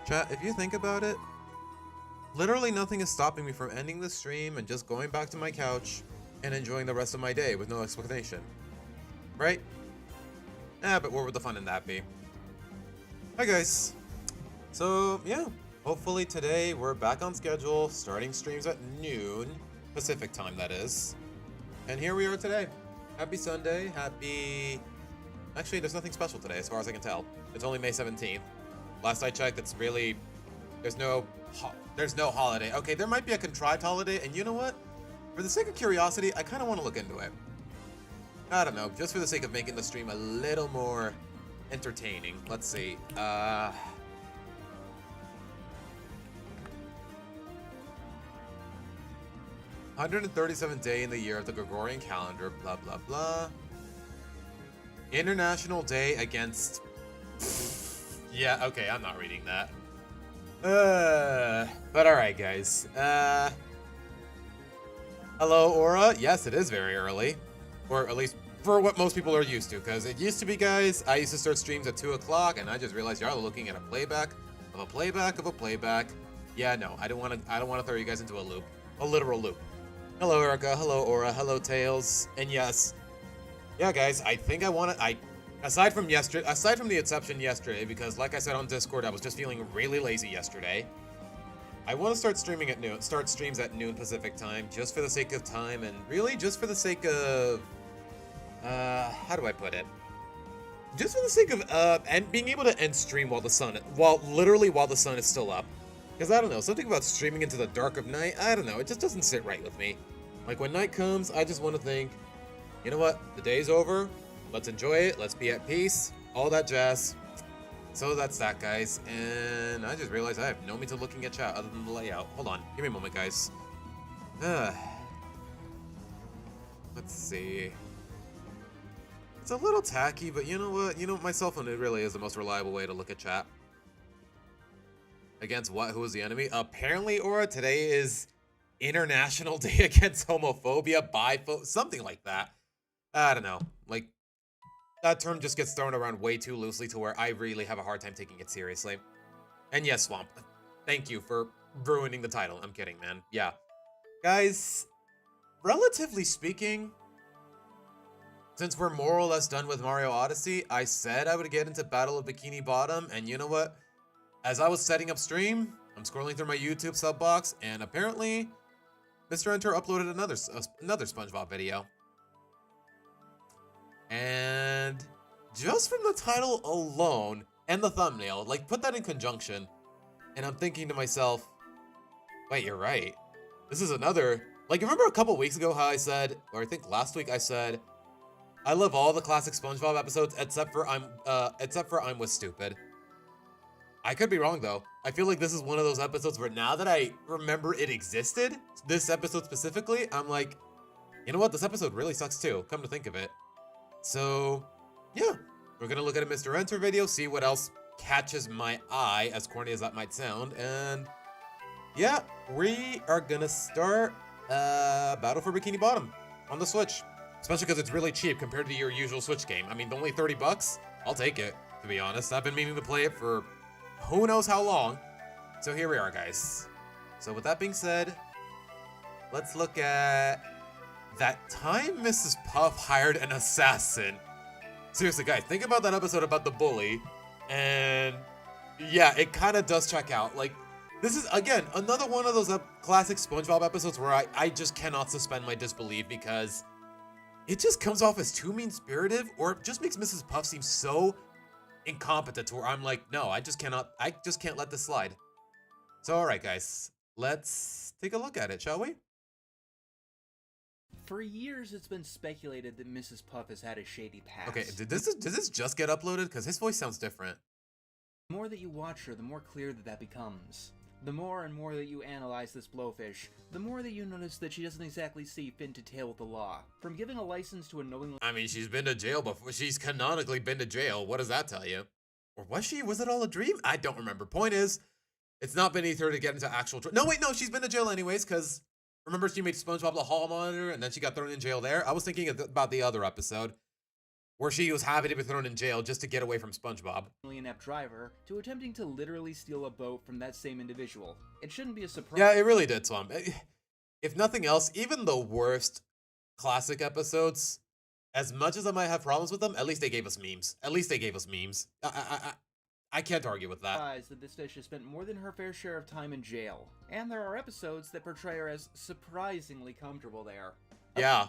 Chat, if you think about it, literally nothing is stopping me from ending the stream and just going back to my couch and enjoying the rest of my day with no explanation. Right? But where would the fun in that be? Hi guys. So, yeah. Hopefully today we're back on schedule, starting streams at noon, Pacific time that is. And here we are today. Happy Sunday, happy... Actually, there's nothing special today as far as I can tell. It's only May 17th. Last I checked, it's really... There's no holiday. Okay, there might be a contrived holiday, and you know what? For the sake of curiosity, I kind of want to look into it. I don't know, just for the sake of making the stream a little more entertaining. Let's see. 137th day in the year of the Gregorian calendar, blah, blah, blah. International Day against... Yeah, okay, I'm not reading that. But alright, guys. Hello, Aura. Yes, it is very early. Or at least for what most people are used to, because it used to be, guys, I used to start streams at 2 o'clock, and I just realized y'all are looking at a playback of a playback of a playback. Yeah, no, I don't want to throw you guys into a loop. A literal loop. Hello, Erica. Hello, Aura. Hello, Tails. And yes, yeah, guys, I think aside from the exception yesterday, because like I said on Discord, I was just feeling really lazy yesterday. I want to start streams at noon Pacific time, just for the sake of time, and really just for the sake of, how do I put it? Just for the sake of, and being able to end stream while the sun is still up. Because I don't know, something about streaming into the dark of night, I don't know, it just doesn't sit right with me. Like when night comes, I just want to think, you know what, the day's over, let's enjoy it, let's be at peace, all that jazz. So that's that, guys, and I just realized I have no means of looking at chat other than the layout. Hold on, give me a moment, guys. Let's see. It's a little tacky, but you know what? You know, my cell phone, it really is the most reliable way to look at chat. Against what? Who is the enemy? Apparently, Aura, today is International Day Against Homophobia, something like that. I don't know. Like, that term just gets thrown around way too loosely to where I really have a hard time taking it seriously. And yes, Swamp, thank you for ruining the title. I'm kidding, man. Yeah. Guys, relatively speaking, since we're more or less done with Mario Odyssey, I said I would get into Battle of Bikini Bottom, and you know what? As I was setting up stream, I'm scrolling through my YouTube sub box, and apparently, Mr. Enter uploaded another SpongeBob video. And just from the title alone, and the thumbnail, like, put that in conjunction, and I'm thinking to myself, wait, you're right. This is another, like, remember a couple weeks ago how I said, or I think last week I said, I love all the classic SpongeBob episodes except for I'm with Stupid. I could be wrong, though. I feel like this is one of those episodes where now that I remember it existed, this episode specifically, I'm like, you know what? This episode really sucks too, come to think of it. So, yeah. We're gonna look at a Mr. Enter video, see what else catches my eye, as corny as that might sound, and yeah, we are gonna start Battle for Bikini Bottom on the Switch. Especially because it's really cheap compared to your usual Switch game. I mean, only 30 bucks? I'll take it, to be honest. I've been meaning to play it for who knows how long. So here we are, guys. So with that being said, let's look at that time Mrs. Puff hired an assassin. Seriously, guys, think about that episode about the bully, and yeah, it kind of does check out. Like, this is, again, another one of those classic SpongeBob episodes where I just cannot suspend my disbelief because it just comes off as too mean-spirited, or it just makes Mrs. Puff seem so incompetent to where I'm like, no, I just can't let this slide. So, all right, guys, let's take a look at it, shall we? For years, it's been speculated that Mrs. Puff has had a shady past. Okay, did this just get uploaded? Because his voice sounds different. The more that you watch her, the more clear that becomes. The more and more that you analyze this blowfish, the more that you notice that she doesn't exactly see fin to tail with the law. From giving a license to a knowingly— I mean, she's been to jail before. She's canonically been to jail. What does that tell you? Or was she? Was it all a dream? I don't remember. Point is, it's not beneath her to get into actual... No, wait, no, she's been to jail anyways, because... Remember she made SpongeBob the hall monitor, and then she got thrown in jail there? I was thinking about the other episode. where she was happy to be thrown in jail just to get away from SpongeBob. inept driver to attempting to literally steal a boat from that same individual. It shouldn't be a surprise. Yeah, it really did, Swamp. If nothing else, even the worst classic episodes, as much as I might have problems with them, at least they gave us memes. At least they gave us memes. I can't argue with that. That this fish has spent more than her fair share of time in jail, and there are episodes that portray her as surprisingly comfortable there. Yeah.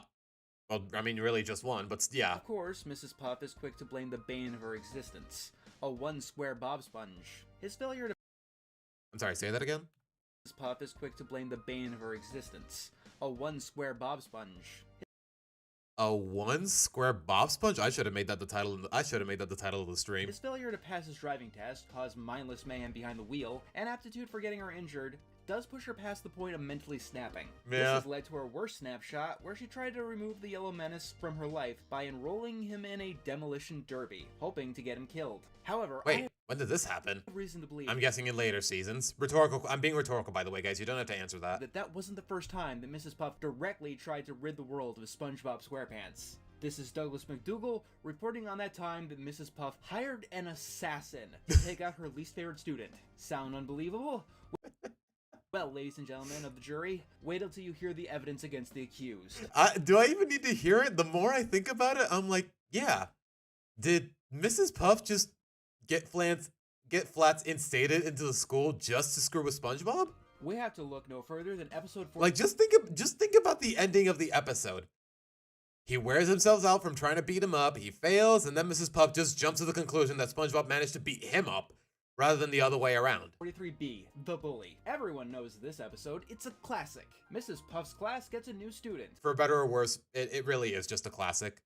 Well, I mean, really just one, but yeah. Of course, Mrs. Puff is quick to blame the bane of her existence, a one-square Bob Sponge. His failure to... I'm sorry, say that again? Mrs. Puff is quick to blame the bane of her existence, a one-square Bob Sponge. A one square Bob Sponge? I should have made that the title. I should have made that the title of the stream. His failure to pass his driving test, cause mindless mayhem behind the wheel, and aptitude for getting her injured does push her past the point of mentally snapping. Yeah. This has led to her worst snapshot, where she tried to remove the Yellow Menace from her life by enrolling him in a demolition derby, hoping to get him killed. However, Wait, when did this happen? I have reason to believe I'm guessing in later seasons. Rhetorical. I'm being rhetorical, by the way, guys. You don't have to answer that. that wasn't the first time that Mrs. Puff directly tried to rid the world of SpongeBob SquarePants. This is Douglas McDougal reporting on that time that Mrs. Puff hired an assassin to take out her least favorite student. Sound unbelievable? Well, ladies and gentlemen of the jury, wait until you hear the evidence against the accused. Do I even need to hear it? The more I think about it, I'm like, yeah. Did Mrs. Puff just get Flats instated into the school just to screw with SpongeBob? We have to look no further than episode 4. Like, just think about the ending of the episode. He wears himself out from trying to beat him up, he fails, and then Mrs. Puff just jumps to the conclusion that SpongeBob managed to beat him up, rather than the other way around. 43B, The Bully. Everyone knows this episode, it's a classic. Mrs. Puff's class gets a new student. For better or worse, it really is just a classic.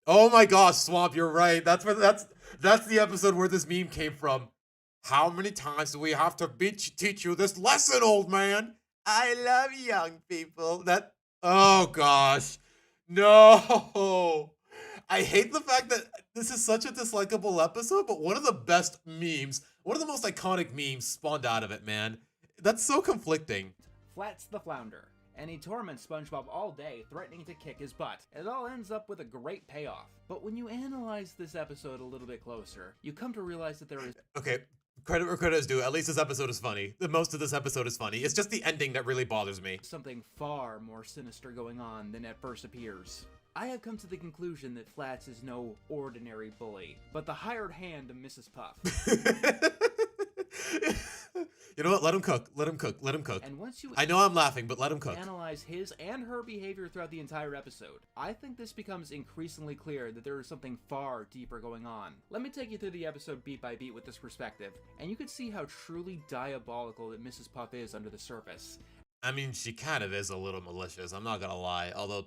Oh my gosh, Swamp, you're right. That's the episode where this meme came from. How many times do we have to teach you this lesson, old man? I love young people. Oh gosh. No. I hate the fact that this is such a dislikable episode, but one of the best memes, one of the most iconic memes spawned out of it, man. That's so conflicting. Flats the Flounder, and he torments SpongeBob all day, threatening to kick his butt. It all ends up with a great payoff. But when you analyze this episode a little bit closer, you come to realize that there is... Okay, credit where credit is due. At least this episode is funny. Most of this episode is funny. It's just the ending that really bothers me. Something far more sinister going on than at first appears. I have come to the conclusion that Flats is no ordinary bully, but the hired hand of Mrs. Puff. You know what? Let him cook. Let him cook. Let him cook. And once you I know I'm laughing, but let him cook. analyze his and her behavior throughout the entire episode, I think this becomes increasingly clear that there is something far deeper going on. Let me take you through the episode beat by beat with this perspective, and you can see how truly diabolical that Mrs. Puff is under the surface. I mean, she kind of is a little malicious, I'm not gonna lie. Although,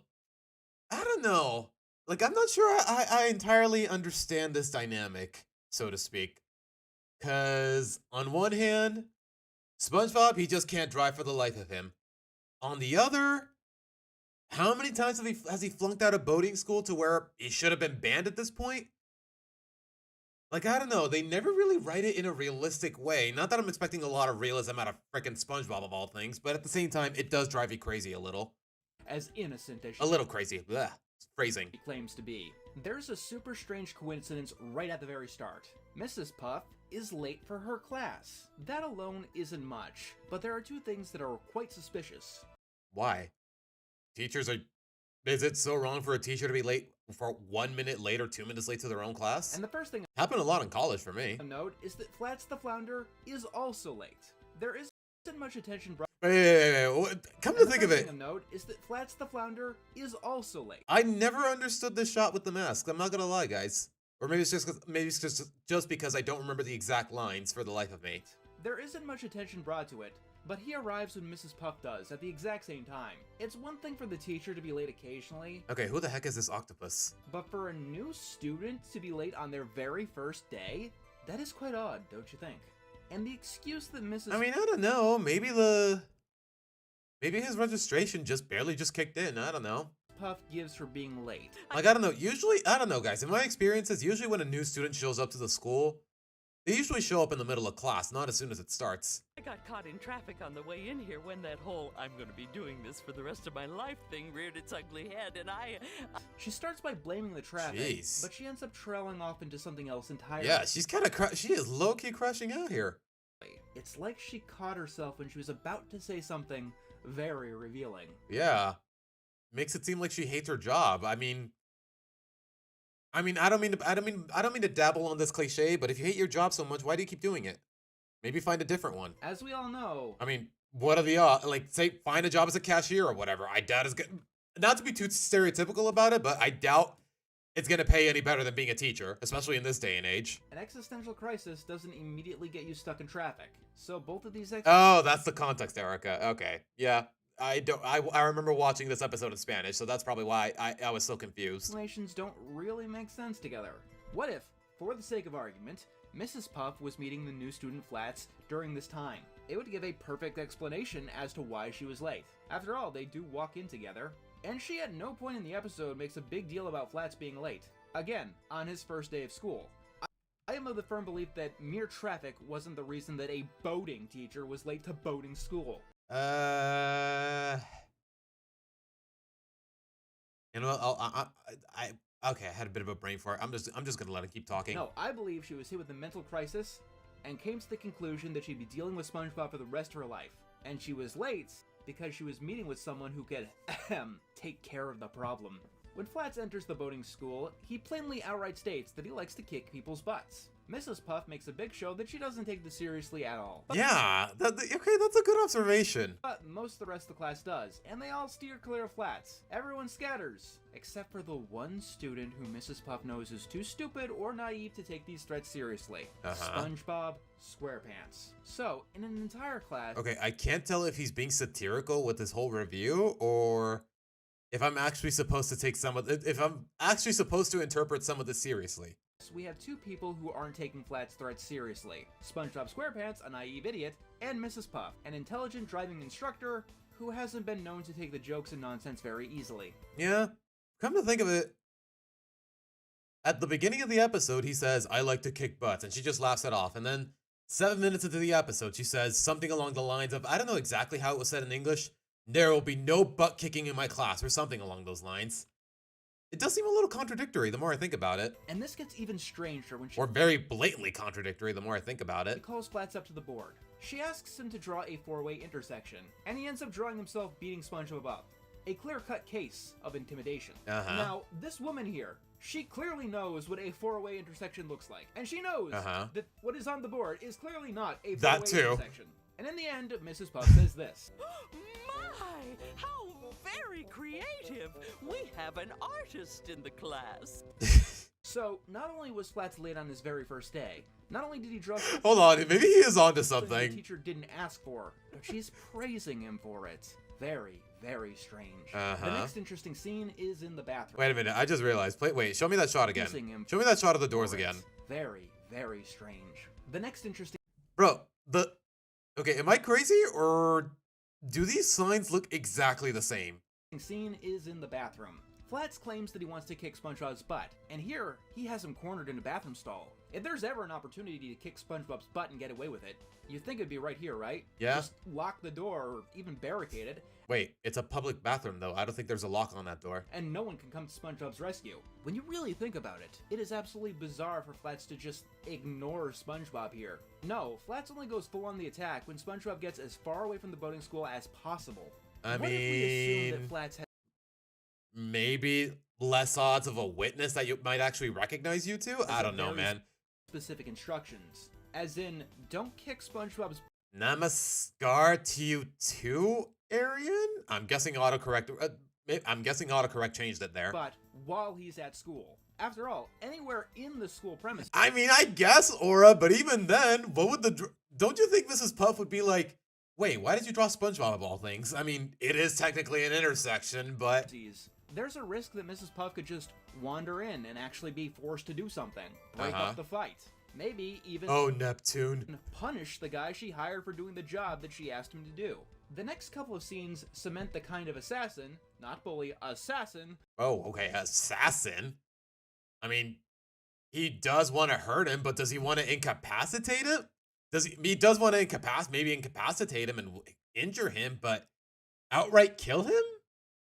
I don't know. Like, I'm not sure I entirely understand this dynamic, so to speak. Because, on one hand, SpongeBob, he just can't drive for the life of him. On the other, how many times has he flunked out of boating school to where he should have been banned at this point? Like, I don't know, they never really write it in a realistic way. Not that I'm expecting a lot of realism out of frickin' SpongeBob of all things, but at the same time, it does drive you crazy a little. As innocent as A little crazy. Blech. Phrasing. she claims to be. There's a super strange coincidence right at the very start. Mrs. Puff is late for her class. That alone isn't much, but there are two things that are quite suspicious. Why? Is it so wrong for a teacher to be late for 1 minute late or 2 minutes late to their own class? And the first thing Happened a lot in college for me. to note is that Flats the Flounder is also late. There isn't much attention brought. Wait. Come to think of it, Note is that Flats the Flounder is also late. I never understood this shot with the mask. I'm not gonna lie, guys. Or maybe it's just because I don't remember the exact lines for the life of me. There isn't much attention brought to it, but he arrives when Mrs. Puff does at the exact same time. It's one thing for the teacher to be late occasionally, Okay, who the heck is this octopus? but for a new student to be late on their very first day, that is quite odd, don't you think? And the excuse that Mrs. I mean, I don't know. Maybe his registration barely kicked in. I don't know. Puff gives for being late. Like, I don't know. Usually, I don't know, guys. In my experiences, usually when a new student shows up to the school, They usually show up in the middle of class, not as soon as it starts. I got caught in traffic on the way in here when that whole "I'm gonna be doing this for the rest of my life" thing reared its ugly head, and She starts by blaming the traffic, Jeez. but she ends up trailing off into something else entirely. Yeah, she's she is low-key crashing out here. It's like she caught herself when she was about to say something very revealing. Yeah. Makes it seem like she hates her job. I mean, I don't mean to dabble on this cliche, but if you hate your job so much, why do you keep doing it? Maybe find a different one. As we all know, I mean, what are the odds? Like, say, find a job as a cashier or whatever. I doubt it's good. Not to be too stereotypical about it, but I doubt it's gonna pay any better than being a teacher, especially in this day and age. an existential crisis doesn't immediately get you stuck in traffic. So both of these Oh, that's the context, Erica. Okay, yeah. I remember watching this episode in Spanish, so that's probably why I was so confused. explanations don't really make sense together. What if, for the sake of argument, Mrs. Puff was meeting the new student flats during this time? It would give a perfect explanation as to why she was late. After all, they do walk in together, and she at no point in the episode makes a big deal about Flats being late. Again, on his first day of school. I am of the firm belief that mere traffic wasn't the reason that a boating teacher was late to boating school. You know, okay, I had a bit of a brain fart. I'm just gonna let him keep talking. No, I believe she was hit with a mental crisis and came to the conclusion that she'd be dealing with SpongeBob for the rest of her life. And she was late because she was meeting with someone who could take care of the problem. When Flats enters the boating school, he plainly outright states that he likes to kick people's butts. Mrs. Puff makes a big show that she doesn't take this seriously at all. Yeah, okay, that's a good observation. But most of the rest of the class does, and they all steer clear of Flats. Everyone scatters, except for the one student who Mrs. Puff knows is too stupid or naive to take these threats seriously. SpongeBob SquarePants. So, in an entire class... Okay, I can't tell if he's being satirical with this whole review, or if I'm actually supposed to interpret some of this seriously. We have two people who aren't taking Flats' threats seriously. SpongeBob SquarePants, a naive idiot, and Mrs. Puff, an intelligent driving instructor who hasn't been known to take the jokes and nonsense very easily. Yeah, come to think of it, at the beginning of the episode, he says, "I like to kick butts," and she just laughs it off. And then 7 minutes into the episode, she says something along the lines of, I don't know exactly how it was said in English, "There will be no butt kicking in my class," or something along those lines. It does seem a little contradictory the more I think about it. And this gets even stranger when she... Or very blatantly contradictory the more I think about She it. calls Flats up to the board. She asks him to draw a four-way intersection, and he ends up drawing himself beating SpongeBob up. A clear-cut case of intimidation. Now, this woman here, she clearly knows what a four-way intersection looks like. And she knows that what is on the board is clearly not a four-way intersection. And in the end, Mrs. Puff says this. My, how very creative! We have an artist in the class. So, not only was Flats late on his very first day, not only did he draw... Hold on, maybe he is onto the something. teacher didn't ask for, but she's praising him for it. Very, very strange. The next interesting scene is in the bathroom. Wait a minute, I just realized. Wait, show me that shot again. Show me that shot of the doors again. Very, very strange. The next interesting... Bro, okay, am I crazy, or do these signs look exactly the same? Scene is in the bathroom. Flats claims that he wants to kick SpongeBob's butt, and here, he has him cornered in a bathroom stall. If there's ever an opportunity to kick SpongeBob's butt and get away with it, you'd think it'd be right here, right? Yeah. Just lock the door, or even barricade it. Wait, it's a public bathroom, though. I don't think there's a lock on that door. And no one can come to SpongeBob's rescue. When you really think about it, it is absolutely bizarre for Flats to just ignore SpongeBob here. No, Flats only goes full on the attack when SpongeBob gets as far away from the boating school as possible. What if we assume that Flats had maybe less odds of a witness that you might actually recognize you two? I don't know, man. Specific instructions, as in, don't kick SpongeBob's... Namaskar to you too, Arian? I'm guessing autocorrect changed it there. But while he's at school. After all, anywhere in the school premises... I mean, I guess, Aura, but even then, what would don't you think Mrs. Puff would be like, wait, why did you draw SpongeBob of all things? I mean, it is technically an intersection, but... There's a risk that Mrs. Puff could just wander in and actually be forced to do something. Break up the fight. Maybe even... Oh, Neptune. Punish the guy she hired for doing the job that she asked him to do. The next couple of scenes cement the kind of assassin, not bully, assassin... Oh, okay, assassin? I mean, he does want to hurt him, but does he want to incapacitate him? He does want to maybe incapacitate him and injure him, but outright kill him?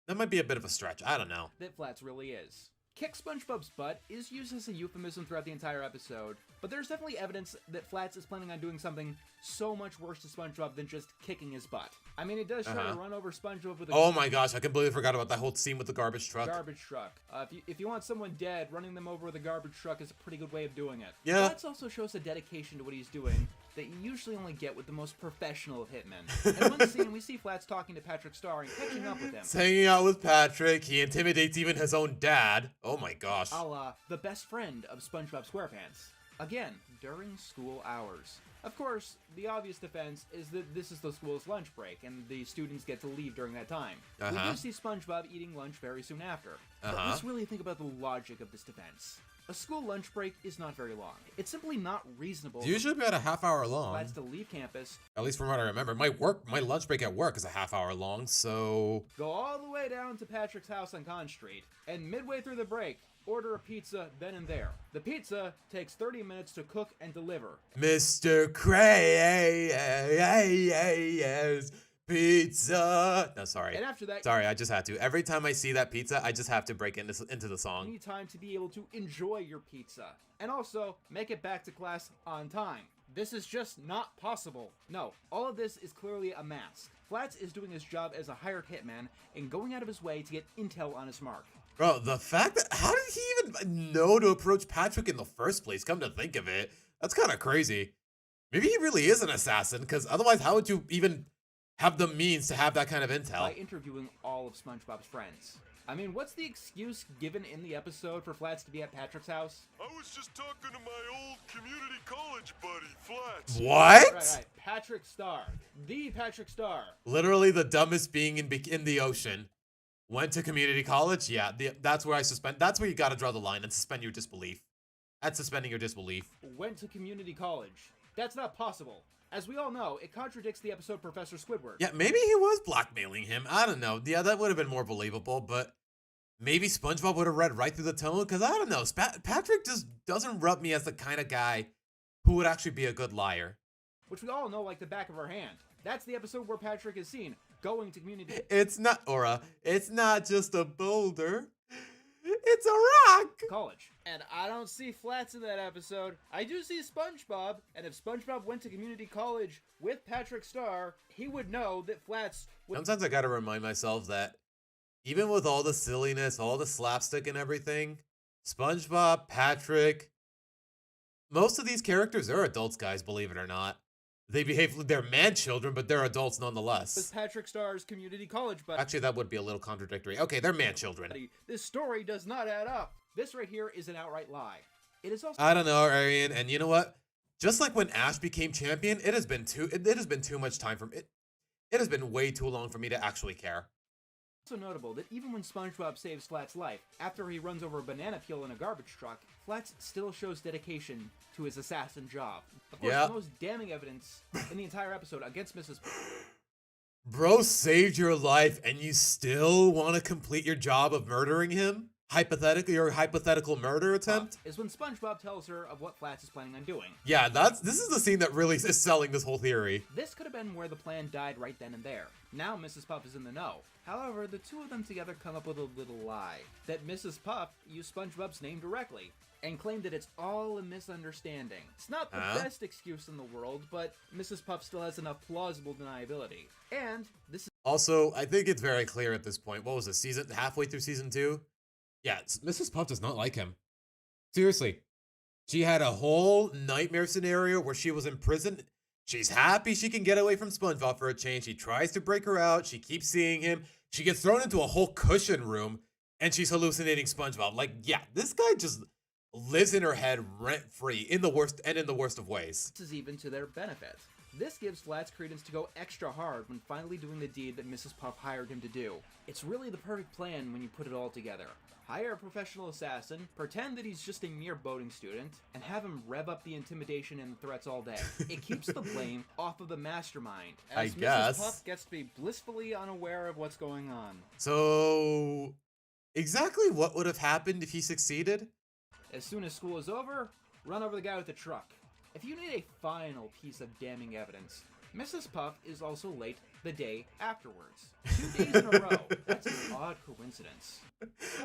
That might be a bit of a stretch. I don't know. That Flats really is. Kick SpongeBob's butt is used as a euphemism throughout the entire episode, but there's definitely evidence that Flats is planning on doing something so much worse to SpongeBob than just kicking his butt. I mean, he does try to run over SpongeBob with a... Oh my gosh, I completely forgot about that whole scene with the garbage truck. Garbage truck. If you want someone dead, running them over with a garbage truck is a pretty good way of doing it. Yeah. Flats also shows a dedication to what he's doing that you usually only get with the most professional of hitmen. In one scene, we see Flats talking to Patrick Star and catching up with him. He's hanging out with Patrick. He intimidates even his own dad. Oh my gosh. A la the best friend of SpongeBob SquarePants. Again, during school hours. Of course, the obvious defense is that this is the school's lunch break, and the students get to leave during that time. We do see SpongeBob eating lunch very soon after. But let's really think about the logic of this defense. A school lunch break is not very long. It's simply not reasonable. It's usually about a half hour long. Flats to leave campus. At least from what I remember. My lunch break at work is a half hour long, so... Go all the way down to Patrick's house on Con Street, and midway through the break, order a pizza then and there. The pizza takes 30 minutes to cook and deliver. Mr. Krabs pizza. No, sorry. And after that... Sorry, I just had to. Every time I see that pizza, I just have to break into the song. You need time to be able to enjoy your pizza. And also, make it back to class on time. This is just not possible. No, all of this is clearly a mask. Flats is doing his job as a hired hitman and going out of his way to get intel on his mark. Bro, the fact that... How did he even know to approach Patrick in the first place? Come to think of it. That's kind of crazy. Maybe he really is an assassin, because otherwise how would you even have the means to have that kind of intel? By interviewing all of SpongeBob's friends. I mean, what's the excuse given in the episode for Flats to be at Patrick's house? I was just talking to my old community college buddy, Flats. What? Right. Patrick Star. The Patrick Star. Literally the dumbest being in the ocean. Went to community college? Yeah, that's where I suspend. That's where you gotta draw the line and suspend your disbelief. That's suspending your disbelief. Went to community college. That's not possible. As we all know, it contradicts the episode Professor Squidward. Yeah, maybe he was blackmailing him. I don't know. Yeah, that would have been more believable, but maybe SpongeBob would have read right through the tone, because I don't know. Patrick just doesn't rub me as the kind of guy who would actually be a good liar. Which we all know like the back of our hand. That's the episode where Patrick is seen going to community... It's not, Aura, it's not just a boulder. It's a rock! College. And I don't see Flats in that episode. I do see SpongeBob, and if SpongeBob went to community college with Patrick Star, he would know that Flats would... Sometimes I gotta remind myself that even with all the silliness, all the slapstick and everything, SpongeBob, Patrick, most of these characters are adults, guys, believe it or not. They're man-children, but they're adults nonetheless. This Patrick Star's community college buddy. Actually, that would be a little contradictory. Okay, they're man-children. This story does not add up. This right here is an outright lie. It is also... I don't know, Arian, and you know what? Just like when Ash became champion, it has been too much time from it. It has been way too long for me to actually care. Also notable that even when SpongeBob saves Flats' life, after he runs over a banana peel in a garbage truck, Flats still shows dedication to his assassin job. Of course, the most damning evidence in the entire episode against Mrs. Bro saved your life and you still want to complete your job of murdering him? Your hypothetical murder attempt? Is when SpongeBob tells her of what Flats is planning on doing. Yeah, this is the scene that really is selling this whole theory. This could have been where the plan died right then and there. Now Mrs. Puff is in the know. However, the two of them together come up with a little lie. That Mrs. Puff used SpongeBob's name directly, and claimed that it's all a misunderstanding. It's not the best excuse in the world, but Mrs. Puff still has enough plausible deniability. And this is... Also, I think it's very clear at this point. What was it, halfway through season 2? Yeah, Mrs. Puff does not like him. Seriously. She had a whole nightmare scenario where she was in prison. She's happy she can get away from SpongeBob for a change. She tries to break her out. She keeps seeing him. She gets thrown into a whole cushion room, and she's hallucinating SpongeBob. Like, yeah, this guy just lives in her head rent-free in the worst of ways. This is even to their benefit. This gives Flats credence to go extra hard when finally doing the deed that Mrs. Puff hired him to do. It's really the perfect plan when you put it all together. Hire a professional assassin, pretend that he's just a mere boating student, and have him rev up the intimidation and the threats all day. It keeps the blame off of the mastermind, as Mrs. Puff gets to be blissfully unaware of what's going on. So, exactly what would have happened if he succeeded? As soon as school is over, run over the guy with the truck. If you need a final piece of damning evidence, Mrs. Puff is also late the day afterwards. 2 days in a row. That's an odd coincidence.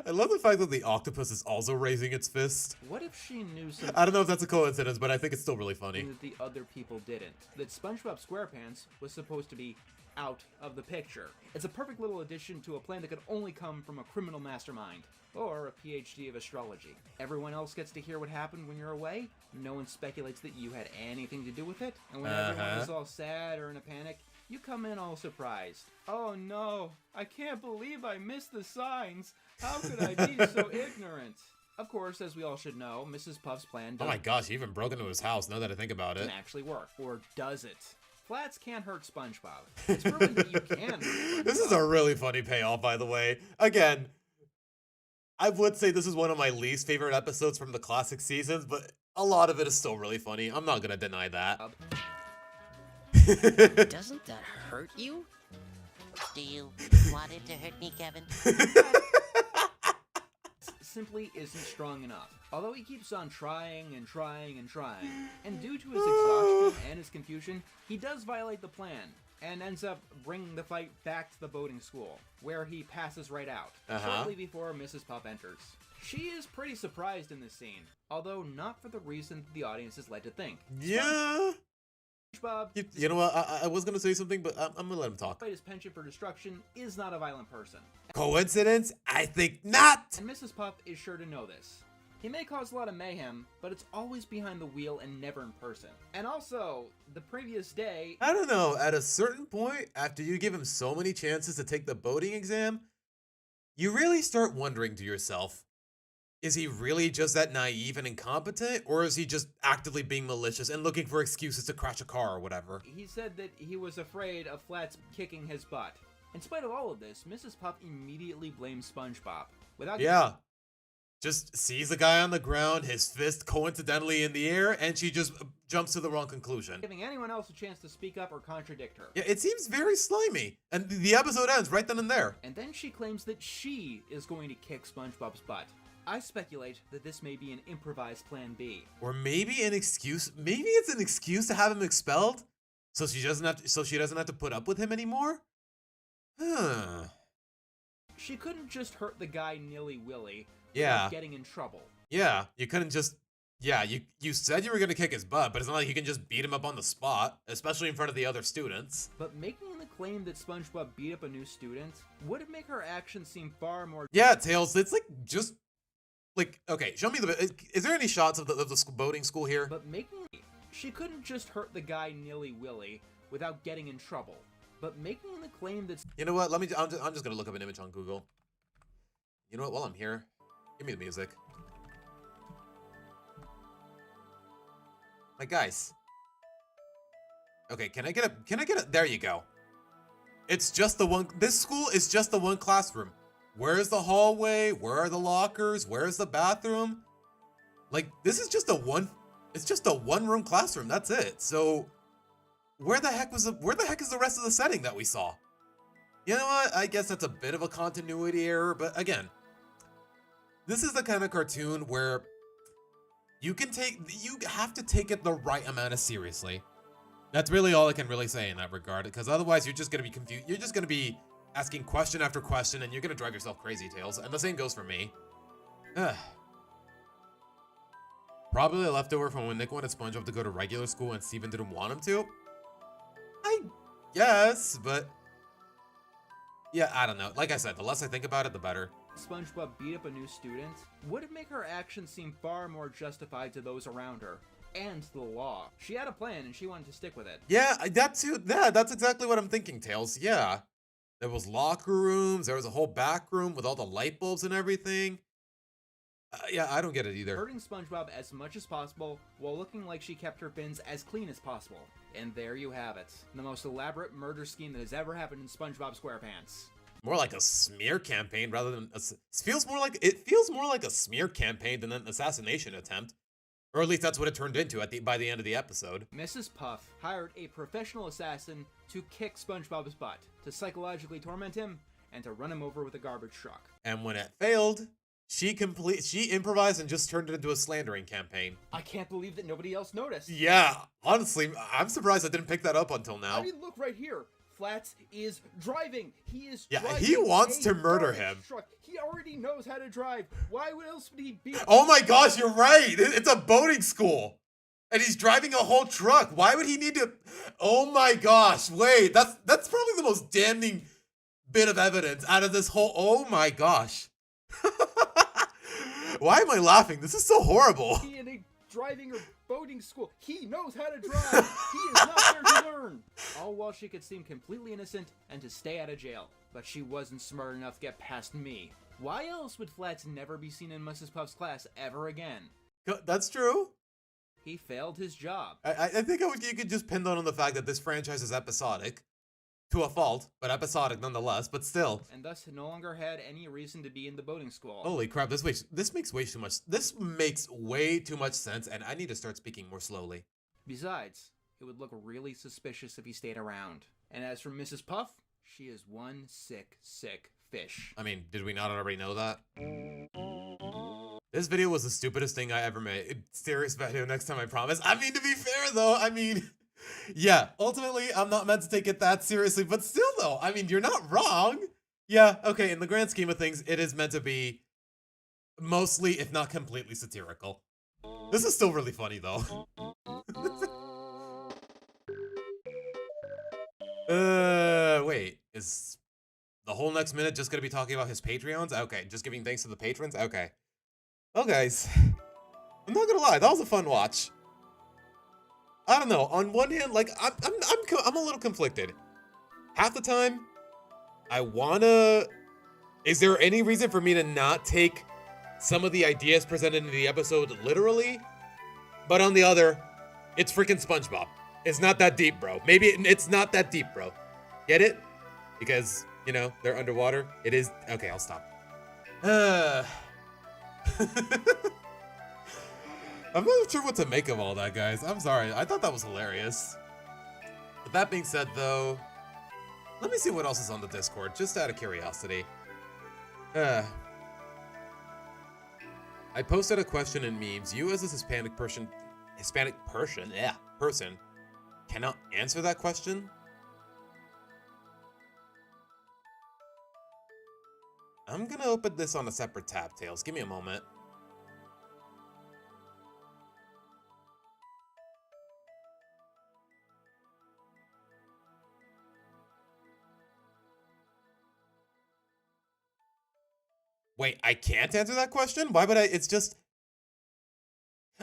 I love the fact that the octopus is also raising its fist. What if she knew something I don't know if that's a coincidence, but I think it's still really funny. that the other people didn't? That SpongeBob SquarePants was supposed to be out of the picture. It's a perfect little addition to a plan that could only come from a criminal mastermind. Or a PhD of astrology. Everyone else gets to hear what happened when you're away. No one speculates that you had anything to do with it. And when everyone is all sad or in a panic, you come in all surprised. Oh no, I can't believe I missed the signs. How could I be so ignorant? Of course, as we all should know, Mrs. Puff's plan Oh my gosh, he even broke into his house, now that I think about it. doesn't actually work. Or does it? Flats can't hurt SpongeBob. It's proven that you can hurt SpongeBob. This is a really funny payoff, by the way. Again, I would say this is one of my least favorite episodes from the classic seasons, but a lot of it is still really funny. I'm not gonna deny that. Doesn't that hurt you? Do you want it to hurt me, Kevin? Simply isn't strong enough. Although he keeps on trying and trying and trying, and due to his exhaustion and his confusion, he does violate the plan, and ends up bringing the fight back to the boating school, where he passes right out, shortly before Mrs. Puff enters. She is pretty surprised in this scene, although not for the reason the audience is led to think. Yeah. SpongeBob, You know what? I was gonna say something, but I'm gonna let him talk. despite his penchant for destruction, is not a violent person. Coincidence? I think not! And Mrs. Puff is sure to know this. He may cause a lot of mayhem, but it's always behind the wheel and never in person. And also, the previous day... I don't know, at a certain point, after you give him so many chances to take the boating exam, you really start wondering to yourself, is he really just that naive and incompetent, or is he just actively being malicious and looking for excuses to crash a car or whatever? He said that he was afraid of Flats kicking his butt. In spite of all of this, Mrs. Puff immediately blames SpongeBob. Without Yeah. Just sees the guy on the ground, his fist coincidentally in the air, and she just jumps to the wrong conclusion. giving anyone else a chance to speak up or contradict her. Yeah, it seems very slimy. And the episode ends right then and there. And then she claims that she is going to kick SpongeBob's butt. I speculate that this may be an improvised plan B. Or maybe an excuse. Maybe it's an excuse to have him expelled, so she doesn't have to put up with him anymore. Huh. She couldn't just hurt the guy nilly-willy Yeah. without getting in trouble. Yeah, you couldn't just. Yeah, you said you were gonna kick his butt, but it's not like you can just beat him up on the spot, especially in front of the other students. But making the claim that SpongeBob beat up a new student would make her actions seem far more... Yeah, Tails, it's like just. Like, okay, show me the. Is there any shots of the boating school here? But she couldn't just hurt the guy nilly-willy without getting in trouble. But making the claim that... You know what? I'm just gonna look up an image on Google. You know what? While I'm here, give me the music. Like, guys. Okay, can I get a? There you go. It's just the one. This school is just the one classroom. Where's the hallway? Where are the lockers? Where's the bathroom? Like, this is just a one. It's just a one-room classroom. That's it. So, where the heck is the rest of the setting that we saw? You know what? I guess that's a bit of a continuity error, but again, this is the kind of cartoon where you have to take it the right amount of seriously. That's really all I can really say in that regard, because otherwise you're just gonna be confused. You're just gonna be asking question after question, and you're gonna drive yourself crazy, Tails. And the same goes for me. Probably a leftover from when Nick wanted SpongeBob to go to regular school and Steven didn't want him to. I guess, but yeah, I don't know. Like I said, the less I think about it, the better. SpongeBob beat up a new student would make her actions seem far more justified to those around her and to the law. She had a plan and she wanted to stick with it. Yeah, that too. Yeah, that's exactly what I'm thinking, Tails. Yeah. There was locker rooms. There was a whole back room with all the light bulbs and everything. Yeah, I don't get it either. Hurting SpongeBob as much as possible while looking like she kept her bins as clean as possible. And there you have it. The most elaborate murder scheme that has ever happened in SpongeBob SquarePants. More like a smear campaign rather than it feels more like a smear campaign than an assassination attempt. Or at least that's what it turned into by the end of the episode. Mrs. Puff hired a professional assassin to kick SpongeBob's butt, to psychologically torment him, and to run him over with a garbage truck. And when it failed, She improvised and just turned it into a slandering campaign. I can't believe that nobody else noticed. Yeah, honestly, I'm surprised I didn't pick that up until now. I mean, look right here. Flats is driving. He is Yeah, driving he wants a to murder garbage him. Truck. He already knows how to drive. Why else would he be? Oh my gosh, you're right. It's a boating school. And he's driving a whole truck. Why would he need to? Oh my gosh, wait. That's probably the most damning bit of evidence out of this whole. Oh my gosh. Why am I laughing? This is so horrible. He in a driving or boating school. He knows how to drive. He is not there to learn. All while she could seem completely innocent and to stay out of jail. But she wasn't smart enough to get past me. Why else would Flats never be seen in Mrs. Puff's class ever again? That's true. He failed his job. I think you could just pin that on the fact that this franchise is episodic. To a fault, but episodic nonetheless, but still. And thus no longer had any reason to be in the boating school. Holy crap, this makes way too much. This makes way too much sense, and I need to start speaking more slowly. Besides, it would look really suspicious if he stayed around. And as for Mrs. Puff, she is one sick fish. I mean, did we not already know that? This video was the stupidest thing I ever made. Serious video next time, I promise. I mean, to be fair though, I mean... Yeah, ultimately, I'm not meant to take it that seriously, but still though, I mean, you're not wrong. Yeah, okay, in the grand scheme of things, it is meant to be mostly, if not completely, satirical. This is still really funny though. Wait, is the whole next minute just gonna be talking about his Patreons? Okay, just giving thanks to the patrons? Okay. Well guys, I'm not gonna lie, that was a fun watch. I don't know. On one hand, like I'm a little conflicted. Half the time, I wanna. Is there any reason for me to not take some of the ideas presented in the episode literally? But on the other, it's freaking SpongeBob. It's not that deep, bro. Maybe it's not that deep, bro. Get it? Because you know they're underwater. It is okay. I'll stop. I'm not sure what to make of all that, guys. I'm sorry. I thought that was hilarious. With that being said, though, let me see what else is on the Discord, just out of curiosity. I posted a question in memes. You as a Hispanic person, cannot answer that question? I'm gonna open this on a separate tab, Tails. Give me a moment. Wait, I can't answer that question? Why would I? It's just...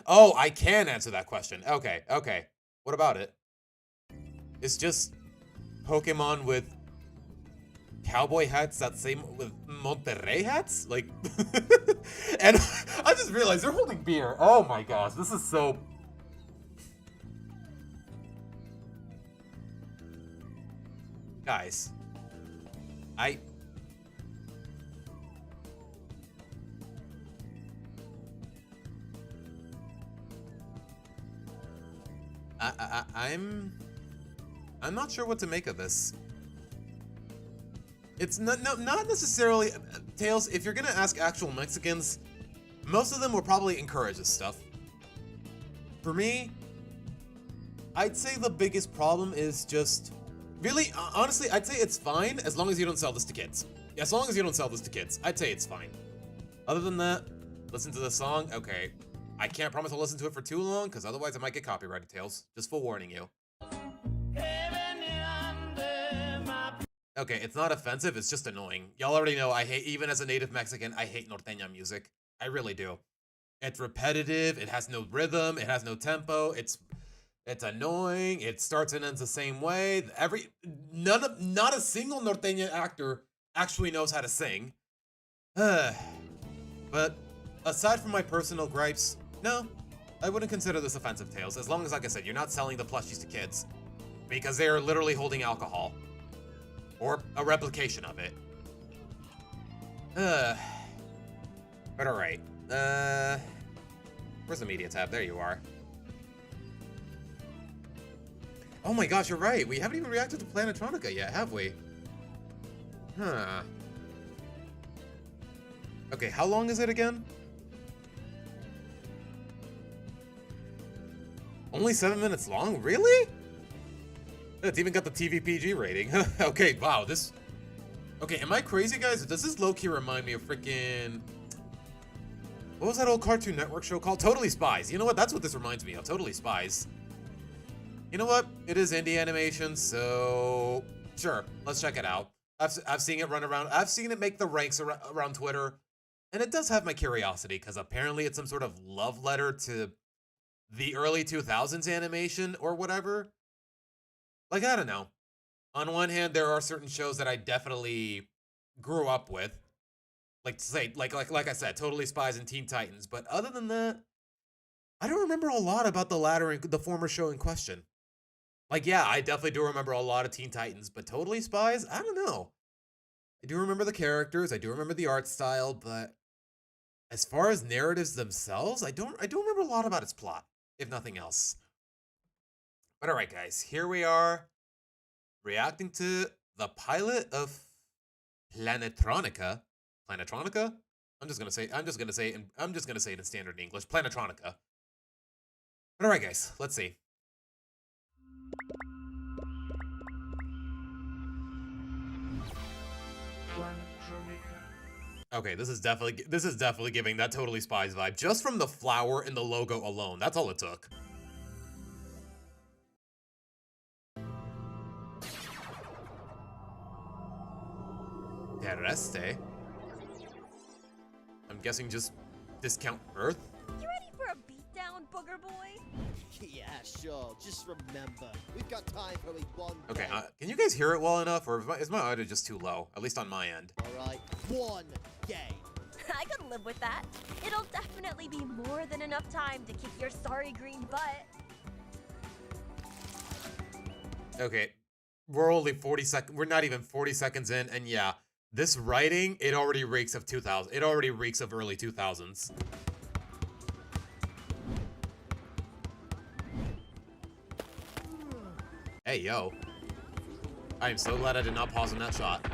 Oh, I can answer that question. Okay, okay. What about it? It's just Pokemon with cowboy hats that same with Monterrey hats? Like... And I just realized they're holding beer. Oh my gosh, this is so... Guys. I'm not sure what to make of this. It's not necessarily Tails. If you're gonna ask actual Mexicans, most of them will probably encourage this stuff. For me, I'd say the biggest problem is just really, honestly, I'd say it's fine as long as you don't sell this to kids. As long as you don't sell this to kids, I'd say it's fine. Other than that, listen to the song. Okay. I can't promise I'll listen to it for too long, because otherwise I might get copyrighted, Tails. Just for warning you. Okay, it's not offensive, it's just annoying. Y'all already know I hate, even as a native Mexican, I hate norteña music. I really do. It's repetitive, it has no rhythm, it has no tempo, it's annoying, it starts and ends the same way. Not a single norteña actor actually knows how to sing. But aside from my personal gripes, no, I wouldn't consider this offensive, Tails, as long as, like I said, you're not selling the plushies to kids. Because they are literally holding alcohol. Or a replication of it. But alright. Where's the media tab? There you are. Oh my gosh, you're right. We haven't even reacted to Planetronica yet, have we? Huh. Okay, how long is it again? Only 7 minutes long? Really? It's even got the TVPG rating. Okay, wow, this... Okay, am I crazy, guys? Does this low-key remind me of freaking... What was that old Cartoon Network show called? Totally Spies. You know what? That's what this reminds me of. Totally Spies. You know what? It is indie animation, so... Sure, let's check it out. I've seen it run around. I've seen it make the ranks around Twitter. And it does have my curiosity, because apparently it's some sort of love letter to the early 2000s animation or whatever. Like, I don't know. On one hand, there are certain shows that I definitely grew up with. Like, say, like I said, Totally Spies and Teen Titans. But other than that, I don't remember a lot about the former show in question. Like, yeah, I definitely do remember a lot of Teen Titans, but Totally Spies, I don't know. I do remember the characters, I do remember the art style, but as far as narratives themselves, I don't remember a lot about its plot, if nothing else. But alright guys, here we are reacting to the pilot of Planetronica. Planetronica? I'm just gonna say it in standard English. Planetronica. But alright guys, let's see. Okay, this is definitely giving that Totally Spies vibe just from the flower and the logo alone. That's all it took. Terrestre. I'm guessing just discount Earth. You ready for a beatdown, booger boy? Yeah, sure. Just remember, we've got time for only one Okay, game. can you guys hear it well enough, or is my audio just too low? At least on my end. All right, one game. I could live with that. It'll definitely be more than enough time to kick your sorry green butt. Okay, we're only 40 seconds. We're not even 40 seconds in, and yeah, this writing, it already reeks of 2000. It already reeks of early 2000s. Hey, yo. I am so glad I did not pause on that shot.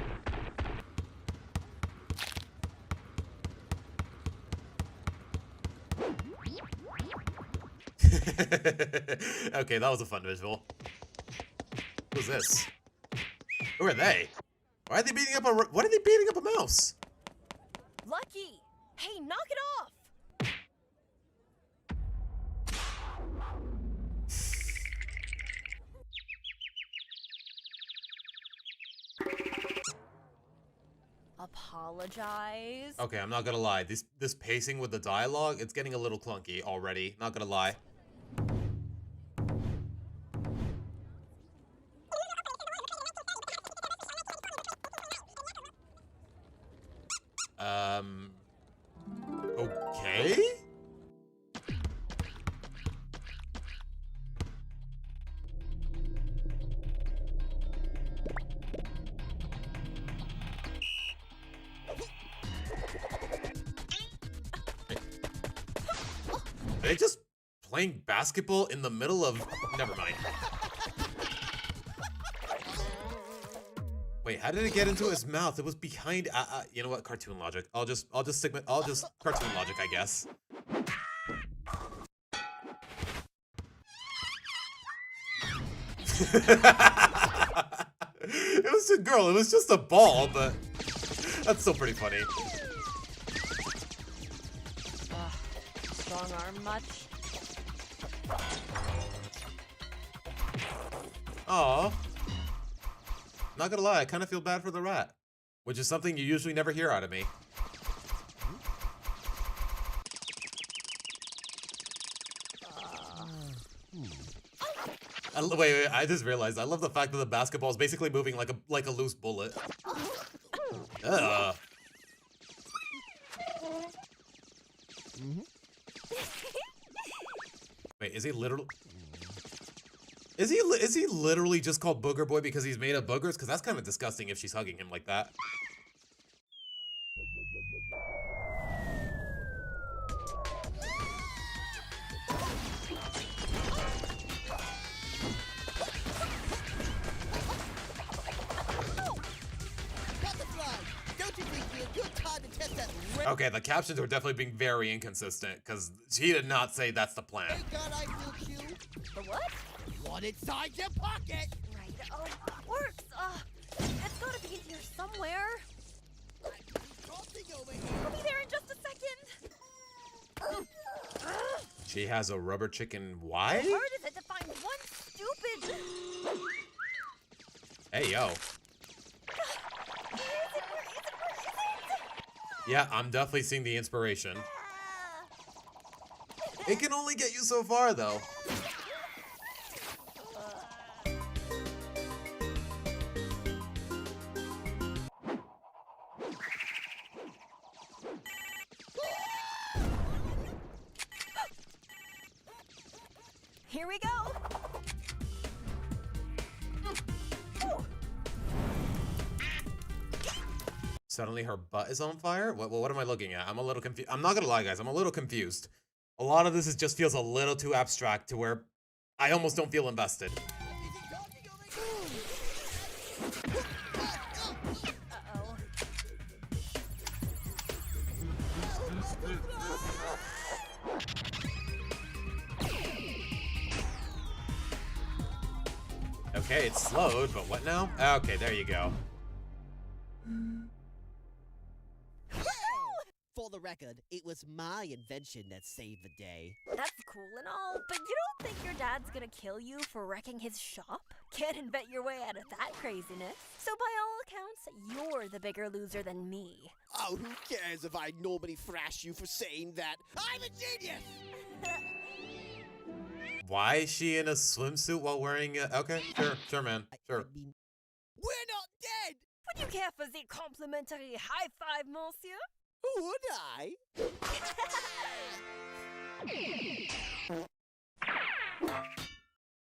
Okay, that was a fun visual. Who's this? Who are they? Why are they beating up what are they beating up a mouse? Lucky! Hey, knock it off! Apologize. Okay, I'm not gonna lie. This pacing with the dialogue, it's getting a little clunky already. Not gonna lie. Okay? Are they just playing basketball in the middle of... Never mind. Wait, how did it get into his mouth? It was behind... you know what? Cartoon logic. I'll just cartoon logic, I guess. It was a girl. It was just a ball, but that's still pretty funny. Strong arm much? Aw. Not gonna lie, I kind of feel bad for the rat. Which is something you usually never hear out of me. Wait, I just realized, I love the fact that the basketball is basically moving like a loose bullet. Ugh. Wait, is he literally... Is he literally just called Booger Boy because he's made of boogers? Because that's kind of disgusting if she's hugging him like that. Butterfly, don't you think it'd be a good time to test that Okay, the captions are definitely being very inconsistent, because he did not say that's the plan. Hey, God, I feel cute. The what? What inside your pocket? Right. Oh, works. It's gotta be in here somewhere. Something over here. I'll be there in just a second. She has a rubber chicken. How Why? hard is it to find one stupid? Hey, yo. Where is it? Yeah, I'm definitely seeing the inspiration. Ah. It can only get you so far, though. Here we go. Suddenly her butt is on fire? What am I looking at? I'm a little confused. I'm not gonna lie, guys. I'm a little confused. A lot of this just feels a little too abstract to where I almost don't feel invested. Uh-oh. Okay, it's slowed, but what now? Okay, there you go. For the record, it was my invention that saved the day. That's cool and all, but you don't think your dad's gonna kill you for wrecking his shop? Can't invent your way out of that craziness. So by all accounts, you're the bigger loser than me. Oh, who cares if I normally thrash you for saying that? I'm a genius! Why is she in a swimsuit while wearing a... Okay, sure, man. Sure. I mean, we're not dead! Would you care for the complimentary high five, monsieur? Would I?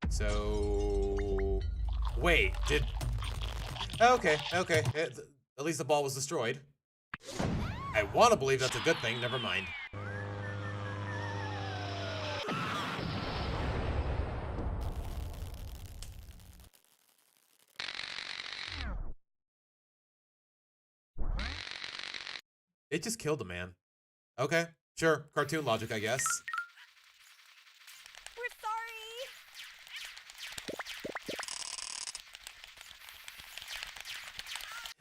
So... Wait, did... Okay. At least the ball was destroyed. I want to believe that's a good thing. Never mind. It just killed a man. Okay, sure. Cartoon logic, I guess. We're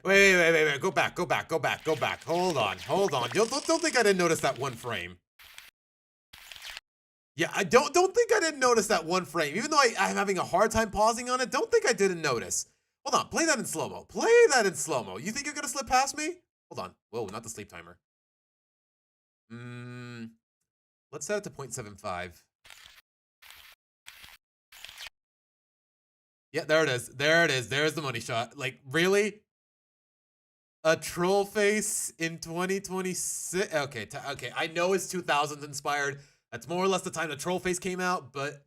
sorry. Wait. Go back. Hold on. Don't think I didn't notice that one frame. Yeah, I don't think I didn't notice that one frame. Even though I'm having a hard time pausing on it, don't think I didn't notice. Hold on, play that in slow-mo. You think you're gonna slip past me? Hold on. Whoa, not the sleep timer. Let's set it to 0.75. Yeah, there it is. There's the money shot. Like, really? A troll face in 2026? Okay, okay. I know it's 2000s inspired. That's more or less the time the troll face came out, but...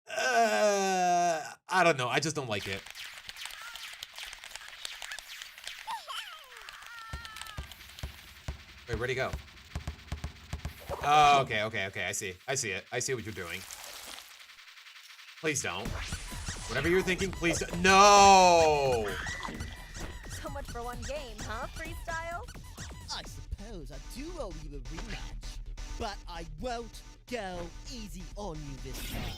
I don't know. I just don't like it. Wait, where'd he go? Oh, okay. I see it. I see what you're doing. Please don't. Whatever you're thinking, please don't. No! So much for one game, huh, freestyle? I suppose I do owe you a rematch. But I won't go easy on you this time.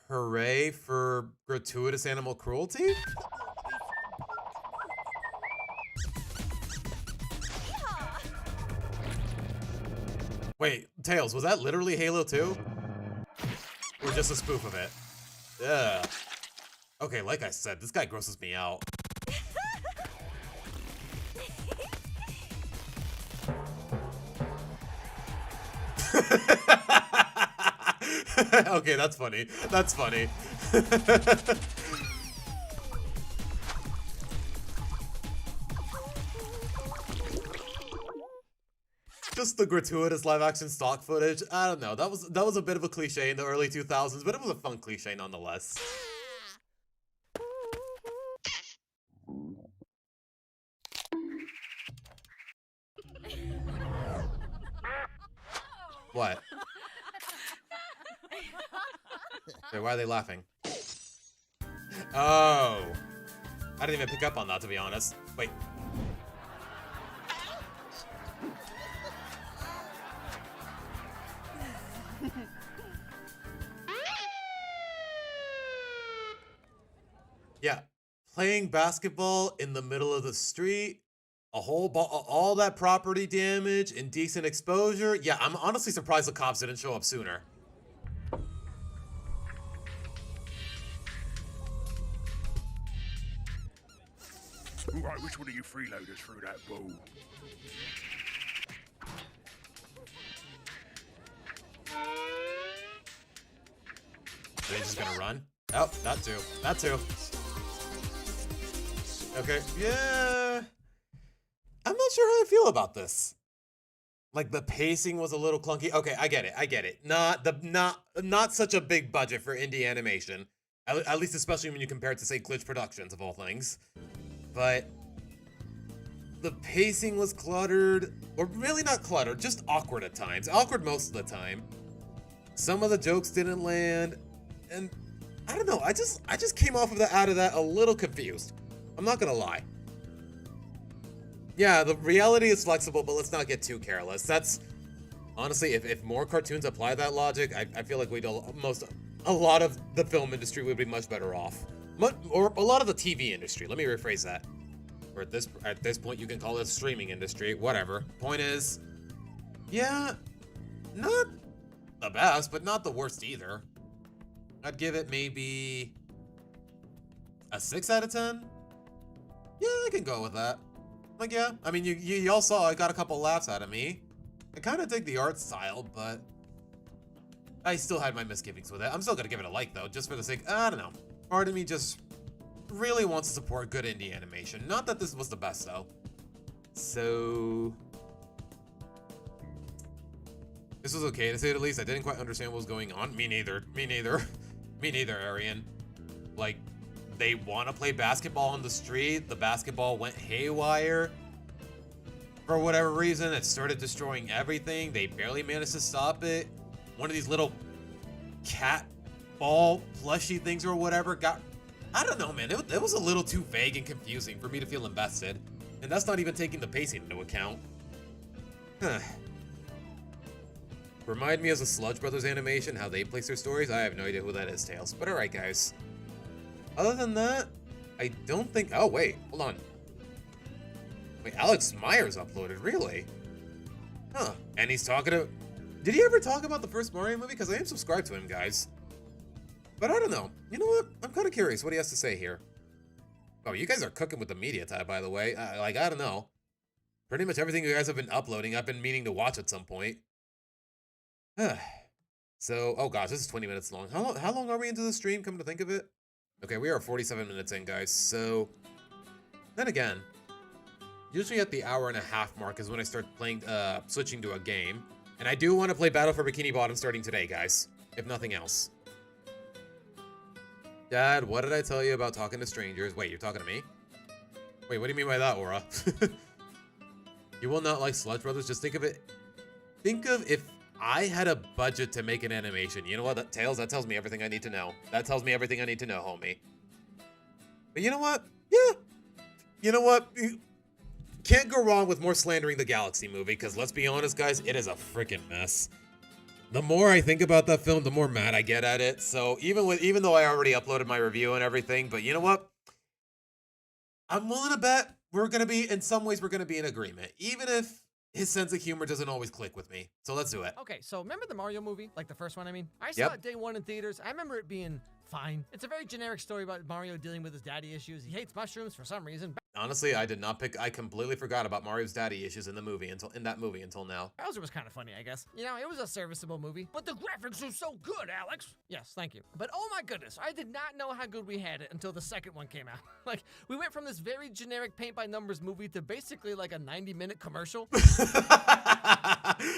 Hooray for gratuitous animal cruelty? Wait, Tails, was that literally Halo 2? Or just a spoof of it? Yeah. Okay, like I said, this guy grosses me out. Okay, that's funny. Just the gratuitous live-action stock footage. I don't know. That was a bit of a cliche in the early 2000s, but it was a fun cliche nonetheless. What? Wait, why are they laughing? Oh. I didn't even pick up on that, to be honest. Wait. Yeah. Playing basketball in the middle of the street, all that property damage, indecent exposure. Yeah, I'm honestly surprised the cops didn't show up sooner. Right, which one of you freeloaders threw that ball? Are they just gonna run? Oh, that too. That too. Okay, yeah. I'm not sure how I feel about this. Like, the pacing was a little clunky. Okay, I get it. Not such a big budget for indie animation. At least especially when you compare it to, say, Glitch Productions, of all things. But the pacing was cluttered. Or really not cluttered, just awkward at times. Awkward most of the time. Some of the jokes didn't land. And I don't know, I just came out of that a little confused. I'm not gonna lie. Yeah, the reality is flexible, but let's not get too careless. That's honestly, if more cartoons apply that logic, I feel like a lot of the film industry would be much better off. Or a lot of the TV industry. Let me rephrase that. Or at this point, you can call it streaming industry. Whatever. Point is, yeah, not the best, but not the worst either. I'd give it maybe a 6 out of 10. Yeah, I can go with that. Like, yeah, I mean, you all saw I got a couple laughs out of me. I kind of dig the art style, but I still had my misgivings with it. I'm still gonna give it a like, though, just for the sake, I don't know. Part of me just really wants to support good indie animation. Not that this was the best, though. So this was okay, to say the least. I didn't quite understand what was going on. Me neither. Me neither, Arian. Like, they want to play basketball on the street. The basketball went haywire. For whatever reason, it started destroying everything. They barely managed to stop it. One of these little cat ball plushy things or whatever got... I don't know, man. It was a little too vague and confusing for me to feel invested. And that's not even taking the pacing into account. Huh. Remind me of the Sludge Brothers animation, how they place their stories. I have no idea who that is, Tails. But alright, guys. Other than that, I don't think... Oh, wait. Hold on. Wait, Alex Myers uploaded, really? Huh. And he's talking to... Did he ever talk about the first Mario movie? Because I am subscribed to him, guys. But I don't know. You know what? I'm kind of curious what he has to say here. Oh, you guys are cooking with the media tab, by the way. I don't know. Pretty much everything you guys have been uploading, I've been meaning to watch at some point. So, oh gosh, this is 20 minutes long. How long are we into the stream, come to think of it? Okay, we are 47 minutes in, guys. So, then again, usually at the hour-and-a-half mark is when I start playing, switching to a game. And I do want to play Battle for Bikini Bottom starting today, guys. If nothing else. Dad, what did I tell you about talking to strangers? Wait, you're talking to me? Wait, what do you mean by that, Aura? You will not like Sludge Brothers? Just think of it. Think of if I had a budget to make an animation. You know what, Tails? That tells me everything I need to know. That tells me everything I need to know, homie. But you know what? Yeah. You know what? You can't go wrong with more slandering the Galaxy movie, because let's be honest, guys, it is a freaking mess. The more I think about that film, the more mad I get at it. So even though I already uploaded my review and everything, but you know what? I'm willing to bet in some ways we're gonna be in agreement. Even if his sense of humor doesn't always click with me. So let's do it. Okay, so remember the Mario movie? Like the first one, I mean? I saw Yep. it day one in theaters. I remember it being fine. It's a very generic story about Mario dealing with his daddy issues. He hates mushrooms for some reason. Honestly, I completely forgot about Mario's daddy issues in that movie until now. Bowser was kind of funny, I guess. You know, it was a serviceable movie. But the graphics are so good, Alex! Yes, thank you. But oh my goodness, I did not know how good we had it until the second one came out. Like, we went from this very generic paint-by-numbers movie to basically like a 90-minute commercial.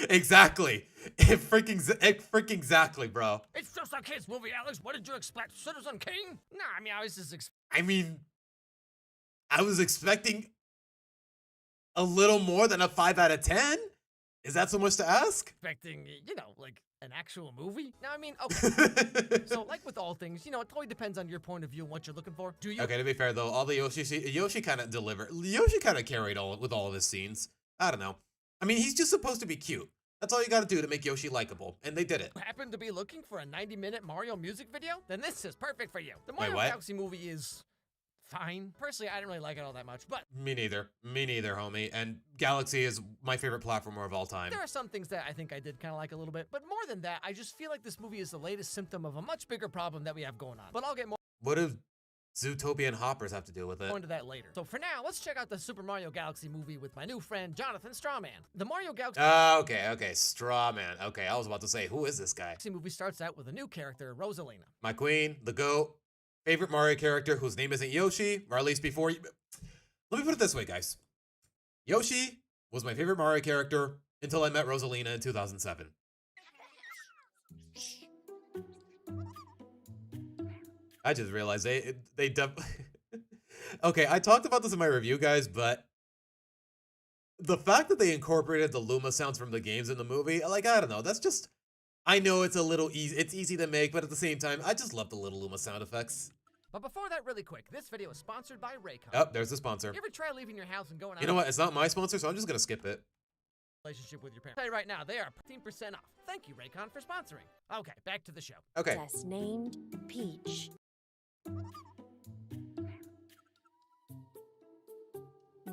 Exactly. It freaking exactly, bro. It's just a kid's movie, Alex. What did you expect? Citizen Kane? Nah, I mean, I was just I was expecting a little more than a 5 out of 10? Is that so much to ask? expecting, you know, like an actual movie. Now, I mean, okay. So So, like with all things, you know, it totally depends on your point of view and what you're looking for. Do you? Okay, to be fair though, all the Yoshi kind of delivered. Yoshi kind of carried all of his scenes. I don't know. I mean, he's just supposed to be cute. That's all you gotta do to make Yoshi likable, and they did it. Happen to be looking for a 90-minute Mario music video? Then this is perfect for you. The Mario what? Galaxy movie is fine. Personally, I didn't really like it all that much, but Me neither. Me neither, homie. And Galaxy is my favorite platformer of all time. there are some things that I think I did kind of like a little bit. But more than that, I just feel like this movie is the latest symptom of a much bigger problem that we have going on. But I'll get more What do Zootopia and Hoppers have to do with it? into that later. So for now, let's check out the Super Mario Galaxy movie with my new friend, Jonathan Strawman. The Mario Galaxy Okay. Strawman. Okay, I was about to say, who is this guy? movie starts out with a new character, Rosalina. My queen, the GOAT, favorite Mario character whose name isn't Yoshi, or at least before. Let me put it this way, guys. Yoshi was my favorite Mario character until I met Rosalina in 2007. I just realized they Okay, I talked about this in my review, guys, but the fact that they incorporated the Luma sounds from the games in the movie, like, I don't know, that's just, I know it's a little easy, it's easy to make, but at the same time, I just love the little Luma sound effects. But before that, really quick, this video is sponsored by Raycon. Oh, there's the sponsor. You ever try leaving your house and going out You know what? It's not my sponsor, so I'm just gonna skip it. relationship with your parents? I'll tell you right now, they are 15% off. Thank you, Raycon, for sponsoring. Okay, back to the show. Okay. Princess named Peach.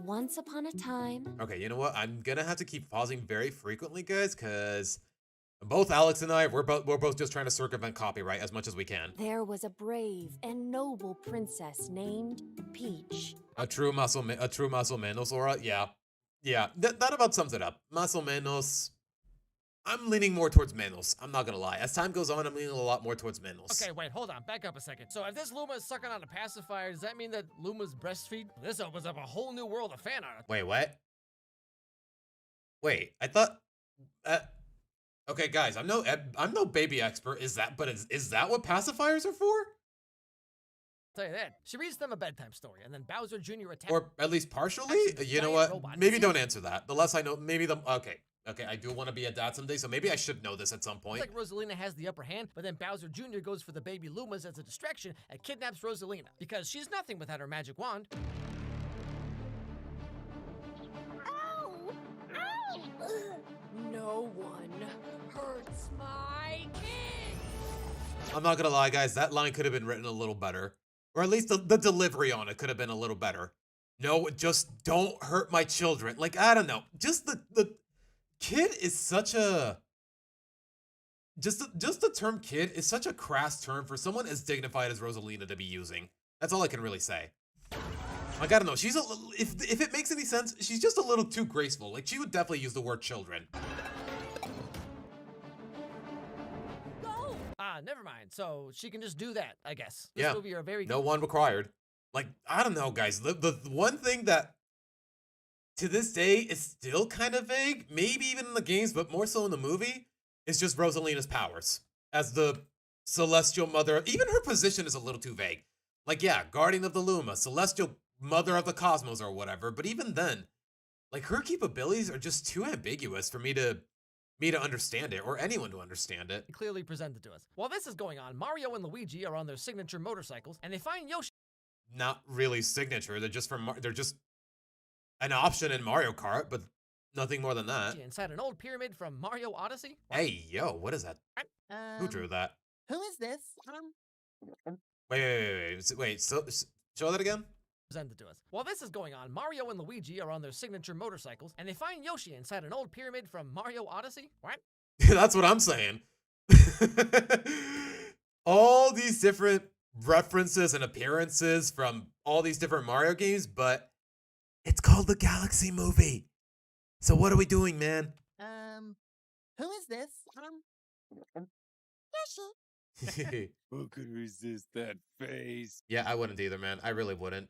Once upon a time, Okay, you know what? I'm gonna have to keep pausing very frequently, guys, because both Alex and I, we're both just trying to circumvent copyright as much as we can. there was a brave and noble princess named Peach. A true menos, Aura? Yeah. That about sums it up. Más o menos. I'm leaning more towards menos. I'm not gonna lie. As time goes on, I'm leaning a lot more towards menos. Okay, wait, hold on. Back up a second. So if this Luma is sucking on a pacifier, does that mean that Luma's breastfeed? This opens up a whole new world of fan art. Wait, what? Wait, I thought. Okay, guys, I'm no baby expert. Is that what pacifiers are for? I'll tell you that. She reads them a bedtime story, and then Bowser Jr. attacks. Or at least partially? Actually, You know giant what? robot. Maybe don't answer that. The less I know, maybe the. Okay, I do want to be a dad someday, so maybe I should know this at some point. Like Rosalina has the upper hand, but then Bowser Jr. goes for the baby Lumas as a distraction and kidnaps Rosalina because she's nothing without her magic wand. No one hurts my kid. I'm not gonna lie, guys, that line could have been written a little better. Or at least the delivery on it could have been a little better. No, just don't hurt my children. Like, I don't know. Just the kid is such a... Just the term kid is such a crass term for someone as dignified as Rosalina to be using. That's all I can really say. Like, I don't know, she's a little... If it makes any sense, she's just a little too graceful. Like, she would definitely use the word children. Never mind. So she can just do that, I guess. This Yeah. movie are very No one required. Like, I don't know, guys. The one thing that to this day is still kind of vague, maybe even in the games, but more so in the movie, is just Rosalina's powers. As the celestial mother, even her position is a little too vague. Like, yeah, guardian of the Luma, celestial mother of the cosmos or whatever, but even then, like, her capabilities are just too ambiguous for me to understand it, or anyone to understand it. clearly presented to us. While this is going on, Mario and Luigi are on their signature motorcycles, and they find Yoshi Not really signature. They're just they're just an option in Mario Kart, but nothing more than that. inside an old pyramid from Mario Odyssey. Hey, yo, what is that? Who drew that? Who is this? Wait. So, show that again. Presented to us. While this is going on, Mario and Luigi are on their signature motorcycles, and they find Yoshi inside an old pyramid from Mario Odyssey. What? That's what I'm saying. All these different references and appearances from all these different Mario games, but it's called the Galaxy Movie. So what are we doing, man? Who is this? Yoshi. Who could resist that face? Yeah, I wouldn't either, man. I really wouldn't.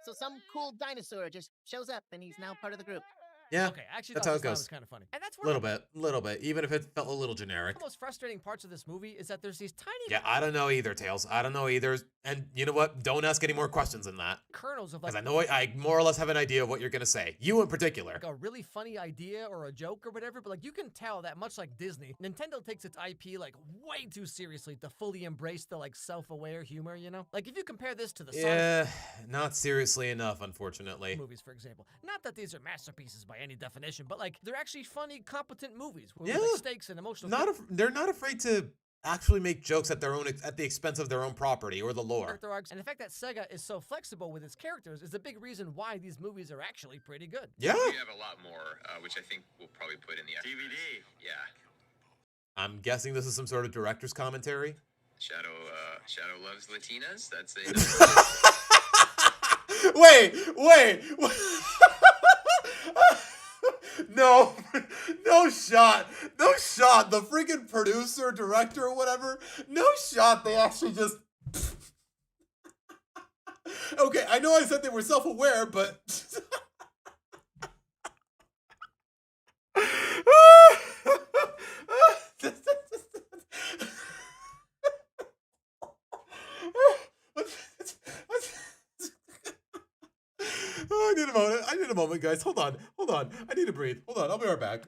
So some cool dinosaur just shows up and he's now part of the group. Yeah, Okay, I actually that's thought how this it line goes. was kind of funny. And that's A where little bit, even if it felt a little generic. the most frustrating parts of this movie is that there's these tiny Yeah, I don't know either, Tails. I don't know either. And you know what? Don't ask any more questions than that. kernels of like Because I know I more or less have an idea of what you're going to say. You in particular. like a really funny idea or a joke or whatever, but like you can tell that much like Disney, Nintendo takes its IP like way too seriously to fully embrace the like self-aware humor, you know? Like if you compare this to the Sonic Yeah, not seriously enough, unfortunately. movies, for example. Not that these are masterpieces by any definition, but like they're actually funny, competent movies with Yeah. like, stakes and emotional They're not afraid to actually make jokes at at the expense of their own property or the lore. character arcs. And the fact that Sega is so flexible with its characters is a big reason why these movies are actually pretty good. Yeah. We have a lot more, which I think we'll probably put in the DVD. Yeah. I'm guessing this is some sort of director's commentary. Shadow loves Latinas. That's it. Wait. No, no shot. The freaking producer, director, or whatever. No shot. They actually just. Okay, I know I said they were self-aware, but. Oh, I need a moment. I need a moment, guys. Hold on. I need to breathe. Hold on. I'll be right back.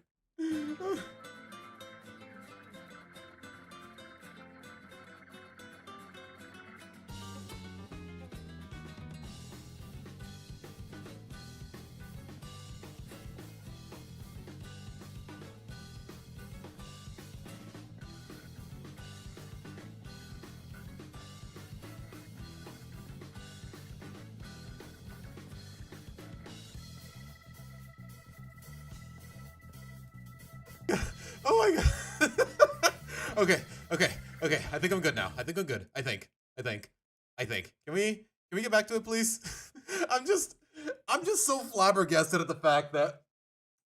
Oh my god. Okay. I think I'm good now. I think I'm good. I think. Can we get back to it, please? I'm just so flabbergasted at the fact that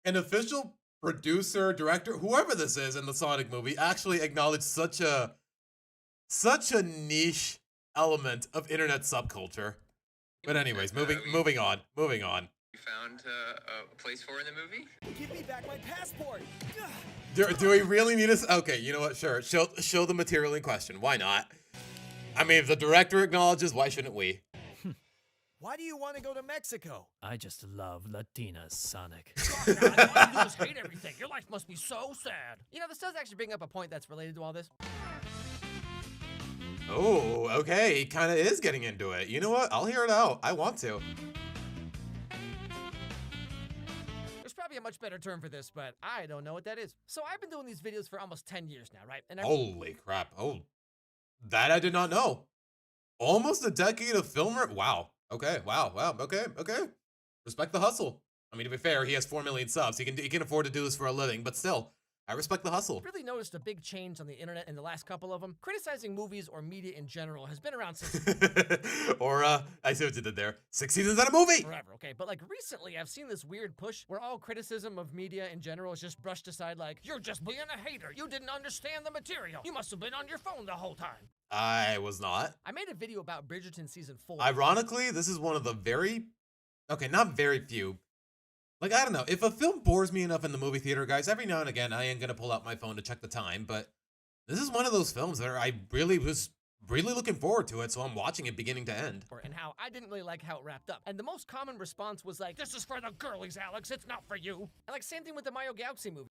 an official producer, director, whoever this is in the Sonic movie, actually acknowledged such a niche element of internet subculture. But anyways, moving on. You found a place for in the movie? Give me back my passport! Do we really need us? Okay, you know what? Sure. Show the material in question. Why not? I mean, if the director acknowledges, why shouldn't we? Why do you want to go to Mexico? I just love Latinas, Sonic. God, all you do is hate everything. Your life must be so sad. You know, this does actually bring up a point that's related to all this. Oh, okay. He kind of is getting into it. You know what? I'll hear it out. I want to. There's probably a much better term for this, but I don't know what that is. So I've been doing these videos for almost 10 years now, right? And Holy crap. Oh, that I did not know. Almost a decade of filmer. Wow. Okay. Wow. Okay. Respect the hustle. I mean, to be fair, he has 4 million subs. He can afford to do this for a living, but still, I respect the hustle. Really noticed a big change on the internet in the last couple of them. Criticizing movies or media in general has been around since Or, I see what you did there. 6 seasons on a movie! forever, okay? But like recently, I've seen this weird push where all criticism of media in general is just brushed aside like, you're just being a hater. You didn't understand the material. You must have been on your phone the whole time. I was not. I made a video about Bridgerton season 4. Ironically, this is one of the not very few. Like, I don't know. If a film bores me enough in the movie theater, guys, every now and again, I am going to pull out my phone to check the time. But this is one of those films that I really was looking forward to it, so I'm watching it beginning to end. And how I didn't really like how it wrapped up. And the most common response was like, this is for the girlies, Alex. It's not for you. And like, same thing with the Mario Galaxy movie.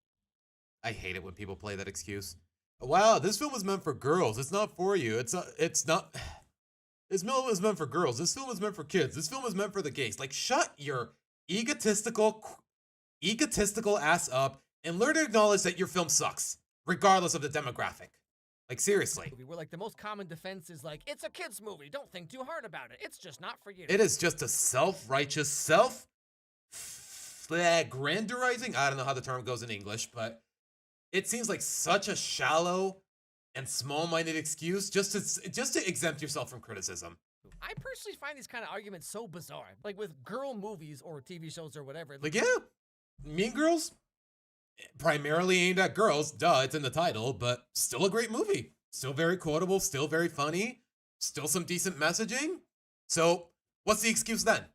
I hate it when people play that excuse. Wow, this film was meant for girls. It's not for you. It's not. This film was meant for girls. This film was meant for kids. This film was meant for the gays. Like, shut your egotistical ass up and learn to acknowledge that your film sucks, regardless of the demographic. Like, seriously. Where like the most common defense is like, it's a kid's movie. Don't think too hard about it. It's just not for you. It is just a self-righteous, self-aggrandizing. I don't know how the term goes in English, but it seems like such a shallow and small-minded excuse just to exempt yourself from criticism. I personally find these kind of arguments so bizarre. Like with girl movies or TV shows or whatever. Like, yeah, Mean Girls, primarily aimed at girls, duh, it's in the title, but still a great movie. Still very quotable, still very funny, still some decent messaging. So, what's the excuse then?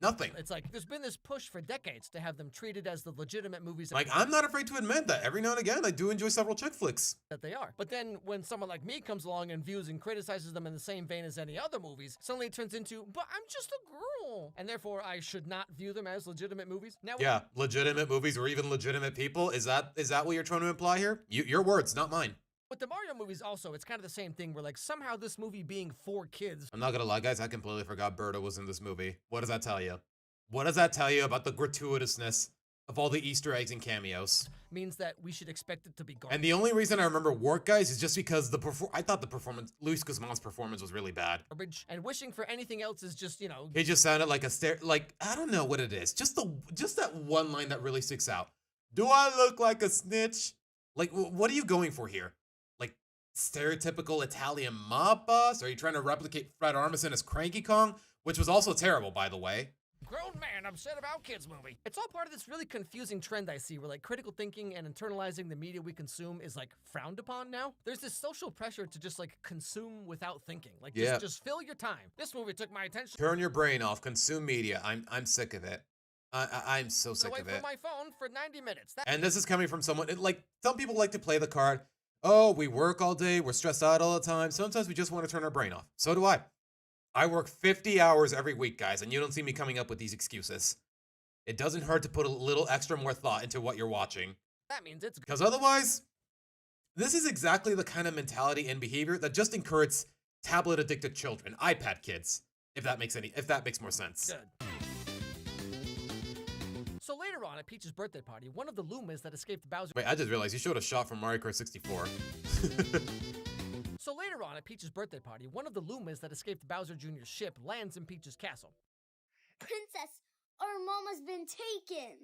Nothing. It's like there's been this push for decades to have them treated as the legitimate movies Like, I'm not afraid to admit that every now and again I do enjoy several chick flicks. that they are. But then when someone like me comes along and views and criticizes them in the same vein as any other movies, suddenly it turns into, but I'm just a girl. And therefore I should not view them as legitimate movies. Now, Yeah, legitimate movies or even legitimate people. Is that what you're trying to imply here? Your words, not mine. with the Mario movies also, it's kind of the same thing where like somehow this movie being for kids I'm not gonna lie, guys, I completely forgot Berta was in this movie. What does that tell you? What does that tell you about the gratuitousness of all the Easter eggs and cameos? means that we should expect it to be garbage. And the only reason I remember Work, guys, is just because I thought the performance, Luis Guzman's performance was really bad. And wishing for anything else is just, you know. He just sounded like I don't know what it is. Just that one line that really sticks out. Do I look like a snitch? Like, what are you going for here? Like, stereotypical Italian mob boss? Are you trying to replicate Fred Armisen as Cranky Kong? Which was also terrible, by the way. Grown man upset about kids movie. It's all part of this really confusing trend I see where like critical thinking and internalizing the media we consume is like frowned upon now. There's this social pressure to just like consume without thinking. Like just fill your time. This movie took my attention. Turn your brain off. Consume media. I'm sick of it. I'm so sick of it. Away from my phone for 90 minutes. And this is coming from someone, like, some people like to play the card, oh, we work all day, we're stressed out all the time, sometimes we just want to turn our brain off. So do I. I work 50 hours every week, guys, and you don't see me coming up with these excuses. It doesn't hurt to put a little extra more thought into what you're watching. That means it's because otherwise, this is exactly the kind of mentality and behavior that just encourages tablet-addicted children, iPad kids, if that makes more sense. Good. So later on at Peach's birthday party, one of the Lumas that escaped Bowser. Wait, I just realized you showed a shot from Mario Kart 64. So later on at Peach's birthday party, one of the Lumas that escaped Bowser Jr.'s ship lands in Peach's castle. Princess, our mama's been taken.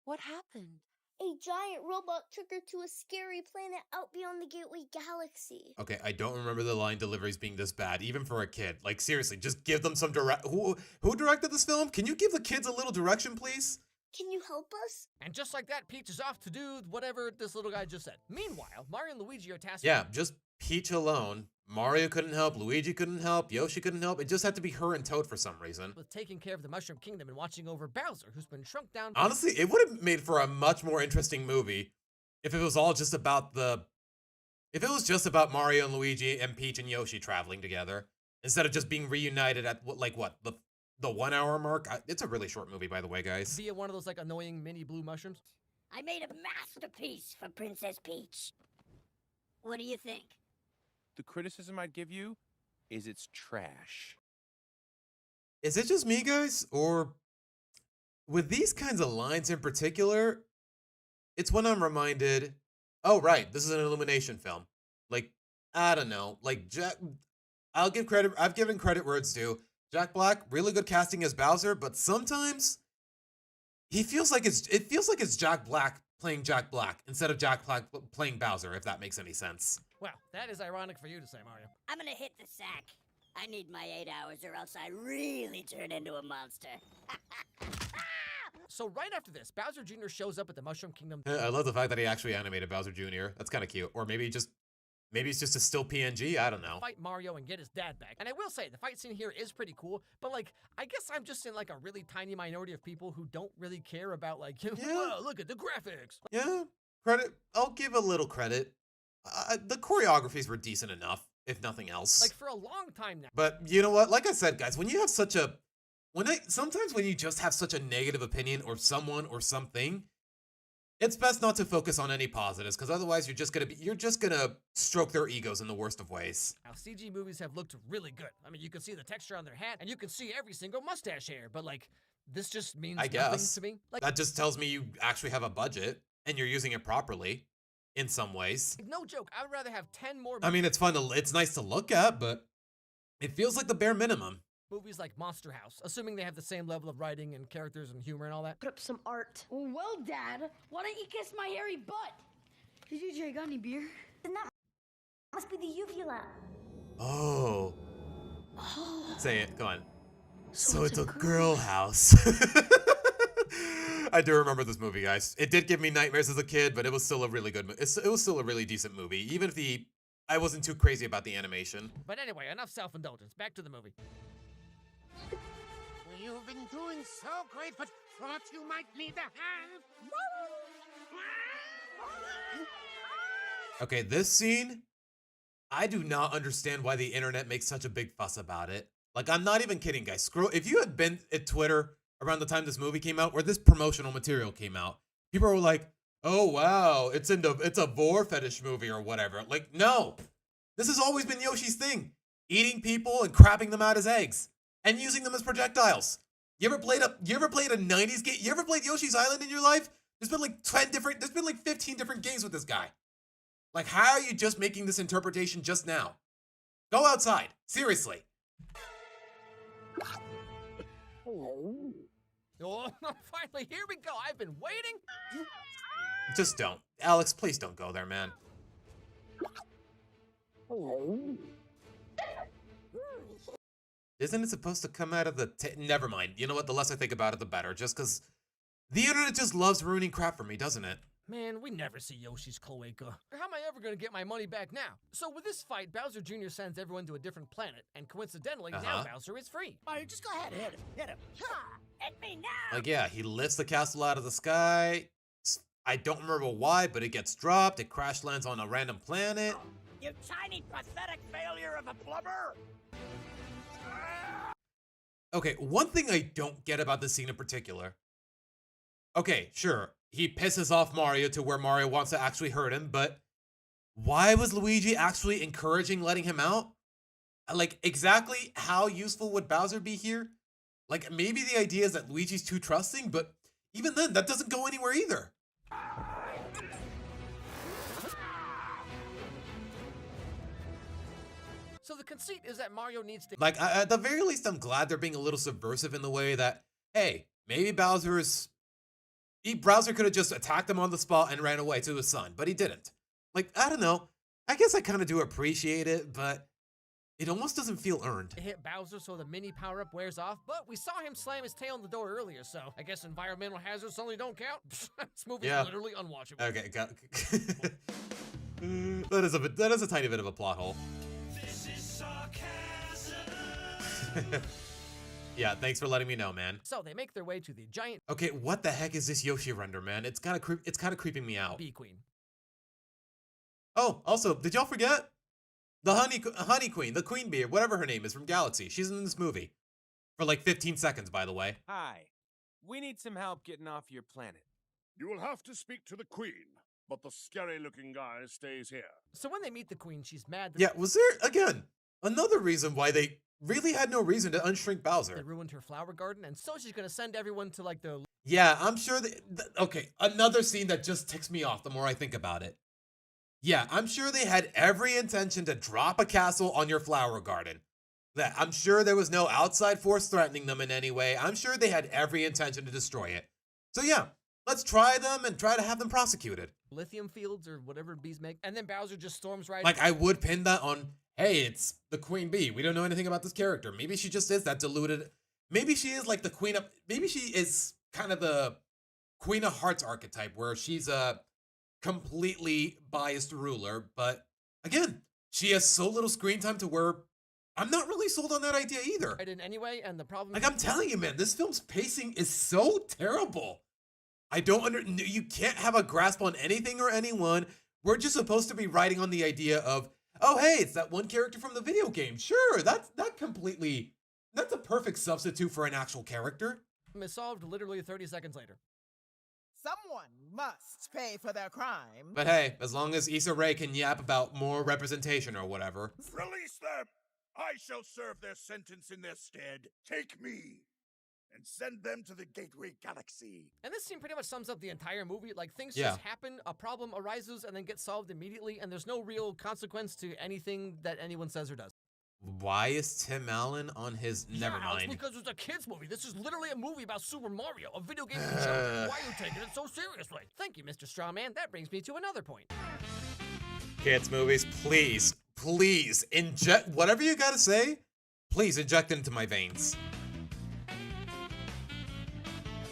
What happened? A giant robot took her to a scary planet out beyond the Gateway Galaxy. Okay, I don't remember the line deliveries being this bad, even for a kid. Like, seriously, just give them some Who directed this film? Can you give the kids a little direction, please? Can you help us? And just like that, Peach is off to do whatever this little guy just said. Meanwhile, Mario and Luigi are tasked. Yeah, just Peach alone. Mario couldn't help, Luigi couldn't help, Yoshi couldn't help. It just had to be her and Toad for some reason. With taking care of the Mushroom Kingdom and watching over Bowser, who's been shrunk down. Honestly, it would have made for a much more interesting movie if it was all just about Mario and Luigi and Peach and Yoshi traveling together instead of just being reunited at the 1 hour mark. It's a really short movie, by the way, guys. Via one of those like annoying mini blue mushrooms. I made a masterpiece for Princess Peach. What do you think? The criticism I'd give you is it's trash. Is it just me, guys? Or with these kinds of lines in particular, it's when I'm reminded, oh, right, this is an Illumination film. Like, I don't know. Like, I've given credit where it's due. Jack Black, really good casting as Bowser, but sometimes it feels like it's Jack Black playing Jack Black instead of Jack Black playing Bowser, if that makes any sense. Well, that is ironic for you to say, Mario. I'm gonna hit the sack. I need my 8 hours or else I really turn into a monster. So right after this, Bowser Jr. shows up at the Mushroom Kingdom. I love the fact that he actually animated Bowser Jr. That's kind of cute. Or maybe it's just a still PNG. I don't know. Fight Mario and get his dad back. And I will say, the fight scene here is pretty cool, but like, I guess I'm just in like a really tiny minority of people who don't really care about like, whoa, look at the graphics. Yeah, credit. I'll give a little credit. The choreographies were decent enough, if nothing else. Like for a long time now. But you know what? Like I said, guys, when you have sometimes when you just have such a negative opinion or someone or something, it's best not to focus on any positives, because otherwise you're just gonna stroke their egos in the worst of ways. Now, CG movies have looked really good. I mean, you can see the texture on their hat, and you can see every single mustache hair, but like, this just means nothing to me. Like, that just tells me you actually have a budget, and you're using it properly, in some ways. No joke, I would rather have 10 more I mean, it's nice to look at, but it feels like the bare minimum. Movies like Monster House, assuming they have the same level of writing and characters and humor and all that. Put up some art. Well, Dad, why don't you kiss my hairy butt? Hey, DJ, got any beer? Then that must be the uvula. Oh. Say it, go on. So it's a girl house. I do remember this movie, guys. It did give me nightmares as a kid, but it was still a really good movie. It was still a really decent movie, even if I wasn't too crazy about the animation. But anyway, enough self-indulgence. Back to the movie. You've been doing so great, but thought you might need a hand. Okay, this scene, I do not understand why the internet makes such a big fuss about it. Like, I'm not even kidding, guys. Scroll. If you had been at Twitter around the time this movie came out, where this promotional material came out, people were like, "Oh wow, it's a vor fetish movie or whatever." Like, no, this has always been Yoshi's thing: eating people and crapping them out as eggs and using them as projectiles. You ever played a '90s game? You ever played Yoshi's Island in your life? There's been like 15 different games with this guy. Like, how are you just making this interpretation just now? Go outside. Seriously. Oh, finally, here we go. I've been waiting. Just don't. Alex, please don't go there, man. Isn't it supposed to come out of the never mind. You know what? The less I think about it, the better. Just because the internet just loves ruining crap for me, doesn't it? Man, we never see Yoshi's cloaca. How am I ever going to get my money back now? So with this fight, Bowser Jr. sends everyone to a different planet, and coincidentally, now Bowser is free. Mario, just go ahead and hit him. Hit him. Hit me now! Like, yeah, he lifts the castle out of the sky. I don't remember why, but it gets dropped. It crash lands on a random planet. You tiny, pathetic failure of a plumber! Okay, one thing I don't get about this scene in particular. Okay, sure, he pisses off Mario to where Mario wants to actually hurt him, but why was Luigi actually encouraging letting him out? Like, exactly how useful would Bowser be here? Like, maybe the idea is that Luigi's too trusting, but even then, that doesn't go anywhere either. So the conceit is that Mario needs to... Like, at the very least, I'm glad they're being a little subversive in the way that, hey, maybe Bowser could have just attacked him on the spot and ran away to his son, but he didn't. Like, I don't know. I guess I kind of do appreciate it, but it almost doesn't feel earned. Hit Bowser so the mini power-up wears off, but we saw him slam his tail on the door earlier, so I guess environmental hazards suddenly don't count. This movie's literally unwatchable. Okay, got that is a tiny bit of a plot hole. This is sarcasm. Yeah, thanks for letting me know, man. So they make their way to the giant... Okay, what the heck is this Yoshi render, man? It's kind of creeping me out. Bee Queen. Oh, also, did y'all forget? The honey queen, the queen bee, or whatever her name is from Galaxy. She's in this movie. For like 15 seconds, by the way. Hi. We need some help getting off your planet. You will have to speak to the queen, but the scary-looking guy stays here. So when they meet the queen, she's mad that... Yeah, was there, again, another reason why they really had no reason to unshrink Bowser? They ruined her flower garden, and so she's gonna send everyone to like the... Yeah, I'm sure okay, another scene that just ticks me off the more I think about it. Yeah, I'm sure they had every intention to drop a castle on your flower garden. That I'm sure there was no outside force threatening them in any way. I'm sure they had every intention to destroy it. So yeah, let's try them and try to have them prosecuted. Lithium fields or whatever bees make, and then Bowser just storms right... Like, I would pin that on, hey, it's the Queen Bee. We don't know anything about this character. Maybe she just is that deluded. Maybe she is like the Queen of... Maybe she is kind of the Queen of Hearts archetype, where she's a completely biased ruler. But again, she has so little screen time to where I'm not really sold on that idea either. Right in anyway, and the problem... Like, I'm telling you, man, this film's pacing is so terrible. I don't you can't have a grasp on anything or anyone. We're just supposed to be riding on the idea of, oh, hey, it's that one character from the video game. Sure, that's a perfect substitute for an actual character. Is solved literally 30 seconds later. Someone must pay for their crime. But hey, as long as Issa Rae can yap about more representation or whatever. Release them! I shall serve their sentence in their stead. Take me and send them to the Gateway Galaxy. And this scene pretty much sums up the entire movie. Like, things Yeah. just happen, a problem arises, and then gets solved immediately, and there's no real consequence to anything that anyone says or does. Why is Tim Allen on his... Never It's mind. because it's a kid's movie. This is literally a movie about Super Mario, a video game for children. Why are you taking it so seriously? Thank you, Mr. Strawman. That brings me to another point. Kids movies, please, please, inject... Whatever you gotta say, please inject it into my veins.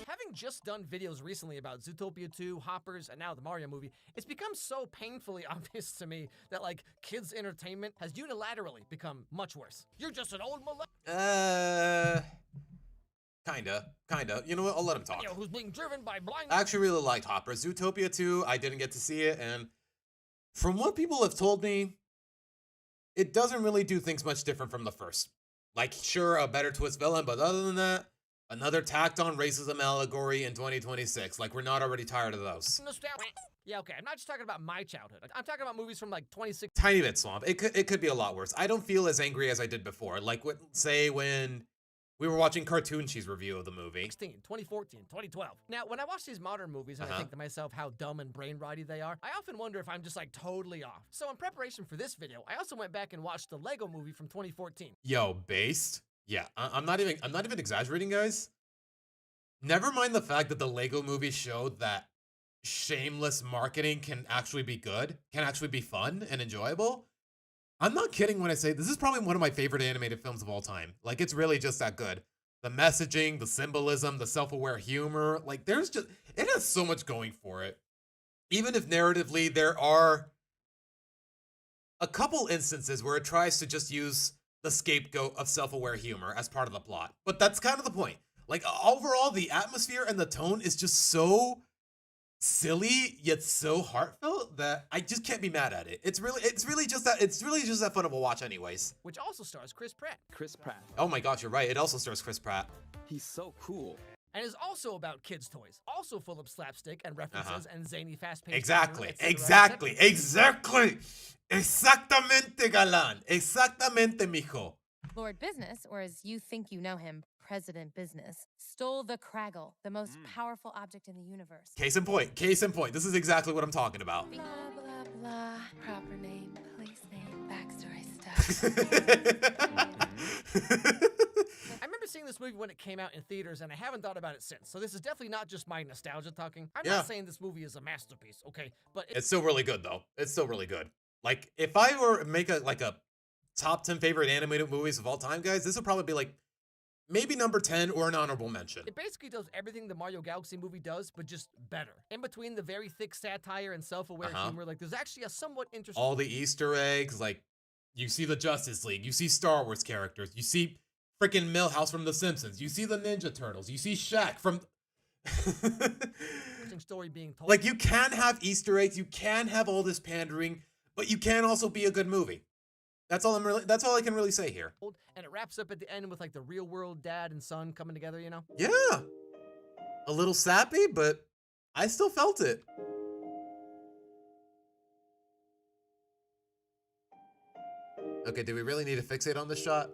Having just done videos recently about Zootopia 2, Hoppers, and now the Mario movie, it's become so painfully obvious to me that, like, kids' entertainment has unilaterally become much worse. You're just an old Kinda. You know what? I'll let him talk. Who's being driven by blind. I actually really liked Hopper. Zootopia 2, I didn't get to see it, and from what people have told me, it doesn't really do things much different from the first. Like, sure, a better twist villain, but other than that, another tacked on racism allegory in 2026. Like, we're not already tired of those. Yeah, okay. I'm not just talking about my childhood. I'm talking about movies from like 26. Tiny bit Swamp. It could be a lot worse. I don't feel as angry as I did before. Like, say when we were watching Cartoon Cheese review of the movie. 2014, 2012. Now, when I watch these modern movies and I think to myself how dumb and brain-rotty they are, I often wonder if I'm just like totally off. So in preparation for this video, I also went back and watched the Lego movie from 2014. Yo, based? Yeah, I'm not even exaggerating, guys. Never mind the fact that the Lego movie showed that shameless marketing can actually be good, can actually be fun and enjoyable. I'm not kidding when I say this is probably one of my favorite animated films of all time. Like, it's really just that good. The messaging, the symbolism, the self-aware humor, like it has so much going for it. Even if narratively there are a couple instances where it tries to just use the scapegoat of self-aware humor as part of the plot. But that's kind of the point. Like, overall, the atmosphere and the tone is just so silly yet so heartfelt that I just can't be mad at it. It's really just that fun of a watch anyways. Which also stars Chris Pratt. Chris Pratt. Oh my gosh, you're right. It also stars Chris Pratt. He's so cool. And is also about kids' toys. Also full of slapstick and references and zany fast-paced. Exactly. Exactamente, galán. Exactamente, mijo. Lord Business, or as you think you know him, President Business, stole the Craggle, the most powerful object in the universe. Case in point. This is exactly what I'm talking about. Blah, blah, blah. Proper name, place name, backstory stuff. I remember seeing this movie when it came out in theaters, and I haven't thought about it since. So this is definitely not just my nostalgia talking. I'm not saying this movie is a masterpiece, okay? But it's still really good, though. It's still really good. Like, if I were to make a top 10 favorite animated movies of all time, guys, this would probably be like maybe number 10 or an honorable mention. It basically does everything the Mario Galaxy movie does, but just better. In between the very thick satire and self-aware humor, like there's actually a somewhat interesting... All the Easter eggs, like you see the Justice League, you see Star Wars characters, you see freaking Milhouse from The Simpsons, you see the Ninja Turtles, you see Shaq from... story being told. Like, you can have Easter eggs, you can have all this pandering, but you can also be a good movie. That's all I can really say here. And it wraps up at the end with like the real world dad and son coming together, you know? Yeah. A little sappy, but I still felt it. Okay, do we really need to fixate on this shot?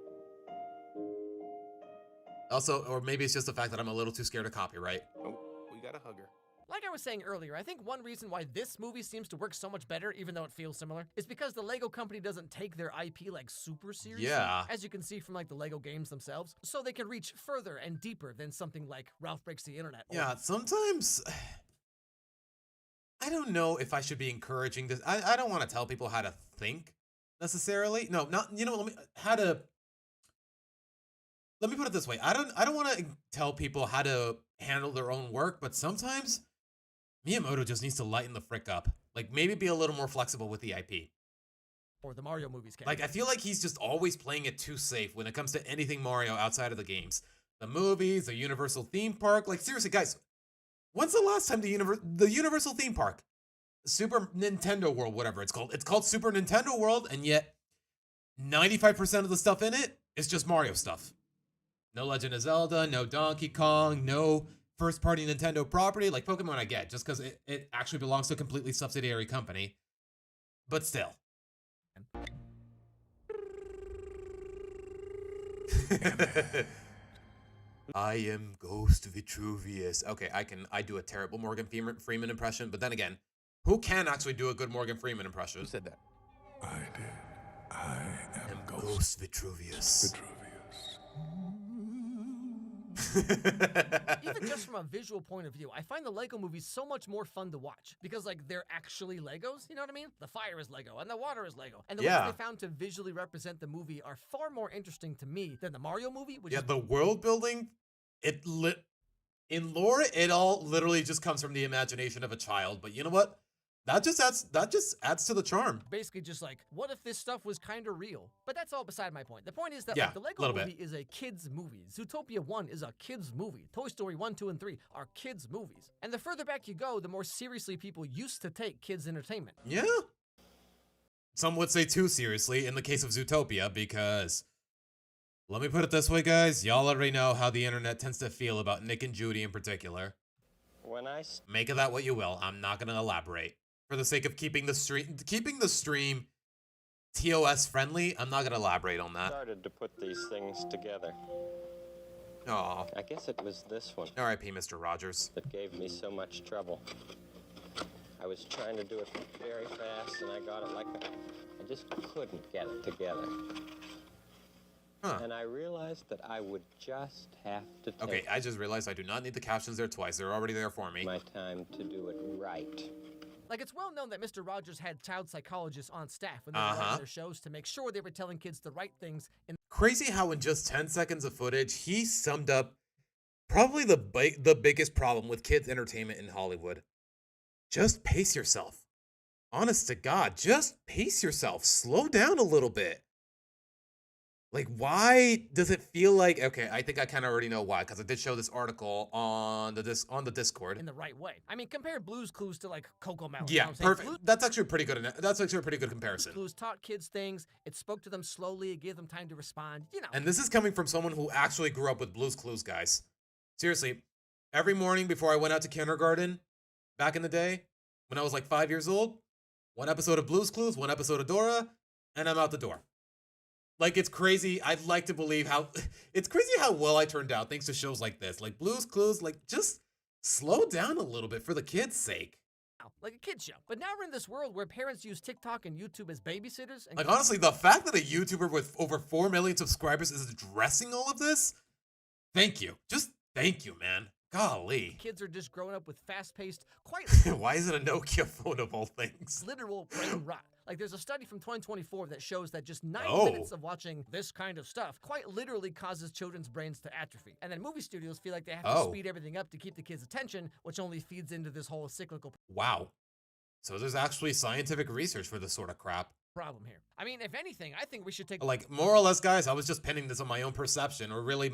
Also, or maybe it's just the fact that I'm a little too scared of copyright. Oh, we got a hugger. Like I was saying earlier, I think one reason why this movie seems to work so much better, even though it feels similar, is because the Lego company doesn't take their IP like super seriously. Yeah. As you can see from like the Lego games themselves, so they can reach further and deeper than something like Ralph Breaks the Internet. Yeah, sometimes I don't know if I should be encouraging this. I don't want to tell people how to think necessarily. No, not, you know, let me put it this way. I don't want to tell people how to handle their own work, but sometimes Miyamoto just needs to lighten the frick up. Like, maybe be a little more flexible with the IP. Or the Mario movies can. Like, I feel like he's just always playing it too safe when it comes to anything Mario outside of the games. The movies, the Universal theme park. Like, seriously, guys, when's the last time the Universal theme park, Super Nintendo World, whatever it's called Super Nintendo World, and yet 95% of the stuff in it is just Mario stuff. No Legend of Zelda, no Donkey Kong, no first-party Nintendo property. Like, Pokemon I get, just because it actually belongs to a completely subsidiary company. But still. I am Ghost Vitruvius. Okay, I do a terrible Morgan Freeman impression, but then again, who can actually do a good Morgan Freeman impression? Who said that? I did. I am Ghost Vitruvius. Even just from a visual point of view, I find the Lego movies so much more fun to watch because, like, they're actually Legos, you know what I mean? The fire is Lego and the water is Lego. And the ways they found to visually represent the movie are far more interesting to me than the Mario movie, which is... the world building, in lore, it all literally just comes from the imagination of a child. But you know what? that just adds to the charm. Basically just like, what if this stuff was kind of real? But that's all beside my point. The point is that Yeah, like, the Lego little movie bit. is a kid's movie. Zootopia 1 is a kid's movie. Toy Story 1, 2, and 3 are kids' movies. And the further back you go, the more seriously people used to take kids' entertainment. Yeah. Some would say too seriously in the case of Zootopia, because let me put it this way, guys. Y'all already know how the internet tends to feel about Nick and Judy in particular. Make of that what you will. I'm not gonna elaborate. For the sake of keeping the stream TOS friendly, I'm not gonna elaborate on that. Started to put these things together. Aw. I guess it was this one R.I.P. Mr. Rogers. that gave me so much trouble. I was trying to do it very fast, and I got it like I just couldn't get it together. Huh. And I realized that I would just have to take Okay, I just realized I do not need the captions there twice. They're already there for me. my time to do it right. Like, it's well known that Mr. Rogers had child psychologists on staff when they were writing their shows to make sure they were telling kids the right things. Crazy how in just 10 seconds of footage, he summed up probably the biggest problem with kids' entertainment in Hollywood. Just pace yourself. Honest to God, just pace yourself. Slow down a little bit. Like, why does it feel like... Okay, I think I kind of already know why, because I did show this article on the Discord. In the right way. I mean, compare Blue's Clues to, like, Coco Melon. Yeah, you know what I'm saying? perfect. That's actually a pretty good comparison. Blue's taught kids things. It spoke to them slowly. It gave them time to respond. You know. And this is coming from someone who actually grew up with Blue's Clues, guys. Seriously, every morning before I went out to kindergarten, back in the day, when I was like 5 years old, one episode of Blue's Clues, one episode of Dora, and I'm out the door. Like, it's crazy. I'd like to believe how... It's crazy how well I turned out thanks to shows like this. Like, Blue's Clues, like, just slow down a little bit for the kids' sake. Like a kid show. But now we're in this world where parents use TikTok and YouTube as babysitters. And Like, honestly, the fact that a YouTuber with over 4 million subscribers is addressing all of this, thank you. Just thank you, man. Golly. Kids are just growing up with fast-paced, quite... Why is it a Nokia phone of all things? Literal brain rot. Like, there's a study from 2024 that shows that just 9 Oh. minutes of watching this kind of stuff quite literally causes children's brains to atrophy. And then movie studios feel like they have to Oh. speed everything up to keep the kids' attention, which only feeds into this whole cyclical Wow. So there's actually scientific research for this sort of crap. problem here. I mean, if anything, I think we should take... Like, more or less, guys, I was just pinning this on my own perception, or really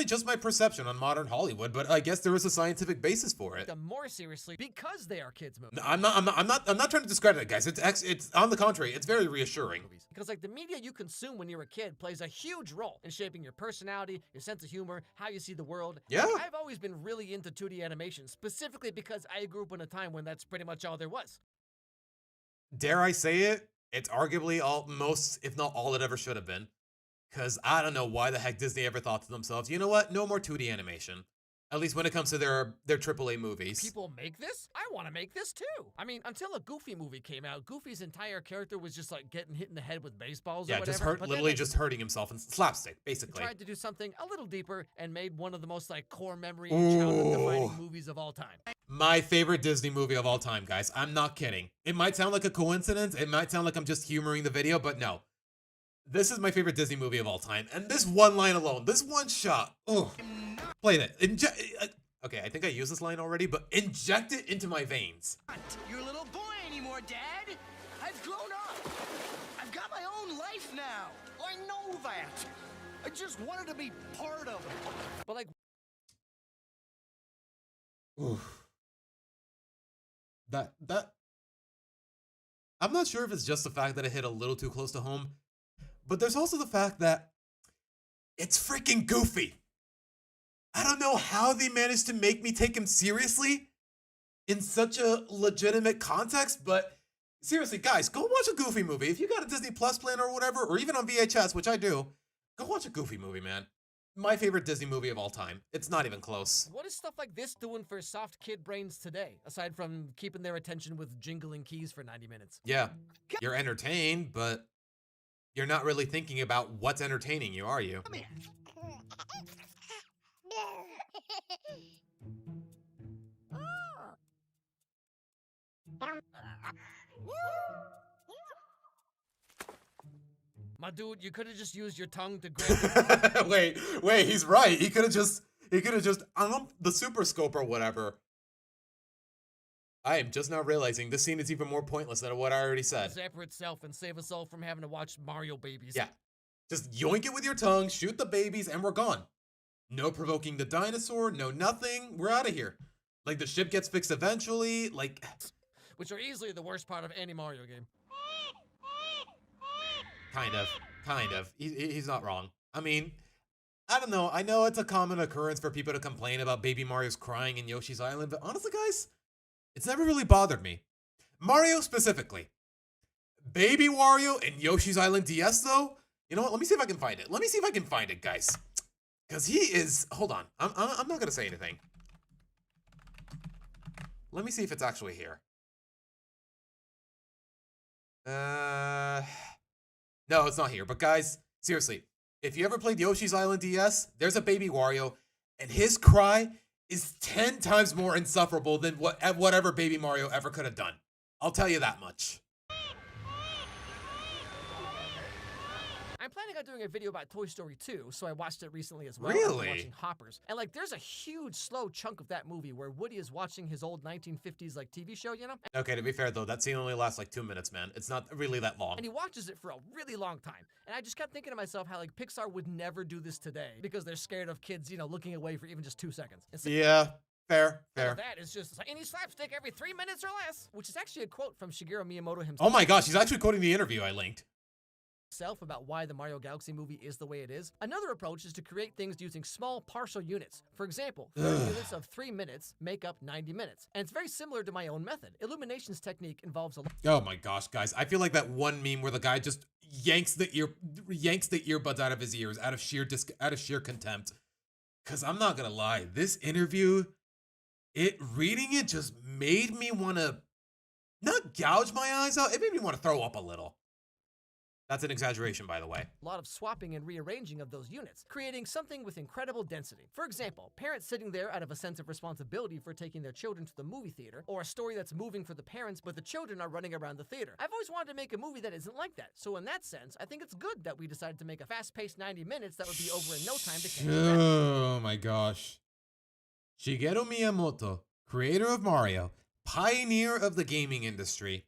just my perception on modern Hollywood, but I guess there is a scientific basis for it. them more seriously because they are kids' movies. No, I'm not trying to discredit it, guys. It's on the contrary, it's very reassuring. Because, like, the media you consume when you're a kid plays a huge role in shaping your personality, your sense of humor, how you see the world. Yeah. Like, I've always been really into 2D animation, specifically because I grew up in a time when that's pretty much all there was. Dare I say it? It's arguably most, if not all, it ever should have been. Because I don't know why the heck Disney ever thought to themselves, you know what? No more 2D animation. At least when it comes to their AAA movies. People make this? I want to make this too. I mean, until a Goofy movie came out, Goofy's entire character was just like getting hit in the head with baseballs or Yeah, whatever. just literally just hurting himself in slapstick, basically. Tried to do something a little deeper and made one of the most like core memory and childhood-defining movies of all time. My favorite Disney movie of all time, guys. I'm not kidding. It might sound like a coincidence. It might sound like I'm just humoring the video, but no. This is my favorite Disney movie of all time. And this one line alone, this one shot. Oh, play that. Okay, I think I used this line already, but inject it into my veins. Your little boy anymore, Dad. I've grown up. I've got my own life now. I know that. I just wanted to be part of it. But like, oof. That I'm not sure if it's just the fact that it hit a little too close to home, but there's also the fact that it's freaking Goofy. I don't know how they managed to make me take him seriously in such a legitimate context, but seriously, guys, go watch a Goofy movie. If you got a Disney Plus plan or whatever, or even on VHS, which I do, go watch a Goofy movie, man. My favorite Disney movie of all time. It's not even close. what is stuff like this doing for soft kid brains today, aside from keeping their attention with jingling keys for 90 minutes? Yeah, you're entertained, but you're not really thinking about what's entertaining you, are you? My dude, you could have just used your tongue to grab wait, he's right. He could have just the super scope or whatever. I am just now realizing this scene is even more pointless than what I already said. Zapper itself and save us all from having to watch Mario babies. Yeah. Just yoink it with your tongue, shoot the babies, and we're gone. No provoking the dinosaur, no nothing. We're out of here. Like, the ship gets fixed eventually, like... Which are easily the worst part of any Mario game. Kind of. He's not wrong. I mean, I don't know. I know it's a common occurrence for people to complain about Baby Mario's crying in Yoshi's Island, but honestly, guys, it's never really bothered me. Mario specifically. Baby Wario and Yoshi's Island DS, though? You know what? Let me see if I can find it. Guys. Because he is... Hold on. I'm not going to say anything. Let me see if it's actually here. No, it's not here. But guys, seriously, if you ever played Yoshi's Island DS, there's a Baby Wario, and his cry is 10 times more insufferable than whatever Baby Mario ever could have done. I'll tell you that much. I'm planning on doing a video about Toy Story 2, so I watched it recently as well. Really? Watching Hoppers. And like, there's a huge, slow chunk of that movie where Woody is watching his old 1950s like TV show, you know? Okay, to be fair though, that scene only lasts like 2 minutes, man. It's not really that long. And he watches it for a really long time. And I just kept thinking to myself how like Pixar would never do this today because they're scared of kids, you know, looking away for even just 2 seconds. So yeah, fair. that is just like any slapstick every 3 minutes or less, which is actually a quote from Shigeru Miyamoto himself. Oh my gosh, he's actually quoting the interview I linked. About why the Mario Galaxy movie is the way it is. Another approach is to create things using small partial units. For example, 30 units of 3 minutes make up 90 minutes. And it's very similar to my own method. Illumination's technique involves a Oh my gosh, guys. I feel like that one meme where the guy just yanks the earbuds out of his ears out of sheer contempt. Cause I'm not gonna lie, this interview, reading it just made me wanna not gouge my eyes out, it made me want to throw up a little. That's an exaggeration, by the way. A lot of swapping and rearranging of those units, creating something with incredible density. For example, parents sitting there out of a sense of responsibility for taking their children to the movie theater, or a story that's moving for the parents but the children are running around the theater. I've always wanted to make a movie that isn't like that, so in that sense, I think it's good that we decided to make a fast-paced 90 minutes that would be over in no time to catch up. Oh my gosh. Shigeru Miyamoto, creator of Mario, pioneer of the gaming industry,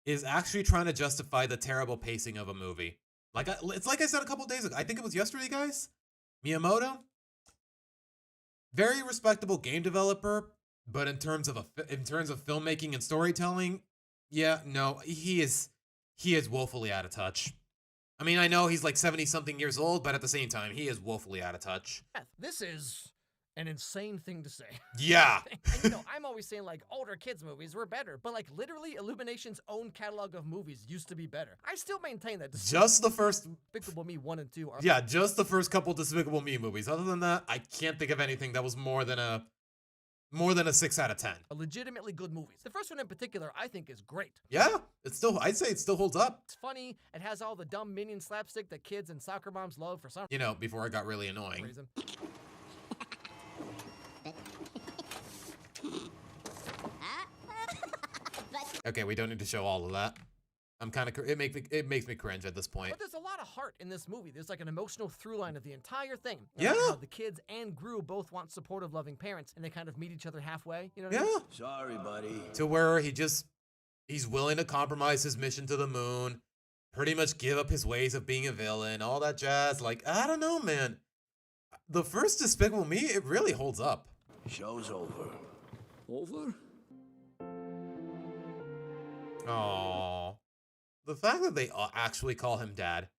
is actually trying to justify the terrible pacing of a movie. It's like I said a couple days ago. I think it was yesterday, guys. Miyamoto, very respectable game developer, but in terms of filmmaking and storytelling, yeah, no, he is woefully out of touch. I mean, I know he's like 70-something years old, but at the same time, he is woefully out of touch. This is an insane thing to say. Yeah. And you know, I'm always saying like older kids movies were better, but like literally Illumination's own catalog of movies used to be better. I still maintain that. Just the first Despicable Me 1 and 2 are just the first couple Despicable Me movies. Other than that, I can't think of anything that was more than a 6 out of 10. Legitimately good movies. The first one in particular, I think, is great. Yeah, I'd say it still holds up. It's funny. It has all the dumb minion slapstick that kids and soccer moms love for some before it got really annoying. reason. Okay, we don't need to show all of that. I'm kind of it makes me cringe at this point. But there's a lot of heart in this movie. There's like an emotional through line of the entire thing. Yeah. How the kids and Gru both want supportive, loving parents, and they kind of meet each other halfway. You know what I mean? Sorry, buddy. To where he's willing to compromise his mission to the moon, pretty much give up his ways of being a villain, all that jazz. Like, I don't know, man. The first Despicable Me, it really holds up. Show's over. Over? Aww. The fact that they actually call him Dad.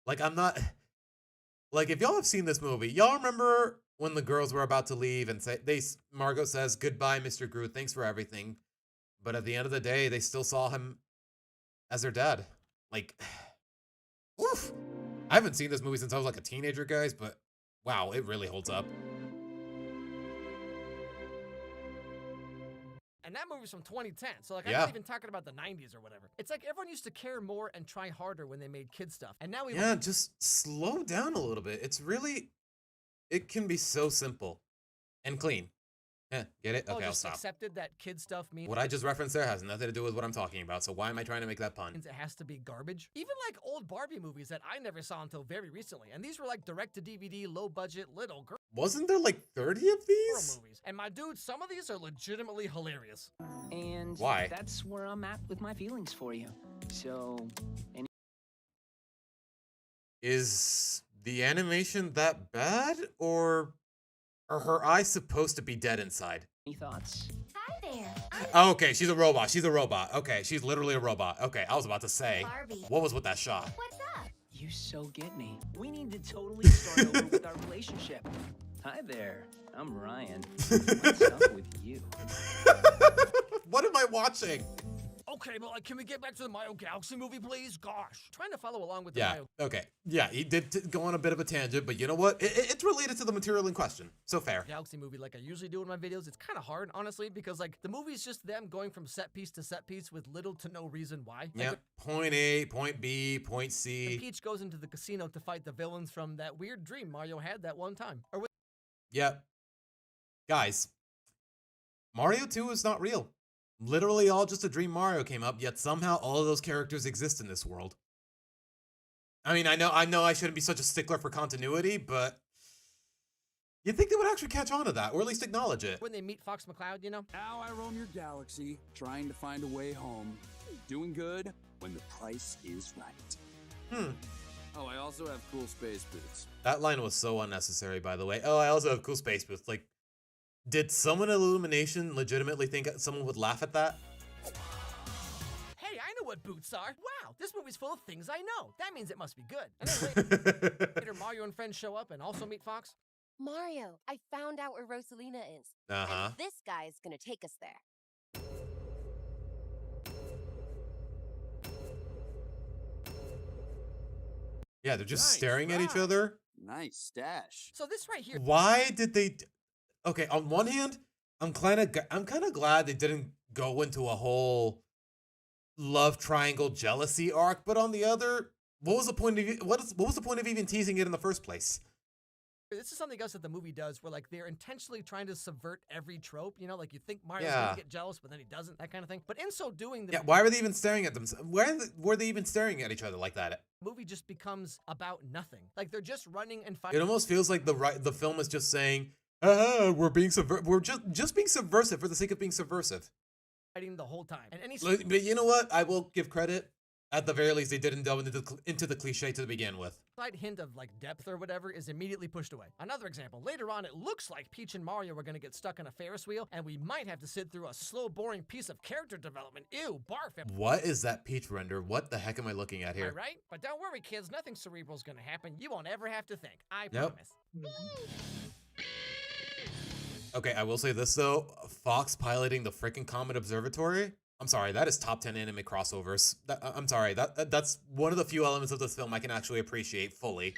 Like, I'm not... Like, if y'all have seen this movie, y'all remember when the girls were about to leave and Margot says, "Goodbye, Mr. Gru, thanks for everything." But at the end of the day, they still saw him as their dad. Like, woof. I haven't seen this movie since I was like a teenager, guys, but wow, it really holds up. And that movie's from 2010, so like I'm not even talking about the 90s or whatever. It's like everyone used to care more and try harder when they made kid stuff, and now we just slow down a little bit. It can be so simple and clean. Get it? Okay, I'll stop. Accepted that kid stuff means what I just referenced there has nothing to do with what I'm talking about, so why am I trying to make that pun? It has to be garbage. Even like old Barbie movies that I never saw until very recently, and these were like direct to DVD, low budget, little girl. wasn't there like 30 of these? Movies. And my dude, some of these are legitimately hilarious. And Why? that's where I'm at with my feelings for you. So, Is the animation that bad, or are her eyes supposed to be dead inside? any thoughts? Hi there. Oh, okay, she's a robot. She's a robot. Okay, she's literally a robot. Okay, I was about to say, Barbie. what was with that shot? What's up? You so get me. We need to totally start over with our relationship. Hi there. I'm Ryan. What's up with you? What am I watching? Okay, but like, can we get back to the Mario Galaxy movie, please? Gosh. Trying to follow along with the Yeah, Mario. okay. Yeah, he did go on a bit of a tangent, but you know what? It's related to the material in question. So fair. Galaxy movie like I usually do in my videos. It's kind of hard, honestly, because like the movie's just them going from set piece to set piece with little to no reason why. Like, Yeah, point A, point B, point C. when Peach goes into the casino to fight the villains from that weird dream Mario had that one time. Or with Yep. Guys, Mario 2 is not real. Literally all just a dream Mario came up, yet somehow all of those characters exist in this world. I mean, I know I shouldn't be such a stickler for continuity, but you'd think they would actually catch on to that, or at least acknowledge it. when they meet Fox McCloud, you know? Now I roam your galaxy, trying to find a way home. Doing good when the price is right. Oh, I also have cool space boots. That line was so unnecessary, by the way. Oh, I also have cool space boots. Like, did someone at Illumination legitimately think someone would laugh at that? Hey, I know what boots are. Wow, this movie's full of things I know. That means it must be good. And then later, Mario and friends show up and also meet Fox. Mario, I found out where Rosalina is. Uh-huh. And this guy is gonna take us there. Yeah, they're just Nice staring at each ride. other. Nice stash. So this right here. Why did they? Okay, on one hand, I'm kind of glad they didn't go into a whole love triangle jealousy arc, but on the other, what was the point of what was the point of even teasing it in the first place? This is something else that the movie does where like they're intentionally trying to subvert every trope, you know, like you think Mario's Yeah. gonna get jealous, but then he doesn't, that kind of thing. But in so doing, the Yeah, why were they even staring at them? Were they even staring at each other like that? movie just becomes about nothing. Like they're just running and fighting. It almost feels like the film is just saying, we're just being subversive for the sake of being subversive. Fighting the whole time. And any But you know what? I will give credit. At the very least, they didn't delve into the cliche to begin with. slight hint of like depth or whatever is immediately pushed away. Another example, later on it looks like Peach and Mario are gonna get stuck in a Ferris wheel and we might have to sit through a slow, boring piece of character development. Ew, barf. What is that Peach render? What the heck am I looking at Am I here? right? But don't worry, kids, nothing cerebral's gonna happen. You won't ever have to think. I Nope. promise. Okay, I will say this though. Fox piloting the freaking Comet Observatory. I'm sorry, that is top 10 anime crossovers. I'm sorry, that's one of the few elements of this film I can actually appreciate fully.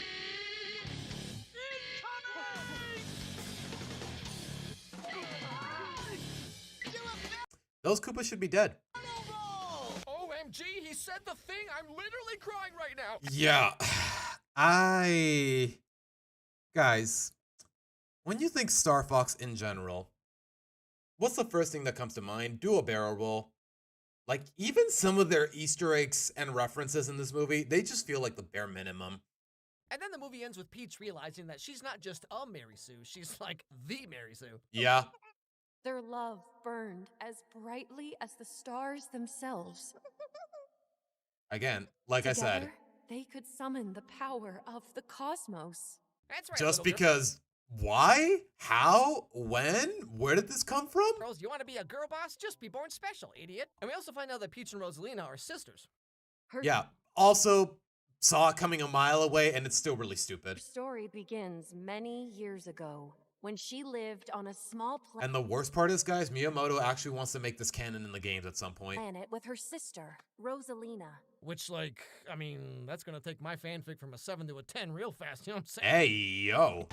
Those Koopas should be dead. OMG, he said the thing. I'm literally crying right now. Yeah. Guys, when you think Star Fox in general, what's the first thing that comes to mind? Do a barrel roll. Like, even some of their Easter eggs and references in this movie, they just feel like the bare minimum. And then the movie ends with Peach realizing that she's not just a Mary Sue, she's like the Mary Sue. Yeah. Their love burned as brightly as the stars themselves. Again, like I said, Together, they could summon the power of the cosmos. That's right. just little because, why? How? When? Where did this come from? girls, you want to be a girl boss? Just be born special, idiot. And we also find out that Peach and Rosalina are sisters. Yeah. Also, saw it coming a mile away, and it's still really stupid. Her story begins many years ago when she lived on a small And the worst part is, guys, Miyamoto actually wants to make this canon in the games at some point. planet with her sister, Rosalina. Which, like, I mean, that's gonna take my fanfic from a 7 to a 10 real fast, you know what I'm saying? Hey, yo.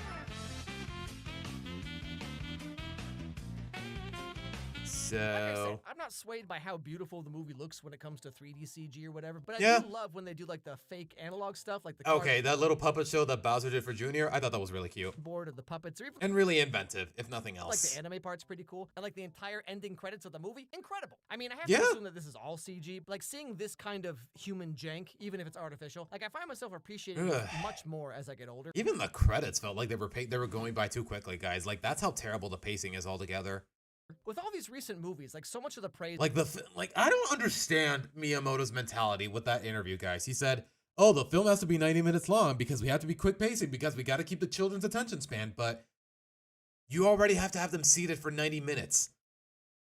So Like I said, I'm not swayed by how beautiful the movie looks when it comes to 3D CG or whatever, but I Yeah. do love when they do like the fake analog stuff, like the okay, that little puppet show that Bowser did for Junior, I thought that was really cute board of the puppets, or even and really inventive, if nothing like else. the anime part's pretty cool, and like the entire ending credits of the movie, incredible. I mean, I have Yeah. to assume that this is all CG, but like seeing this kind of human jank, even if it's artificial, like I find myself appreciating it Ugh. much more as I get older. Even the credits felt like they were going by too quickly, guys. Like that's how terrible the pacing is altogether. With all these recent movies, like so much of the praise, Like I don't understand Miyamoto's mentality with that interview, guys. He said, "Oh, the film has to be 90 minutes long because we have to be quick pacing because we got to keep the children's attention span." But you already have to have them seated for 90 minutes.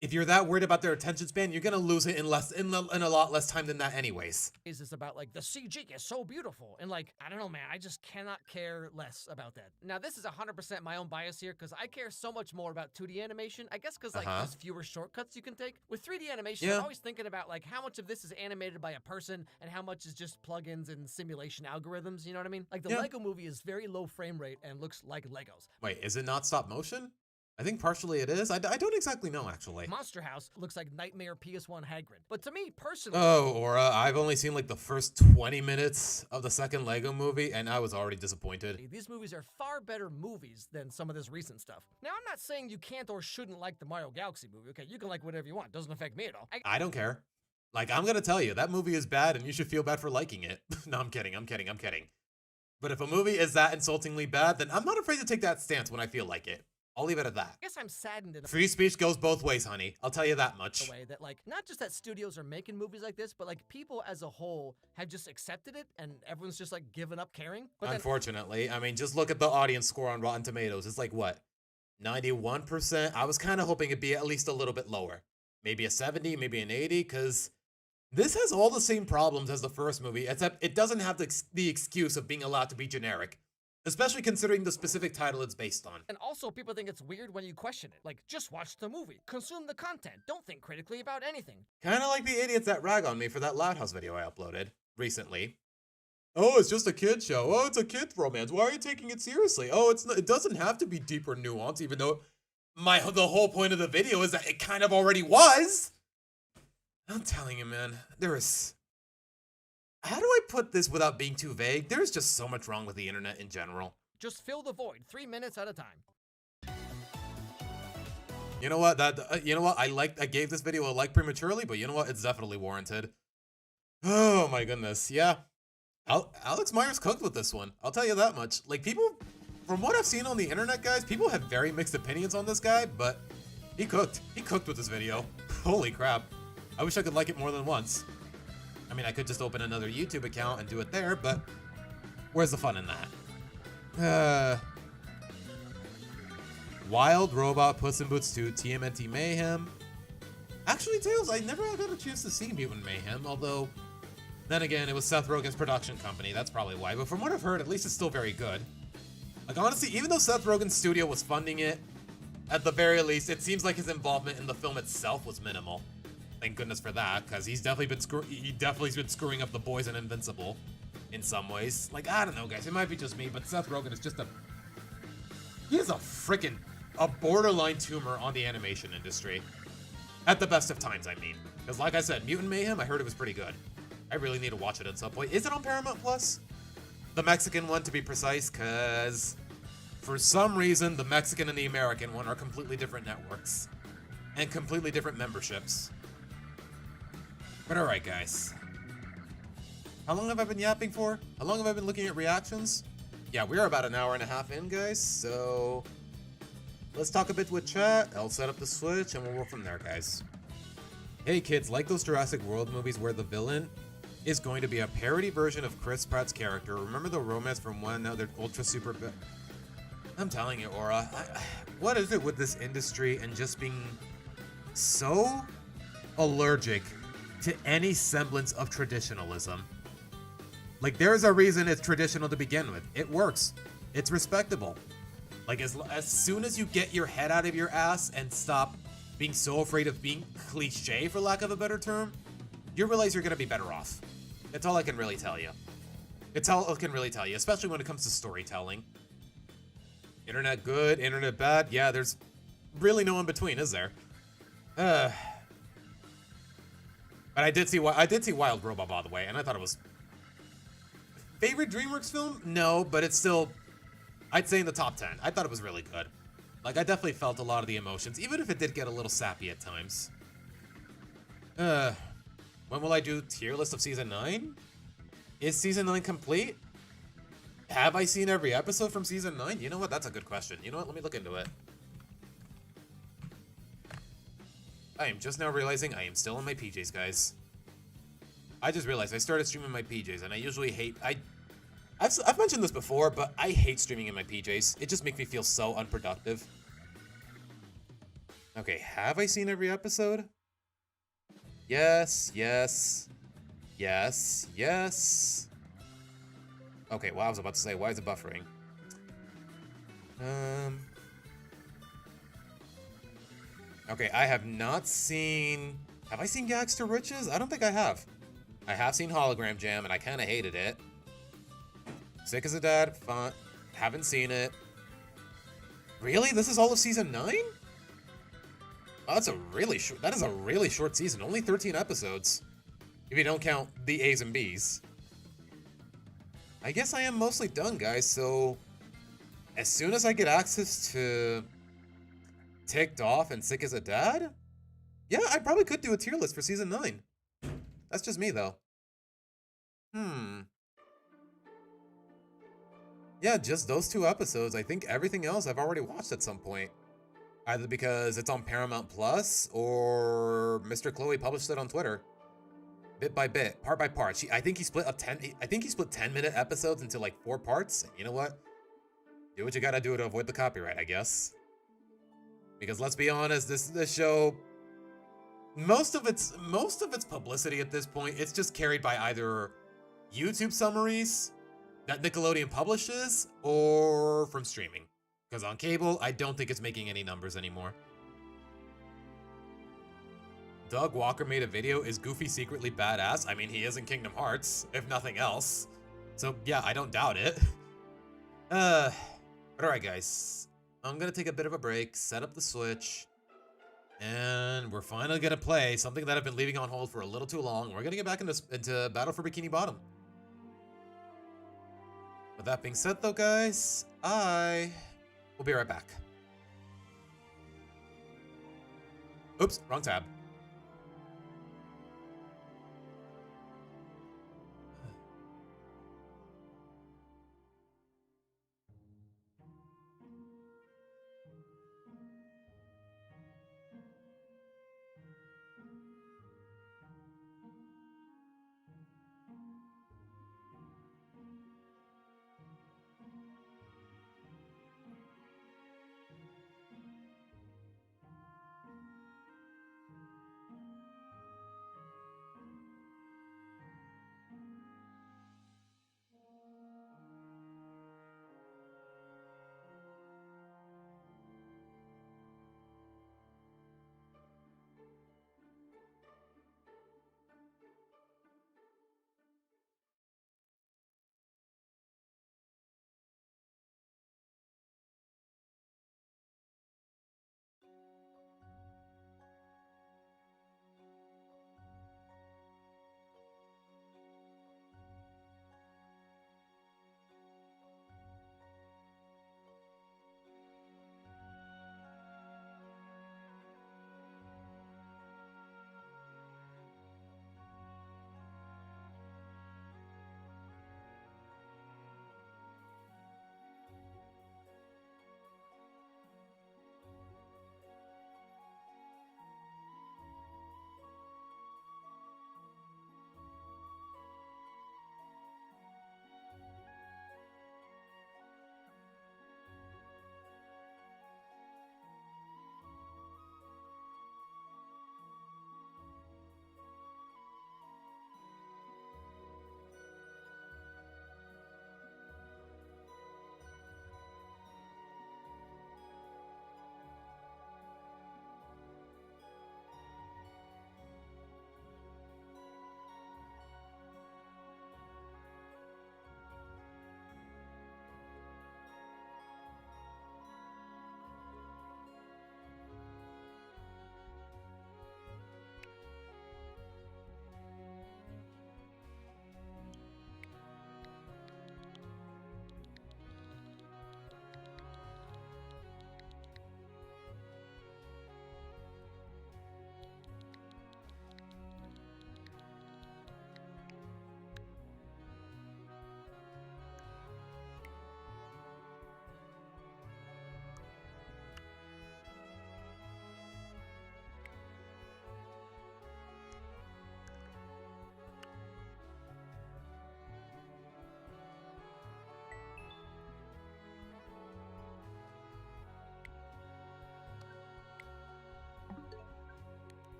If you're that worried about their attention span, you're gonna lose it in a lot less time than that, anyways. is about like the CG is so beautiful, and like I don't know, man, I just cannot care less about that. Now this is 100% my own bias here because I care so much more about 2D animation. I guess because like there's fewer shortcuts you can take with 3D animation. Yeah. I'm always thinking about like how much of this is animated by a person and how much is just plugins and simulation algorithms. You know what I mean? Like the Yeah. Lego Movie is very low frame rate and looks like Legos. Wait, is it not stop motion? I think partially it is. I don't exactly know, actually. Monster House looks like Nightmare PS1 Hagrid. But to me personally, Oh, Aura, I've only seen like the first 20 minutes of the second Lego Movie, and I was already disappointed. these movies are far better movies than some of this recent stuff. Now, I'm not saying you can't or shouldn't like the Mario Galaxy movie. Okay, you can like whatever you want. Doesn't affect me at all. I don't care. Like, I'm gonna tell you, that movie is bad, and you should feel bad for liking it. No, I'm kidding. But if a movie is that insultingly bad, then I'm not afraid to take that stance when I feel like it. I'll leave it at that. I guess I'm saddened in Free speech goes both ways, honey. I'll tell you that much. a way that like not just that studios are making movies like this, but like people as a whole have just accepted it and everyone's just like given up caring. But then, Unfortunately, I mean, just look at the audience score on Rotten Tomatoes. It's like, what, 91%? I was kind of hoping it'd be at least a little bit lower. Maybe a 70, maybe an 80, because this has all the same problems as the first movie, except it doesn't have the excuse of being allowed to be generic. Especially considering the specific title it's based on. and also people think it's weird when you question it. Like, just watch the movie, consume the content, don't think critically about anything. Kind of like the idiots that rag on me for that Loud House video I uploaded recently. Oh, it's just a kid show. Oh, it's a kid romance. Why are you taking it seriously? Oh, it doesn't have to be deep or nuanced, even though the whole point of the video is that it kind of already was. I'm telling you, man, how do I put this without being too vague? There's just so much wrong with the internet in general. Just fill the void 3 minutes at a time. You know what? I gave this video a like prematurely, but you know what? It's definitely warranted. Oh my goodness, yeah. Alex Myers cooked with this one. I'll tell you that much. Like, people, from what I've seen on the internet, guys, people have very mixed opinions on this guy, but he cooked. He cooked with this video. Holy crap. I wish I could like it more than once. I mean, I could just open another YouTube account and do it there, but where's the fun in that? Wild Robot Puss in Boots 2 TMNT Mayhem. Actually, Tails, I never got a chance to see Mutant Mayhem, although, then again, it was Seth Rogen's production company, that's probably why, but from what I've heard, at least it's still very good. Like, honestly, even though Seth Rogen's studio was funding it, at the very least, it seems like his involvement in the film itself was minimal. Thank goodness for that, because he's definitely been screwing up The Boys and Invincible in some ways. Like, I don't know, guys, it might be just me, but Seth Rogen is just he is a borderline tumor on the animation industry. At the best of times, I mean. Because like I said, Mutant Mayhem, I heard it was pretty good. I really need to watch it at some point. Is it on Paramount Plus? The Mexican one, to be precise, because for some reason, the Mexican and the American one are completely different networks. And completely different memberships. But alright, guys. How long have I been yapping for? How long have I been looking at reactions? Yeah, we're about an hour and a half in, guys, so let's talk a bit with chat. I'll set up the Switch, and we'll work from there, guys. Hey, kids, like those Jurassic World movies where the villain is going to be a parody version of Chris Pratt's character? Remember the romance from one? Now they're ultra super... I'm telling you, Aura, what is it with this industry and just being so allergic to any semblance of traditionalism? Like, there's a reason it's traditional to begin with. It works. It's respectable. Like, as soon as you get your head out of your ass and stop being so afraid of being cliche, for lack of a better term, you realize you're going to be better off. That's all I can really tell you. It's all I can really tell you, especially when it comes to storytelling. Internet good, internet bad. Yeah, there's really no in between, is there? But I did see Wild Robot, by the way, and I thought it was favorite DreamWorks film. No, but it's still, I'd say in the top 10. I thought it was really good. Like, I definitely felt a lot of the emotions, even if it did get a little sappy at times. When will I do tier list of season 9? Is season 9 complete? Have I seen every episode from season 9? You know what? That's a good question. You know what? Let me look into it. I am just now realizing I am still in my PJs, guys. I just realized I started streaming my PJs, and I usually hate... I've mentioned this before, but I hate streaming in my PJs. It just makes me feel so unproductive. Okay, have I seen every episode? Yes, yes, yes, yes. Okay, well, I was about to say, why is it buffering? Okay, I have not seen... Have I seen Gags to Riches? I don't think I have. I have seen Hologram Jam, and I kind of hated it. Sick as a Dad, fun. Haven't seen it. Really? This is all of season 9? Oh, that's a really short... That is a really short season. Only 13 episodes. If you don't count the A's and B's. I guess I am mostly done, guys, so... As soon as I get access to... Ticked Off and Sick as a Dad? Yeah, I probably could do a tier list for season 9. That's just me, though. Yeah, just those 2 episodes. I think everything else I've already watched at some point. Either because it's on Paramount Plus, or Mr. Chloe published it on Twitter. Bit by bit, part by part. I think he split 10-minute episodes into like 4 parts. And you know what? Do what you gotta do to avoid the copyright, I guess. Because let's be honest, this show, most of its publicity at this point, it's just carried by either YouTube summaries that Nickelodeon publishes or from streaming. Because on cable, I don't think it's making any numbers anymore. Doug Walker made a video, is Goofy secretly badass? I mean, he is in Kingdom Hearts, if nothing else. So yeah, I don't doubt it. But alright guys, I'm gonna take a bit of a break, set up the Switch, and we're finally gonna play something that I've been leaving on hold for a little too long. We're gonna get back into Battle for Bikini Bottom. With that being said though, guys, we'll be right back. Oops, wrong tab.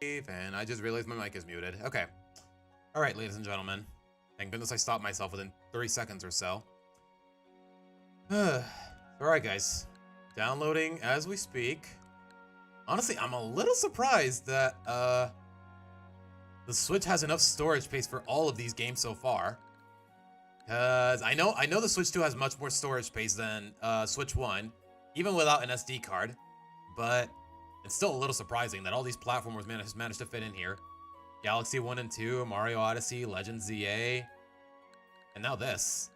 And I just realized my mic is muted. Okay. All right, ladies and gentlemen. Thank goodness I stopped myself within 30 seconds or so. All right, guys. Downloading as we speak. Honestly, I'm a little surprised that the Switch has enough storage space for all of these games so far. Cause I know the Switch 2 has much more storage space than Switch 1, even without an SD card. But it's still a little surprising that all these platformers managed to fit in here. Galaxy 1 and 2, Mario Odyssey, Legend ZA, and now this.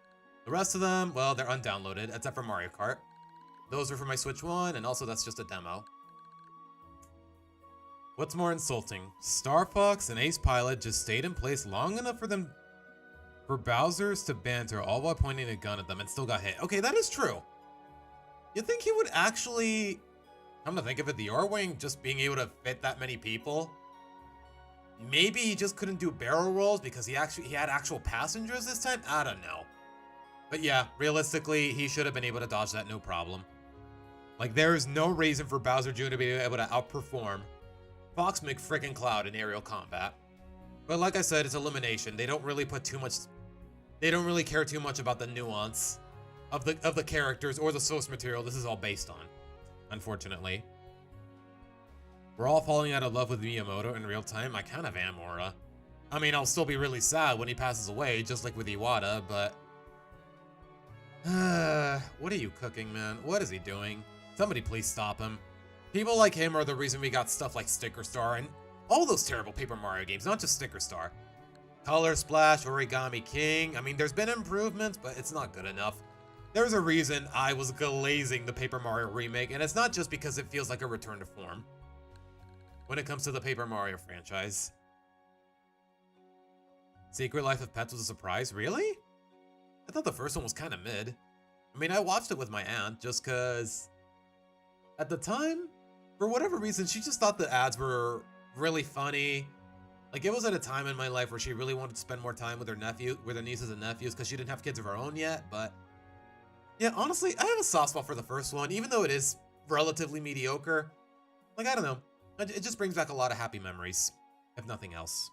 The rest of them, well, they're undownloaded, except for Mario Kart. Those are for my Switch 1, and also that's just a demo. What's more insulting? Star Fox and Ace Pilot just stayed in place long enough for Bowser's to banter, all while pointing a gun at them and still got hit. Okay, that is true. You'd think he would actually, come to think of it, the R-Wing just being able to fit that many people. Maybe he just couldn't do barrel rolls because he had actual passengers this time? I don't know. But yeah, realistically, he should have been able to dodge that no problem. Like, there is no reason for Bowser Jr. to be able to outperform Fox McFrickin' Cloud in aerial combat. But like I said, it's elimination. They don't really care too much about the nuance of the characters or the source material this is all based on, unfortunately. We're all falling out of love with Miyamoto in real time. I kind of am, Aura. I mean, I'll still be really sad when he passes away, just like with Iwata, but... what are you cooking, man? What is he doing? Somebody please stop him. People like him are the reason we got stuff like Sticker Star and all those terrible Paper Mario games, not just Sticker Star. Color Splash, Origami King. I mean, there's been improvements, but it's not good enough. There's a reason I was glazing the Paper Mario remake, and it's not just because it feels like a return to form when it comes to the Paper Mario franchise. Secret Life of Pets was a surprise? Really? I thought the first one was kind of mid. I mean, I watched it with my aunt just because at the time, for whatever reason, she just thought the ads were really funny. Like, it was at a time in my life where she really wanted to spend more time with her nieces and nephews because she didn't have kids of her own yet, but yeah, honestly, I have a soft spot for the first one, even though it is relatively mediocre. Like, I don't know. It just brings back a lot of happy memories, if nothing else.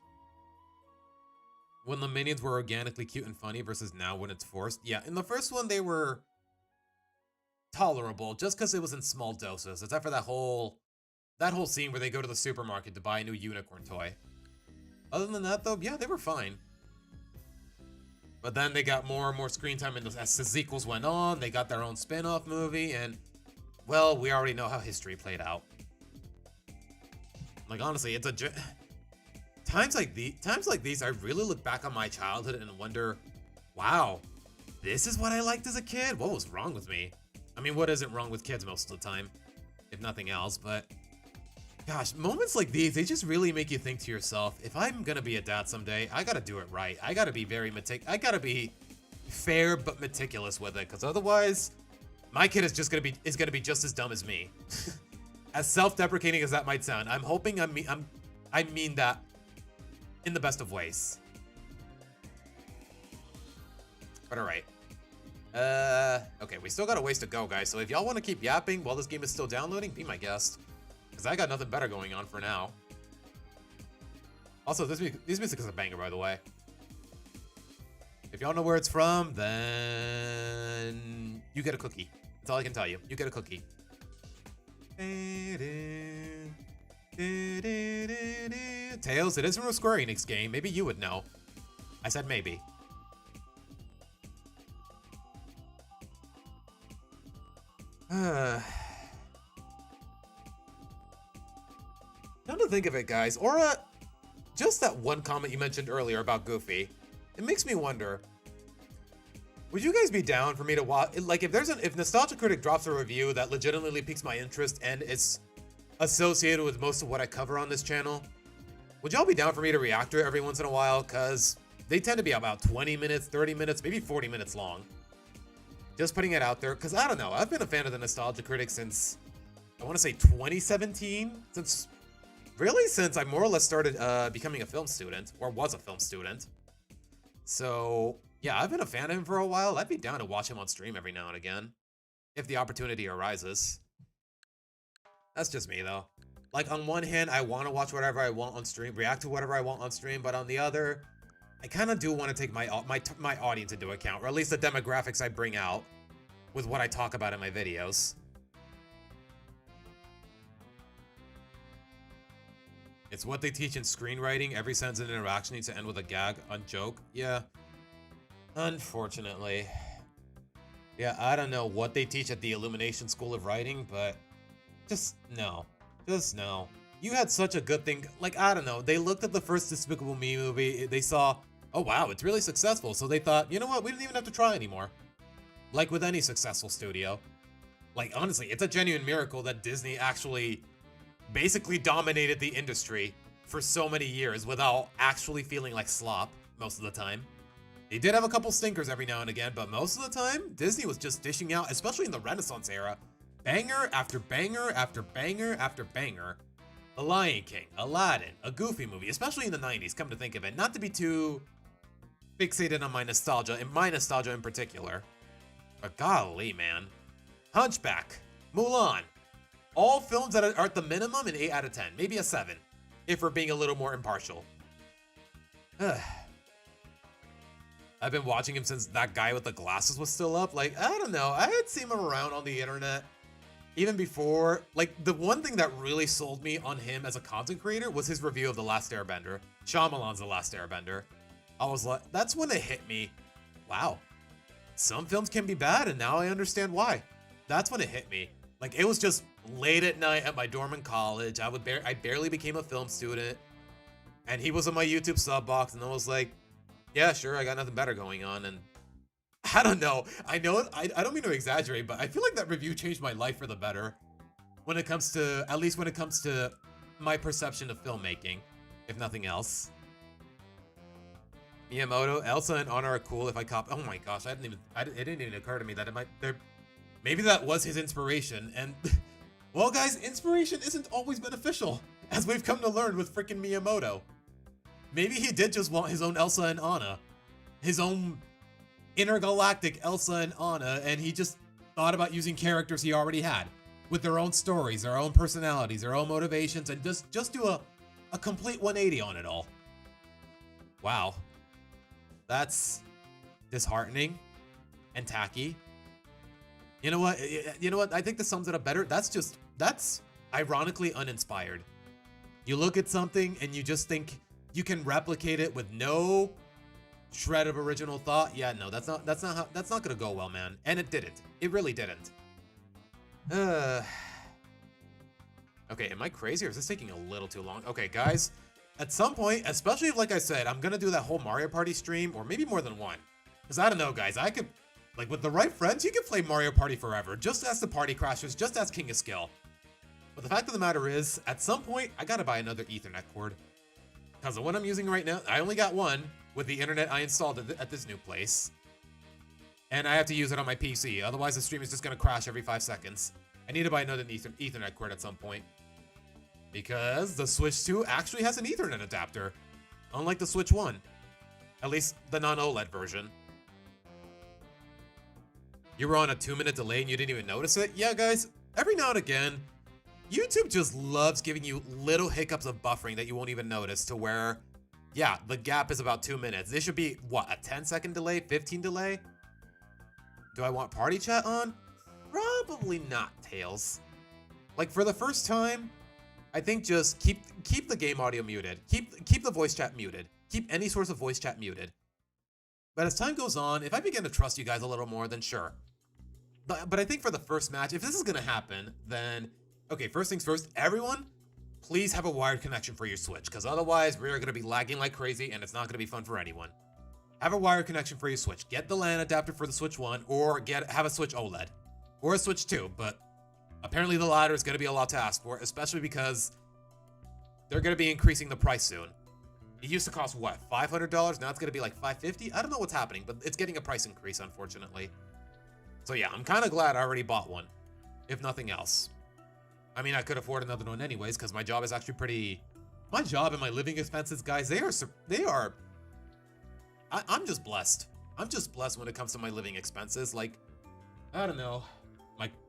When the minions were organically cute and funny versus now when it's forced. Yeah, in the first one, they were tolerable just because it was in small doses, except for that whole scene where they go to the supermarket to buy a new unicorn toy. Other than that, though, yeah, they were fine. But then they got more and more screen time as the sequels went on. They got their own spin-off movie, and, well, we already know how history played out. Like, honestly, it's times like these, I really look back on my childhood and wonder, wow, this is what I liked as a kid? What was wrong with me? I mean, what isn't wrong with kids most of the time, if nothing else, but gosh, moments like these, they just really make you think to yourself, if I'm gonna be a dad someday, I gotta do it right. I gotta be I gotta be fair but meticulous with it, because otherwise, my kid is gonna be just as dumb as me. As self-deprecating as that might sound, I'm hoping I mean that in the best of ways. But alright. Okay, we still got a ways to go, guys, so if y'all want to keep yapping while this game is still downloading, be my guest. Because I got nothing better going on for now. Also, this music is a banger, by the way. If y'all know where it's from, then you get a cookie. That's all I can tell you. You get a cookie. Tails, it is from a Square Enix game. Maybe you would know. I said maybe. Come to think of it, guys, Aura, just that one comment you mentioned earlier about Goofy, it makes me wonder, would you guys be down for me to watch, like, if Nostalgia Critic drops a review that legitimately piques my interest and it's associated with most of what I cover on this channel, would y'all be down for me to react to it every once in a while? Because they tend to be about 20 minutes, 30 minutes, maybe 40 minutes long. Just putting it out there, because I don't know, I've been a fan of the Nostalgia Critic since, I want to say 2017? Since I more or less started becoming a film student, or was a film student. So, yeah, I've been a fan of him for a while. I'd be down to watch him on stream every now and again, if the opportunity arises. That's just me, though. Like, on one hand, I want to watch whatever I want on stream, react to whatever I want on stream, but on the other, I kind of do want to take my audience into account, or at least the demographics I bring out with what I talk about in my videos. It's what they teach in screenwriting. Every sentence and interaction needs to end with a gag, a joke. Yeah. Unfortunately. Yeah, I don't know what they teach at the Illumination School of Writing, but just no. Just no. You had such a good thing. Like, I don't know. They looked at the first Despicable Me movie. They saw, oh wow, it's really successful. So they thought, you know what? We didn't even have to try anymore. Like with any successful studio. Like, honestly, it's a genuine miracle that Disney actually basically dominated the industry for so many years without actually feeling like slop most of the time. They did have a couple stinkers every now and again, but most of the time, Disney was just dishing out, especially in the Renaissance era, banger after banger after banger after banger. The Lion King, Aladdin, a Goofy movie, especially in the 90s, come to think of it. Not to be too fixated on my nostalgia in particular. But golly, man. Hunchback, Mulan. All films that are at the minimum an 8 out of 10, maybe a 7, if we're being a little more impartial. I've been watching him since that guy with the glasses was still up. Like, I don't know. I had seen him around on the internet even before. Like, the one thing that really sold me on him as a content creator was his review of The Last Airbender. Shyamalan's The Last Airbender. I was like, that's when it hit me. Wow. Some films can be bad, and now I understand why. That's when it hit me. Like, it was just late at night at my dorm in college. I barely became a film student. And he was on my YouTube sub box, and I was like, yeah, sure, I got nothing better going on. And I don't know. I don't mean to exaggerate, but I feel like that review changed my life for the better. When it comes to, at least when it comes to my perception of filmmaking, if nothing else. Miyamoto, Elsa and Anna are cool if I cop. Oh my gosh, it didn't even occur to me that it might, maybe that was his inspiration. And well, guys, inspiration isn't always beneficial, as we've come to learn with freaking Miyamoto. Maybe he did just want his own Elsa and Anna, his own intergalactic Elsa and Anna, and he just thought about using characters he already had, with their own stories, their own personalities, their own motivations, and just do a complete 180 on it all. Wow. That's disheartening and tacky. You know what? I think this sums it up better. That's ironically uninspired. You look at something and you just think you can replicate it with no shred of original thought. Yeah, no, that's not gonna go well, man. And it didn't. It really didn't. Okay, am I crazy or is this taking a little too long? Okay, guys. At some point, especially like I said, I'm gonna do that whole Mario Party stream, or maybe more than one. Because I don't know, guys, I could, like with the right friends, you can play Mario Party forever. Just ask the Party Crashers, just ask King of Skill. But the fact of the matter is, at some point, I gotta buy another Ethernet cord. Because the one I'm using right now, I only got one with the internet I installed at this new place. And I have to use it on my PC, otherwise the stream is just gonna crash every 5 seconds. I need to buy another Ethernet cord at some point. Because the Switch 2 actually has an Ethernet adapter, unlike the Switch 1. At least the non-OLED version. You were on a 2-minute delay and you didn't even notice it? Yeah, guys, every now and again, YouTube just loves giving you little hiccups of buffering that you won't even notice, to where, yeah, the gap is about 2 minutes. This should be, what, a 10-second delay, 15 delay? Do I want party chat on? Probably not, Tails. Like, for the first time, I think just keep the game audio muted. Keep the voice chat muted. Keep any source of voice chat muted. But as time goes on, if I begin to trust you guys a little more, then sure. But I think for the first match, if this is gonna happen, then okay, first things first, everyone, please have a wired connection for your Switch, because otherwise we're gonna be lagging like crazy and it's not gonna be fun for anyone. Have a wired connection for your Switch. Get the LAN adapter for the Switch 1, or have a Switch OLED. Or a Switch 2, but apparently the latter is going to be a lot to ask for, especially because they're going to be increasing the price soon. It used to cost, what, $500? Now it's going to be like $550? I don't know what's happening, but it's getting a price increase, unfortunately. So yeah, I'm kind of glad I already bought one, if nothing else. I mean, I could afford another one anyways, because my job is actually pretty... My job and my living expenses, guys, I'm just blessed. I'm just blessed when it comes to my living expenses. Like, I don't know.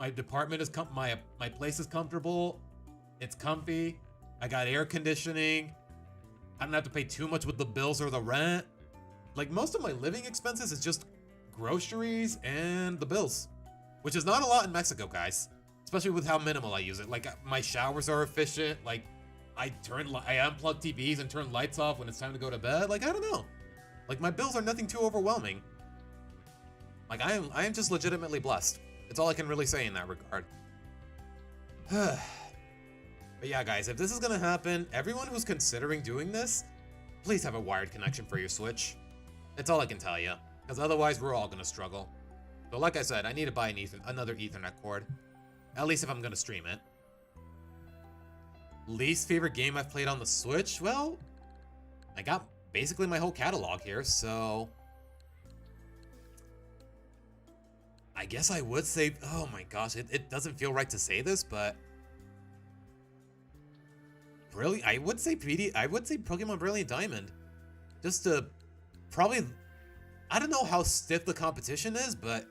My department is my place is comfortable. It's comfy. I got air conditioning. I don't have to pay too much with the bills or the rent. Like, most of my living expenses is just groceries and the bills, which is not a lot in Mexico, guys, especially with how minimal I use it. Like, my showers are efficient. Like, I unplug TVs and turn lights off when it's time to go to bed. Like, I don't know. Like, my bills are nothing too overwhelming. Like, I am just legitimately blessed. It's all I can really say in that regard. But yeah, guys, if this is gonna happen, everyone who's considering doing this, please have a wired connection for your Switch. That's all I can tell you, because otherwise we're all gonna struggle. So like I said, I need to buy another Ethernet cord, at least if I'm gonna stream it. Least favorite game I've played on the Switch? Well, I got basically my whole catalog here, so I guess I would say, oh my gosh, it doesn't feel right to say this, but I would say Pokemon Brilliant Diamond. Just to probably, I don't know how stiff the competition is, but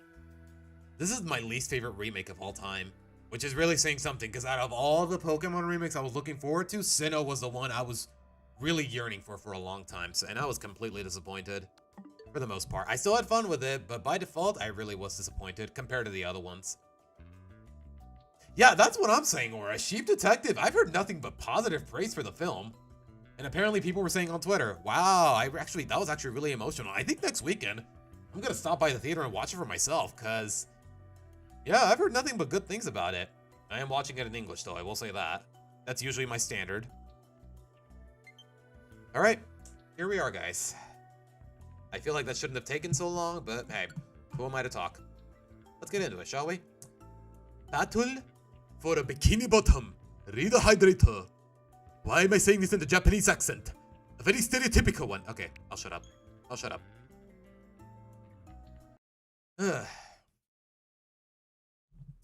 this is my least favorite remake of all time, which is really saying something, because out of all the Pokemon remakes I was looking forward to, Sinnoh was the one I was really yearning for a long time, and I was completely disappointed for the most part. I still had fun with it, but by default, I really was disappointed compared to the other ones. Yeah, that's what I'm saying, Aura. Sheep Detective, I've heard nothing but positive praise for the film. And apparently people were saying on Twitter, wow, that was actually really emotional. I think next weekend, I'm gonna stop by the theater and watch it for myself, because, yeah, I've heard nothing but good things about it. I am watching it in English, though, I will say that. That's usually my standard. Alright, here we are, guys. I feel like that shouldn't have taken so long, but hey, who am I to talk? Let's get into it, shall we? Battle for a Bikini Bottom Rehydrator. Why am I saying this in the Japanese accent? A very stereotypical one. Okay, I'll shut up. I'll shut up.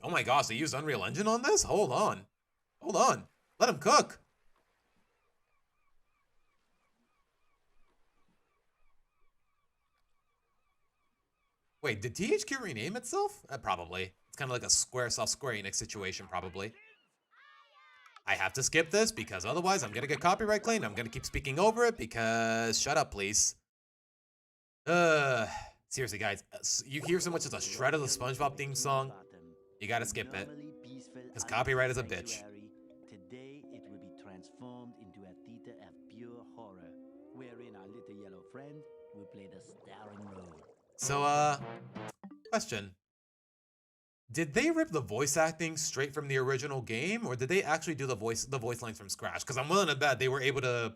Oh my gosh, they used Unreal Engine on this? Hold on. Hold on. Let him cook. Wait, did THQ rename itself? Probably. It's kind of like a Squaresoft Square Enix situation, probably. I have to skip this because otherwise I'm gonna get copyright claimed. I'm gonna keep speaking over it because shut up, please. Seriously, guys, you hear so much as a shred of the SpongeBob theme song, you gotta skip it because copyright is a bitch. Today it will be transformed into a theater of pure horror, wherein our little yellow friend will play the starring role. So, question. Did they rip the voice acting straight from the original game, or did they actually do the voice lines from scratch? Because I'm willing to bet they were able to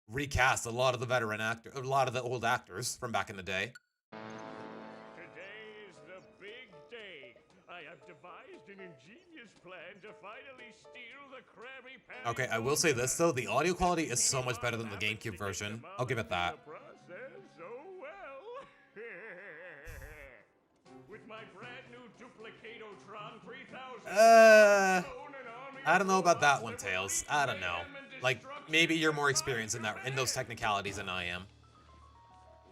recast a lot of the old actors from back in the day. Today is the big day. I have devised an ingenious plan to finally steal the Krabby Patty. Okay, I will say this though, the audio quality is so much better than the GameCube version. I'll give it that. So well. With my brand new Duplicatotron 3000. I don't know about that one, Tails. I don't know. Like, maybe you're more experienced in those technicalities than I am.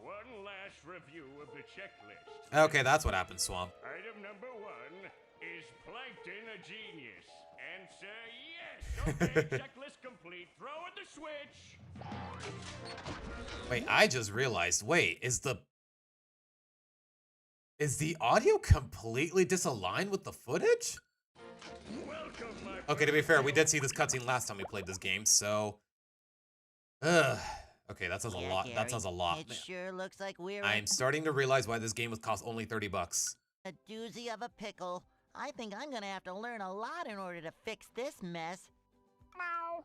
One last review of the checklist. Okay, that's what happened, Swamp. Item number 1 is Plankton a genius? Answer yes. Okay, checklist complete. Throw in the switch. Wait, I just realized. Wait, is the audio completely disaligned with the footage? Okay, to be fair, we did see this cutscene last time we played this game, so... Okay, that says a lot. Gary, that says a lot. It sure looks like we're I'm starting to realize why this game would cost only $30. a doozy of a pickle. I think I'm gonna have to learn a lot in order to fix this mess. Meow.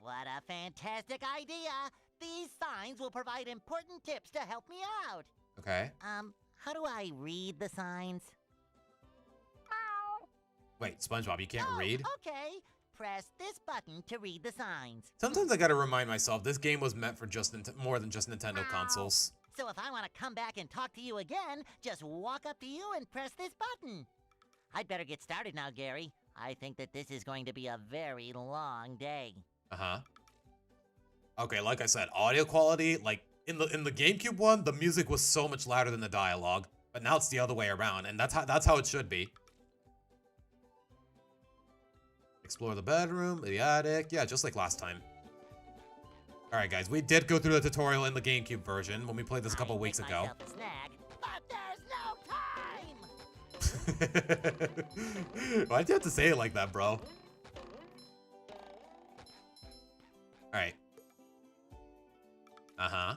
What a fantastic idea! These signs will provide important tips to help me out. Okay. How do I read the signs? Wait, SpongeBob, you can't read? Okay. Press this button to read the signs. Sometimes I gotta remind myself, this game was meant for just more than just Nintendo consoles. So if I want to come back and talk to you again, just walk up to you and press this button. I'd better get started now, Gary. I think that this is going to be a very long day. Uh-huh. Okay, like I said, audio quality, like, in the GameCube one, the music was so much louder than the dialogue. But now it's the other way around, and that's how it should be. Explore the bedroom, the attic. Yeah, just like last time. Alright, guys. We did go through the tutorial in the GameCube version when we played this a couple weeks ago. Snack, but there's no time! Why'd you have to say it like that, bro? Alright. Uh-huh.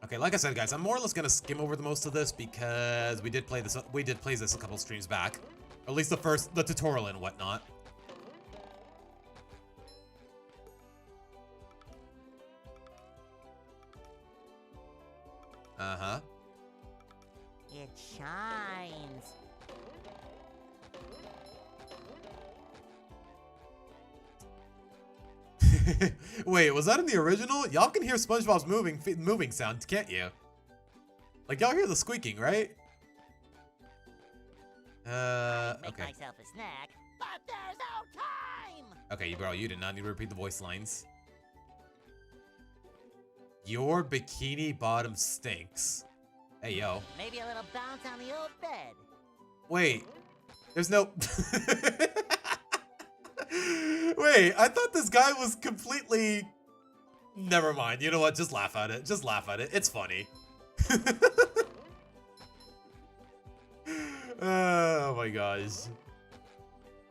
Okay, like I said, guys, I'm more or less gonna skim over the most of this because we did play this a couple streams back. Or at least the tutorial and whatnot. Uh-huh. It shines. Wait, was that in the original? Y'all can hear SpongeBob's moving sound, can't you? Like, y'all hear the squeaking, right? Make Okay. myself a snack, but there's no time! Okay, bro, you did not need to repeat the voice lines. Your bikini bottom stinks. Hey, yo. Maybe a little bounce on the old bed. Wait. There's no... Wait, I thought this guy was completely... Never mind. You know what? Just laugh at it. Just laugh at it. It's funny. Oh my gosh.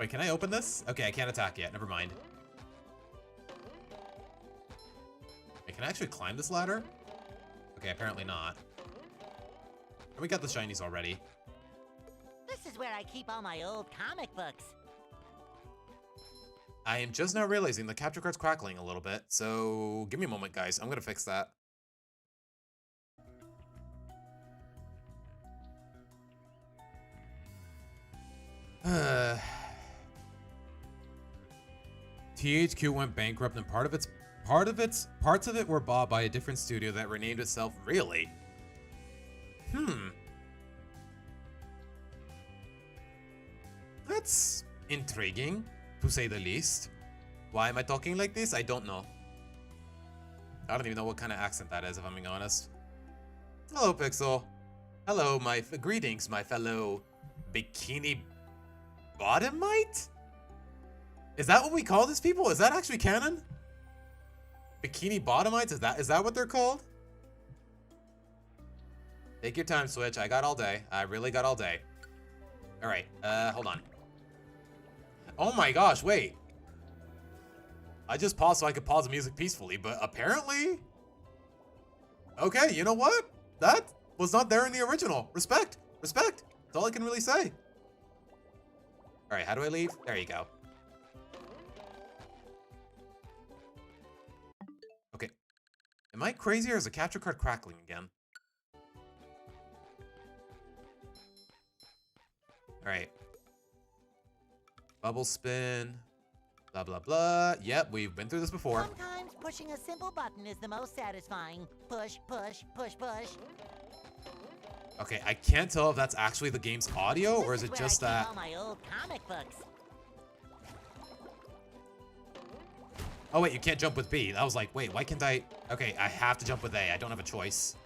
Wait, can I open this? Okay, I can't attack yet. Never mind. Wait, can I actually climb this ladder? Okay, apparently not. We got the shinies already. This is where I keep all my old comic books. I am just now realizing the capture card's crackling a little bit, so give me a moment, guys. I'm gonna fix that. THQ went bankrupt and parts of it were bought by a different studio that renamed itself. Really? That's intriguing, to say the least. Why am I talking like this? I don't know. I don't even know what kind of accent that is, if I'm being honest. Hello, Pixel. Hello, greetings, my fellow bikini bottomite? Is that what we call these people? Is that actually canon? Bikini bottomites? Is that what they're called? Take your time, Switch. I got all day. I really got all day. All right. Hold on. Oh my gosh, wait. I just paused so I could pause the music peacefully, but apparently... Okay, you know what? That was not there in the original. Respect. Respect. That's all I can really say. All right, how do I leave? There you go. Okay. Am I crazy or is the capture card crackling again? All right. Bubble spin. Blah, blah, blah. Yep, we've been through this before. Sometimes pushing a simple button is the most satisfying. Push, push, push, push. Okay, I can't tell if that's actually the game's audio or is it just that... All my old comic books. Oh wait, you can't jump with B. I was like, wait, why can't I... Okay, I have to jump with A. I don't have a choice.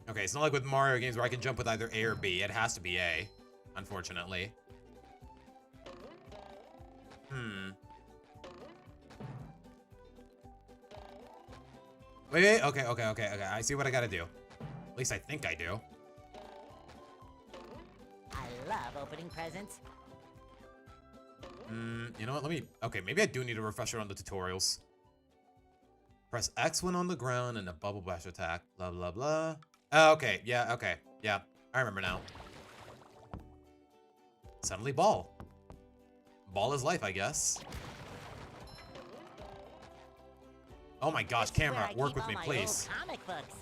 Okay, it's not like with Mario games where I can jump with either A or B. It has to be A, unfortunately. Wait, okay. I see what I gotta do. At least I think I do. I love opening presents. You know what? Let me... Okay, maybe I do need a refresher on the tutorials. Press X when on the ground and a bubble bash attack. Blah, blah, blah. Oh, okay. Yeah, okay. Yeah, I remember now. Suddenly ball. Ball is life, I guess. Oh my gosh, camera, work with me, please. Comic books.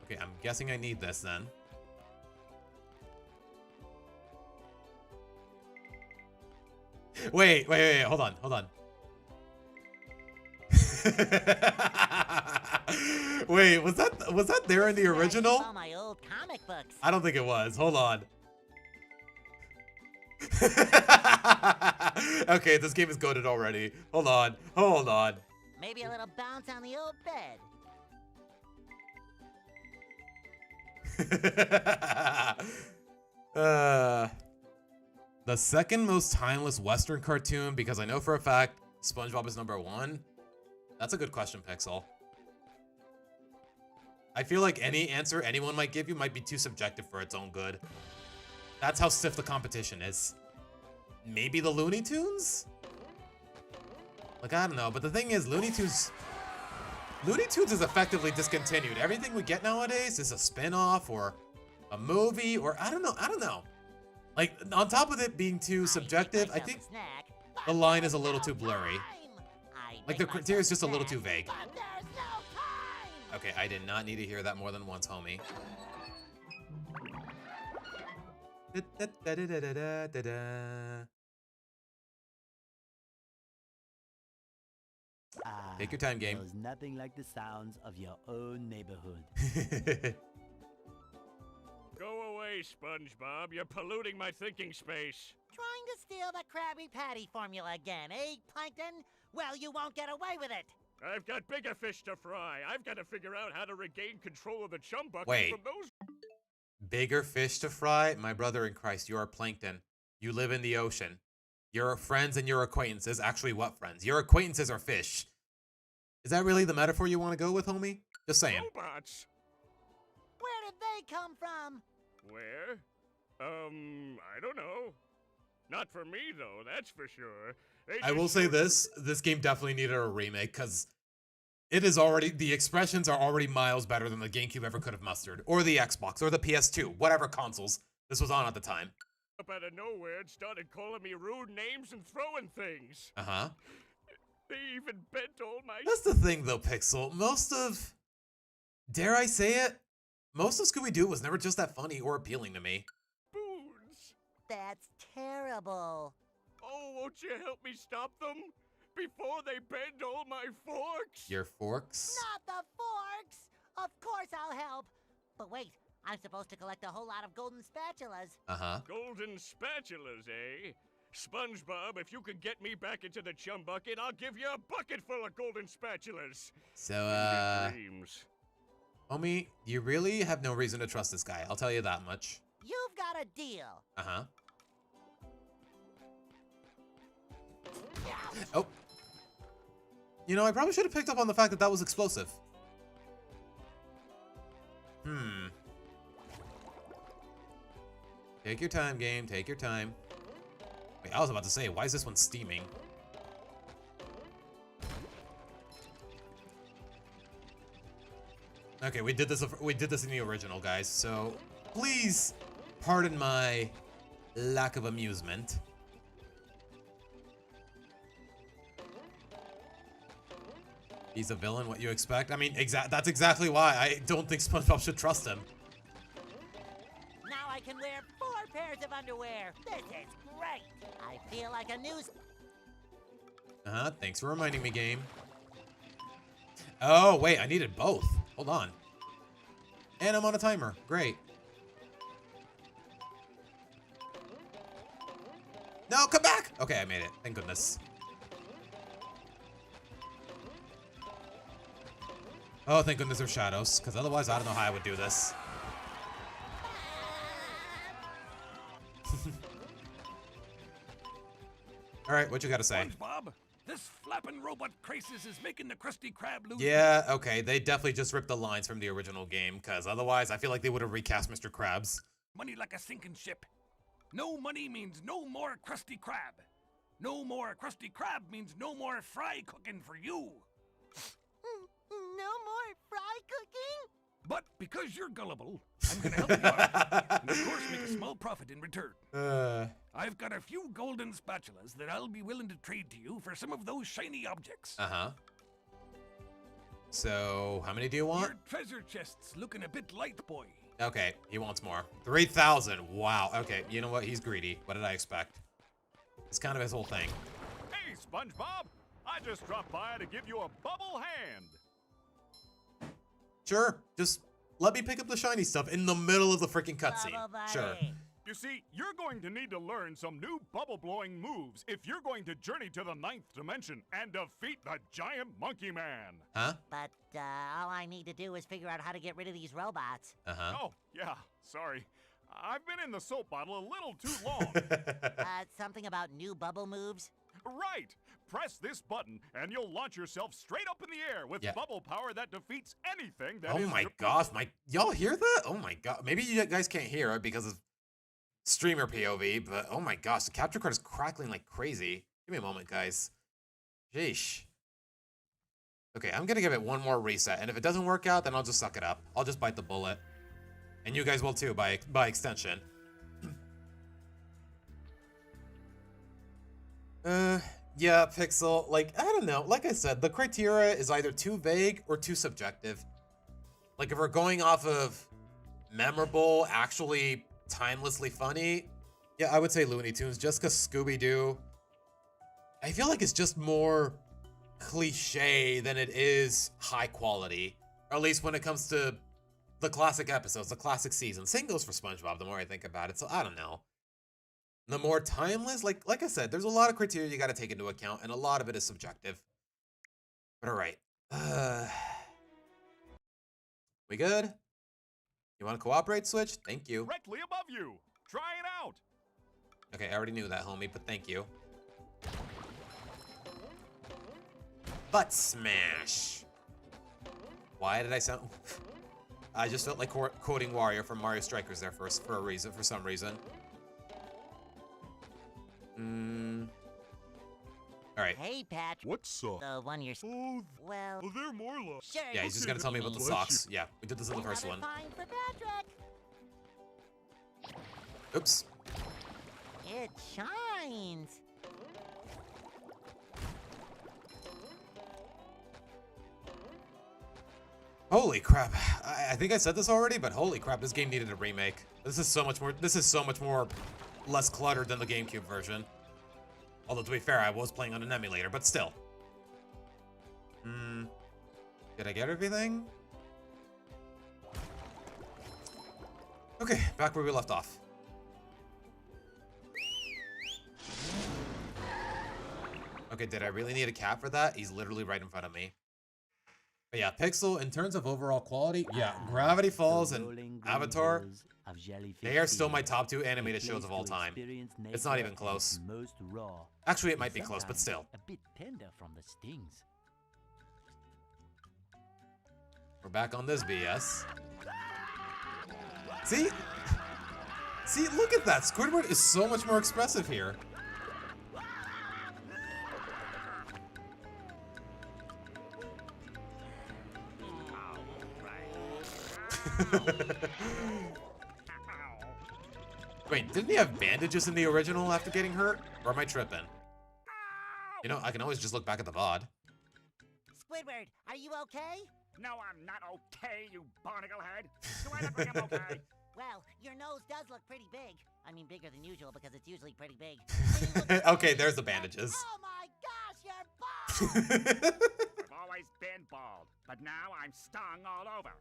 Okay, I'm guessing I need this then. Wait, hold on. Wait, was that there in the original? All my old comic books. I don't think it was. Hold on. Okay, this game is goated already. Hold on. Hold on. Maybe a little bounce on the old bed. The second most timeless Western cartoon, because I know for a fact SpongeBob is #1. That's a good question, Pixel. I feel like any answer anyone might give you might be too subjective for its own good. That's how stiff the competition is. Maybe the Looney Tunes? Like, I don't know, but the thing is, Looney Tunes is effectively discontinued. Everything we get nowadays is a spin-off or a movie or I don't know. Like, on top of it being too subjective, I think the line is a little too blurry. Like, the criteria is just a little too vague. Okay, I did not need to hear that more than once, homie. Take your time, game. There's nothing like the sounds of your own neighborhood. Go away, SpongeBob. You're polluting my thinking space. Trying to steal the Krabby Patty formula again, eh, Plankton? Well, you won't get away with it. I've got bigger fish to fry. I've got to figure out how to regain control of the chum bucket Wait. from those. Bigger fish to fry? My brother in Christ, you are plankton. You live in the ocean. Your friends and your acquaintances, actually what friends? Your acquaintances are fish. Is that really the metaphor you want to go with, homie? Just saying. Robots. Where did they come from? Where? I don't know. Not for me, though, that's for sure. I will say this game definitely needed a remake, because it is already, the expressions are already miles better than the GameCube ever could have mustered, or the Xbox, or the PS2, whatever consoles this was on at the time. Up out of nowhere and started calling me rude names and throwing things. Uh-huh. They even bent all my... That's the thing, though, Pixel. Most of, dare I say it, most of Scooby-Doo was never just that funny or appealing to me. Spoons. That's terrible. Oh, won't you help me stop them? Before they bend all my forks? Your forks? Not the forks! Of course I'll help. But wait, I'm supposed to collect a whole lot of golden spatulas. Uh-huh. Golden spatulas, eh? SpongeBob, if you could get me back into the chum bucket, I'll give you a bucket full of golden spatulas. So, homie, you really have no reason to trust this guy. I'll tell you that much. You've got a deal. Uh-huh. Oh. You know, I probably should have picked up on the fact that that was explosive. Take your time, game. Take your time. Wait, I was about to say, why is this one steaming? Okay, we did this in the original, guys. So, please pardon my lack of amusement. He's a villain, what you expect? I mean, that's exactly why I don't think SpongeBob should trust him. Now I can wear 4 pairs of underwear. This is great. I feel like a new... Uh-huh, thanks for reminding me, game. Oh, wait, I needed both. Hold on. And I'm on a timer. Great. No, come back! Okay, I made it. Thank goodness. Oh, thank goodness there's shadows, because otherwise I don't know how I would do this. Alright, what you gotta say? SpongeBob, this flapping robot crisis is making the Krusty Krab lose. Yeah, okay, they definitely just ripped the lines from the original game, because otherwise I feel like they would have recast Mr. Krabs. Money like a sinking ship. No money means no more Krusty Krab. No more Krusty Krab means no more fry cooking for you. No more fry cooking? But because you're gullible, I'm gonna help you out. And of course make a small profit in return. I've got a few golden spatulas that I'll be willing to trade to you for some of those shiny objects. Uh-huh. So, how many do you want? Your treasure chest's looking a bit light, boy. Okay, he wants more. 3,000. Wow. Okay, you know what? He's greedy. What did I expect? It's kind of his whole thing. Hey, SpongeBob! I just dropped by to give you a bubble hand. Sure. Just let me pick up the shiny stuff in the middle of the freaking cutscene. Sure. You see, you're going to need to learn some new bubble-blowing moves if you're going to journey to the 9th dimension and defeat the giant monkey man. Huh? But all I need to do is figure out how to get rid of these robots. Uh-huh. Oh, yeah, sorry. I've been in the soap bottle a little too long. Something about new bubble moves? Right! Press this button and you'll launch yourself straight up in the air with bubble power that defeats anything that Oh is my your- gosh, y'all hear that? Oh my god. Maybe you guys can't hear it because of streamer POV, but oh my gosh, the capture card is crackling like crazy. Give me a moment, guys. Sheesh. Okay, I'm gonna give it one more reset, and if it doesn't work out, then I'll just suck it up. I'll just bite the bullet. And you guys will too, by extension. Yeah, Pixel, like, I don't know. Like I said, the criteria is either too vague or too subjective. Like, if we're going off of memorable, actually timelessly funny, yeah, I would say Looney Tunes, just because Scooby-Doo, I feel like it's just more cliche than it is high quality. Or at least when it comes to the classic episodes, the classic seasons. Same goes for SpongeBob, the more I think about it, so I don't know. The more timeless, like I said, there's a lot of criteria you gotta take into account, and a lot of it is subjective. But alright. We good? You wanna cooperate, Switch? Thank you. Directly above you. Try it out. Okay, I already knew that, homie, but thank you. Butt smash. Why did I sound... I just felt like quoting Wario from Mario Strikers there for some reason. All right. Hey, Pat. What's up? The one you're... well... they're more like... Sure. Yeah, he's just gonna tell me about the socks. Yeah, we did this in the first one. Fine for Patrick. Oops. It shines. Holy crap. I think I said this already, but holy crap, this game needed a remake. This is so much more less cluttered than the GameCube version. Although, to be fair, I was playing on an emulator, but still. Did I get everything? Okay, back where we left off. Okay, did I really need a cat for that? He's literally right in front of me. But yeah, Pixel, in terms of overall quality, yeah, Gravity Falls and Avatar, they are still my top 2 animated shows of all time. It's not even close. Actually, it might be close, but still. A bit tender from the stings. We're back on this BS. See? See, look at that. Squidward is so much more expressive here. Wait, didn't he have bandages in the original after getting hurt? Or am I tripping? You know, I can always just look back at the VOD. Squidward, are you okay? No, I'm not okay, you barnacle head. Do I look like I'm okay? Well, your nose does look pretty big. I mean, bigger than usual because it's usually pretty big. Okay, there's the bandages. Oh my gosh, you're bald! I've always been bald, but now I'm stung all over.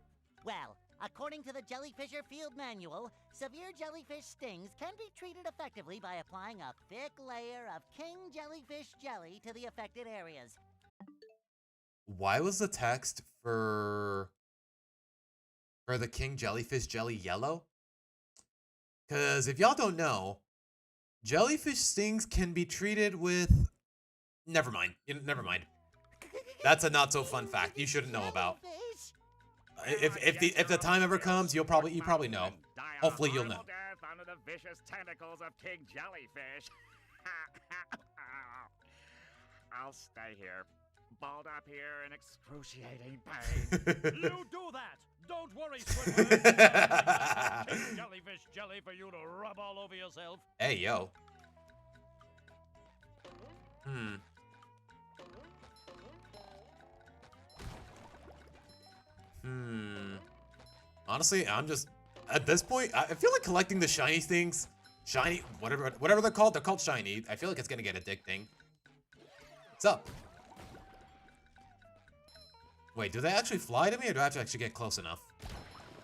Well, according to the Jellyfisher Field Manual, severe jellyfish stings can be treated effectively by applying a thick layer of king jellyfish jelly to the affected areas. Why was the text for the king jellyfish jelly yellow? Because if y'all don't know, jellyfish stings can be treated with... Never mind. Never mind. That's a not so fun fact you shouldn't know about. If the time ever comes, you probably know. Hopefully you'll know. Death under the vicious tentacles of King Jellyfish. I'll stay here, balled up here in excruciating pain. You do that. Don't worry, Squidward. King Jellyfish jelly for you to rub all over yourself. Hey, yo. Honestly, I'm just... At this point, I feel like collecting the shiny things... Shiny... Whatever they're called shiny. I feel like it's gonna get addicting. What's up? Wait, do they actually fly to me, or do I have to actually get close enough?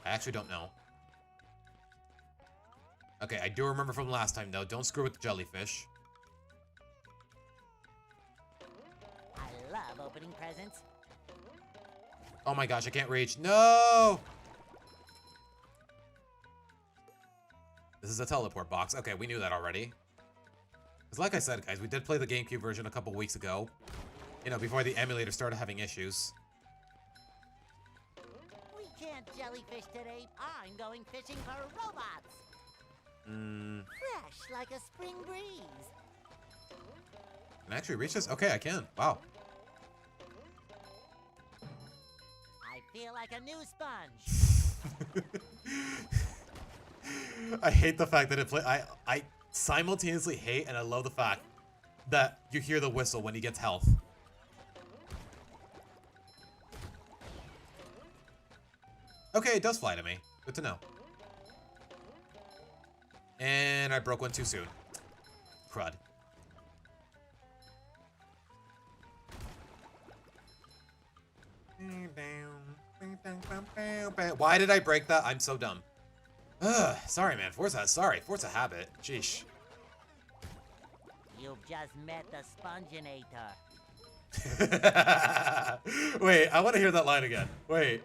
I actually don't know. Okay, I do remember from last time, though. Don't screw with the jellyfish. I love opening presents. Oh my gosh, I can't reach. No! This is a teleport box. Okay, we knew that already. Because like I said, guys, we did play the GameCube version a couple weeks ago. You know, before the emulator started having issues. We can't jellyfish today. I'm going fishing for robots. Fresh like a spring breeze. Can I actually reach this? Okay, I can. Wow. I feel like a new sponge. I hate the fact that it play. I simultaneously hate and I love the fact that you hear the whistle when he gets health. Okay, it does fly to me. Good to know. And I broke one too soon. Crud. Why did I break that? I'm so dumb. Ugh, sorry, man. Forza habit. Sheesh. You've just met the Sponginator. Wait, I want to hear that line again. Wait.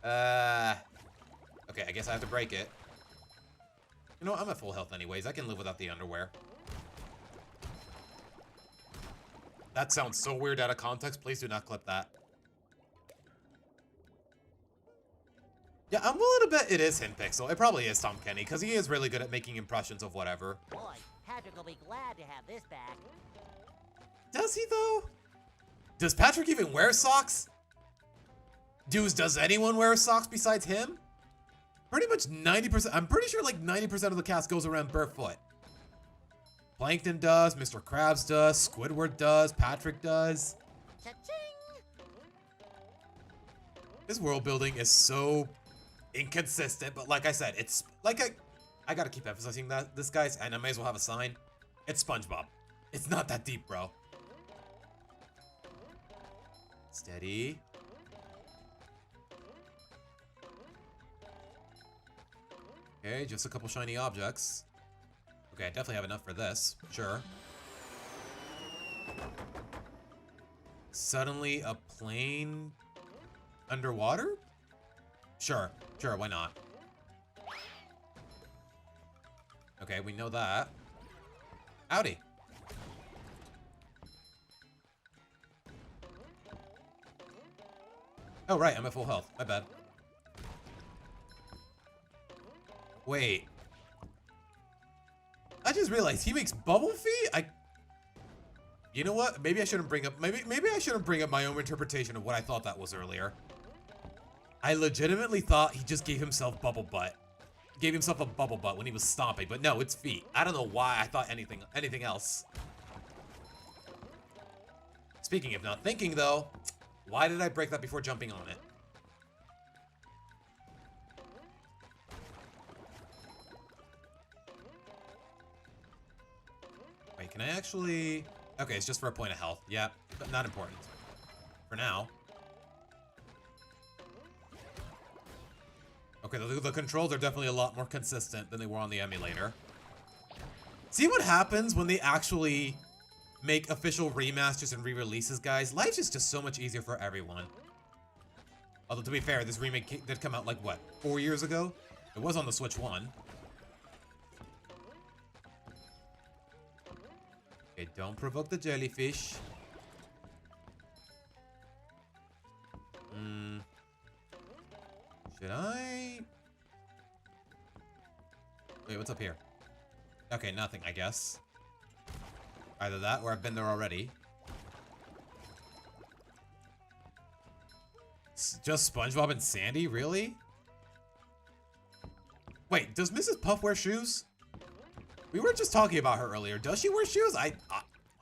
Okay, I guess I have to break it. You know what? I'm at full health anyways. I can live without the underwear. That sounds so weird out of context. Please do not clip that. Yeah, I'm willing to bet it is Hinpixel. It probably is Tom Kenny, because he is really good at making impressions of whatever. Boy, Patrick will be glad to have this back. Does he, though? Does Patrick even wear socks? Does anyone wear socks besides him? Pretty much 90%. I'm pretty sure like 90% of the cast goes around barefoot. Plankton does, Mr. Krabs does, Squidward does, Patrick does. Cha-ching! This world building is so inconsistent, but like I said, it's like I gotta keep emphasizing that this, guys, and I may as well have a sign. It's SpongeBob. It's not that deep, bro. Steady. Okay, just a couple shiny objects. Okay, I definitely have enough for this. Sure. Suddenly a plane underwater? Sure, why not? Okay, we know that. Howdy. Oh, right, I'm at full health. My bad. Wait. I just realized he makes bubble feet? You know what? Maybe I shouldn't bring up maybe I shouldn't bring up my own interpretation of what I thought that was earlier. I legitimately thought he just gave himself bubble butt. Gave himself a bubble butt when he was stomping, but no, it's feet. I don't know why I thought anything else. Speaking of not thinking though, why did I break that before jumping on it? Wait, can I actually... Okay, it's just for a point of health. Yeah, but not important. For now. Okay, the controls are definitely a lot more consistent than they were on the emulator. See what happens when they actually make official remasters and re-releases, guys? Life is just so much easier for everyone. Although, to be fair, this remake did come out, like, what, 4 years ago? It was on the Switch 1. Okay, don't provoke the jellyfish. Should I? Wait, what's up here? Okay, nothing, I guess. Either that, or I've been there already. Just SpongeBob and Sandy? Really? Wait, does Mrs. Puff wear shoes? We were just talking about her earlier. Does she wear shoes? I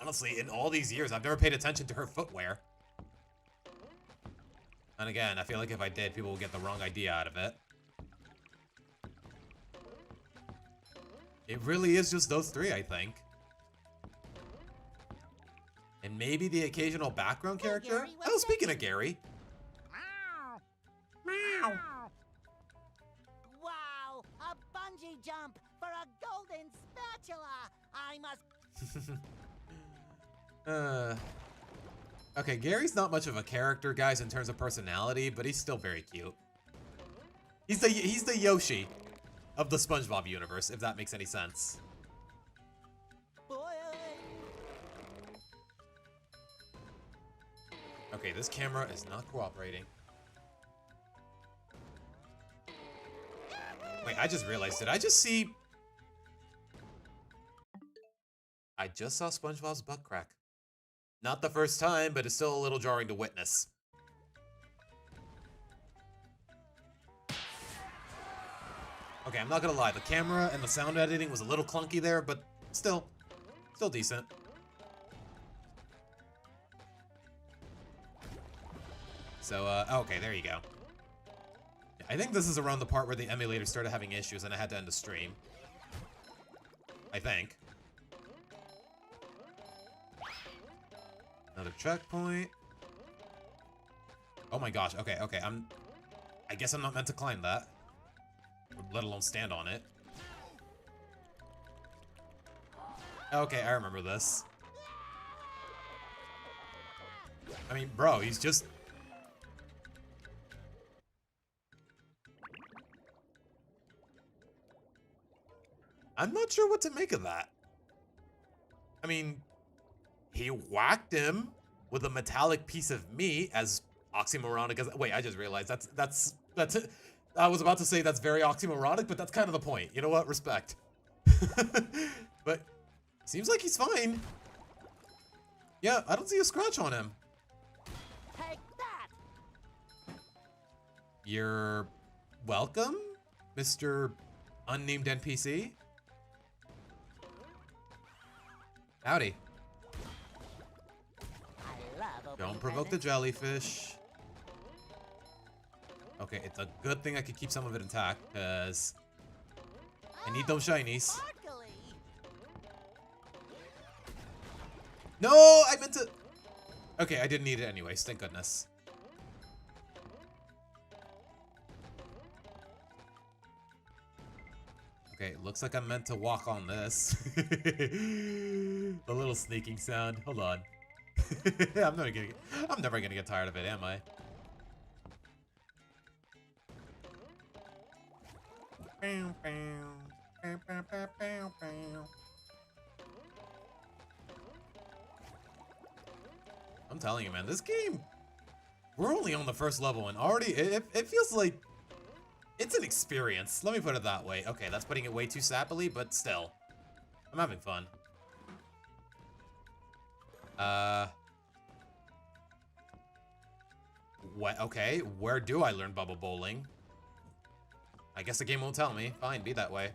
honestly, in all these years, I've never paid attention to her footwear. And again, I feel like if I did, people would get the wrong idea out of it. It really is just those three, I think. And maybe the occasional background character? Gary, Oh, speaking of Gary. Meow. Wow, a bungee bungee jump for a golden spatula. I must. Okay, Gary's not much of a character, guys, in terms of personality, but he's still very cute. He's the Yoshi of the SpongeBob universe, if that makes any sense. Okay, this camera is not cooperating. Wait, I just realized, did I just see... I just saw SpongeBob's butt crack. Not the first time, but it's still a little jarring to witness. Okay, I'm not gonna lie, the camera and the sound editing was a little clunky there, but still decent. So, okay, there you go. I think this is around the part where the emulator started having issues and I had to end the stream. I think. Another checkpoint. Oh my gosh, okay, I guess I'm not meant to climb that. Let alone stand on it. Okay, I remember this. I mean, bro, he's just... I'm not sure what to make of that. I mean, he whacked him with a metallic piece of meat, as oxymoronic as... Wait, I just realized that's it. I was about to say that's very oxymoronic, but that's kind of the point. You know what? Respect. But seems like he's fine. Yeah, I don't see a scratch on him. Take that. You're welcome, Mr. Unnamed NPC. Howdy. Don't provoke the jellyfish. Okay, it's a good thing I could keep some of it intact, because I need those shinies. No, I meant to... Okay, I didn't need it anyways, thank goodness. Okay, it looks like I'm meant to walk on this. The little sneaking sound. Hold on. I'm never gonna get tired of it, am I? I'm telling you, man, this game, we're only on the first level and already it feels like it's an experience. Let me put it that way. Okay, that's putting it way too sappily, but still, I'm having fun. What? Okay, where do I learn bubble bowling? I guess the game won't tell me. Fine, be that way.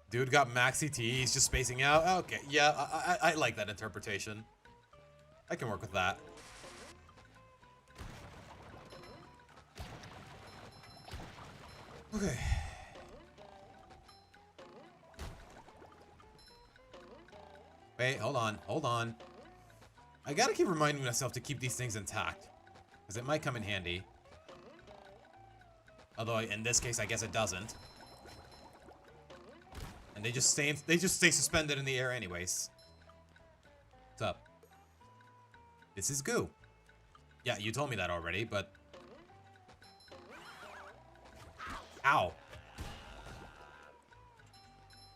Dude got maxi T, he's just spacing out. Okay, yeah, I like that interpretation. I can work with that. Okay. Wait, hold on. I gotta keep reminding myself to keep these things intact, because it might come in handy. Although in this case, I guess it doesn't. And they just stay suspended in the air anyways. What's up? This is goo. Yeah, you told me that already, but... Ow.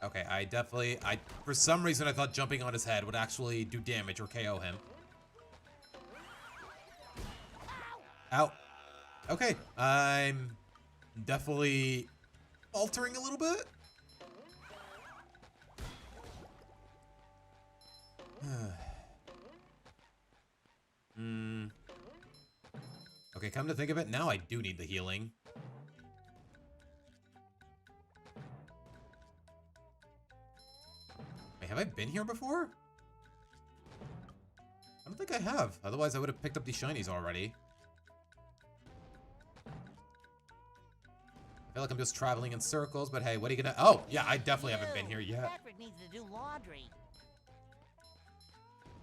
Okay, for some reason I thought jumping on his head would actually do damage or KO him. Ow. Okay, I'm definitely faltering a little bit. Okay, come to think of it, now I do need the healing. Wait, have I been here before? I don't think I have. Otherwise, I would have picked up these shinies already. I feel like I'm just traveling in circles, but hey, what are you gonna... Oh, yeah, I definitely haven't been here yet. Patrick needs to do laundry.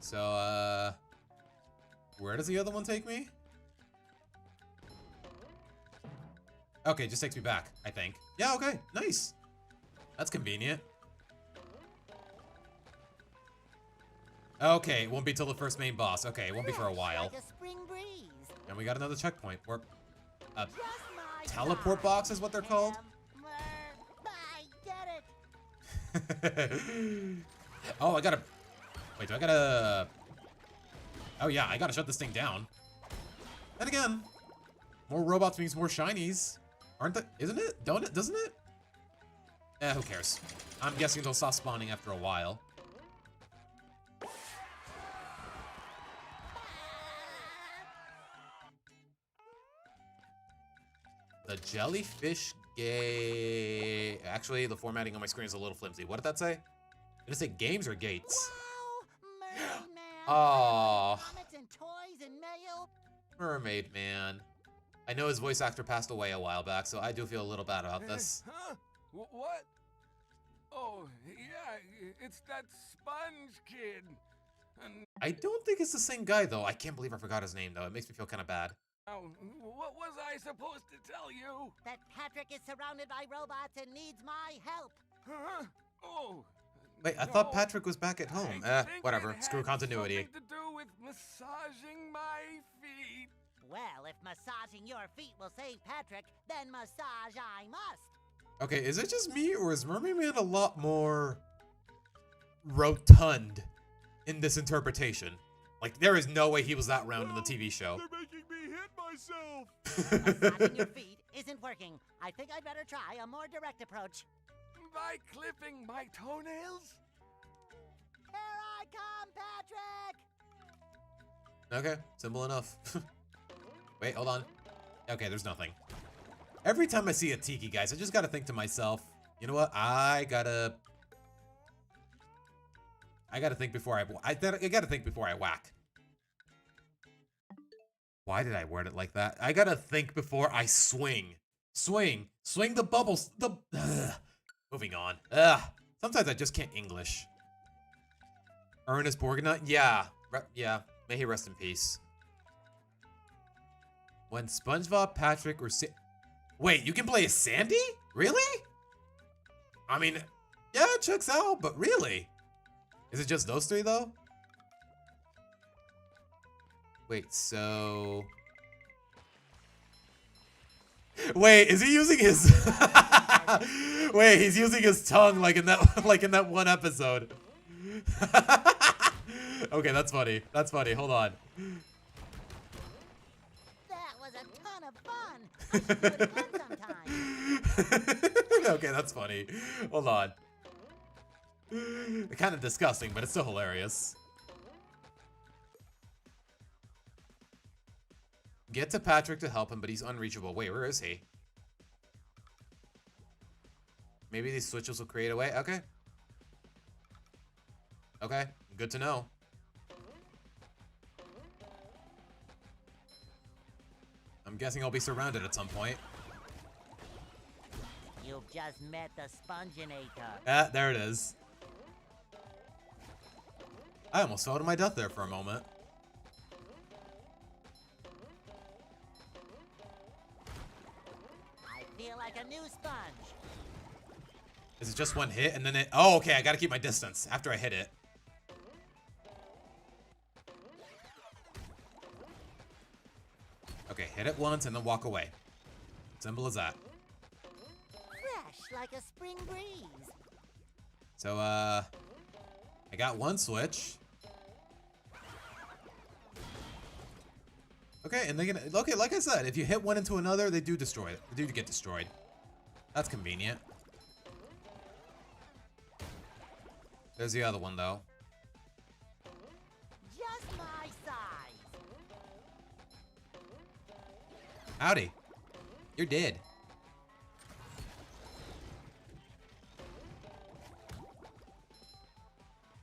So, Where does the other one take me? Okay, just takes me back, I think. Yeah, okay, nice. That's convenient. Okay, it won't be till the first main boss. Okay, it won't be for a while. Like a spring breeze. And we got another checkpoint. Or teleport box is what they're called. I get it. Oh, I gotta... Wait, do I gotta... Oh yeah, I gotta shut this thing down. And again, more robots means more shinies. Aren't they? Isn't it? Don't it? Doesn't it? Eh, who cares? I'm guessing they'll stop spawning after a while. The jellyfish gate. Actually, the formatting on my screen is a little flimsy. What did that say? Did it say games or gates? Oh, Mermaid Man. I know his voice actor passed away a while back, so I do feel a little bad about this. Huh? What? Oh, yeah, it's that sponge kid. I don't think it's the same guy, though. I can't believe I forgot his name, though. It makes me feel kind of bad. Oh, what was I supposed to tell you? That Patrick is surrounded by robots and needs my help. Huh? Oh. Wait, I thought Patrick was back at home. Whatever. Screw continuity. Something to do with massaging my feet. Well, if massaging your feet will save Patrick, then massage I must. Okay, is it just me, or is Mermaid Man a lot more rotund in this interpretation? Like, there is no way he was that round in the TV show. They're making me hit myself. Massaging your feet isn't working. I think I'd better try a more direct approach. By clipping my toenails? Here I come, Patrick! Okay, simple enough. Wait, hold on. Okay, there's nothing. Every time I see a Tiki, guys, I just gotta think to myself, you know what? I gotta think before I gotta think before I whack. Why did I word it like that? I gotta think before I swing. Swing the bubbles. Moving on. Sometimes I just can't English. Ernest Borgnut? Yeah. Yeah. May he rest in peace. When SpongeBob, Patrick, or wait, you can play as Sandy? Really? I mean, yeah, it checks out, but really? Is it just those three, though? Wait, so... Wait, is he using his... Wait, he's using his tongue like in that one episode. Okay, that's funny. That's funny. Hold on. That was a ton of fun. I should do it again sometime. Okay, that's funny. Hold on. Kind of disgusting, but it's still hilarious. Get to Patrick to help him, but he's unreachable. Wait, where is he? Maybe these switches will create a way? Okay. Okay, good to know. I'm guessing I'll be surrounded at some point. You've just met the Sponginator. Ah, there it is. I almost fell to my death there for a moment. I feel like a new sponge. Is it just one hit and then it... Oh, okay, I gotta keep my distance after I hit it. Okay, hit it once and then walk away. Simple as that. Fresh like a spring breeze. So, I got one switch. Okay, and they can... Okay, like I said, if you hit one into another, they do destroy it. They do get destroyed. That's convenient. There's the other one, though. Just my size. Howdy. You're dead.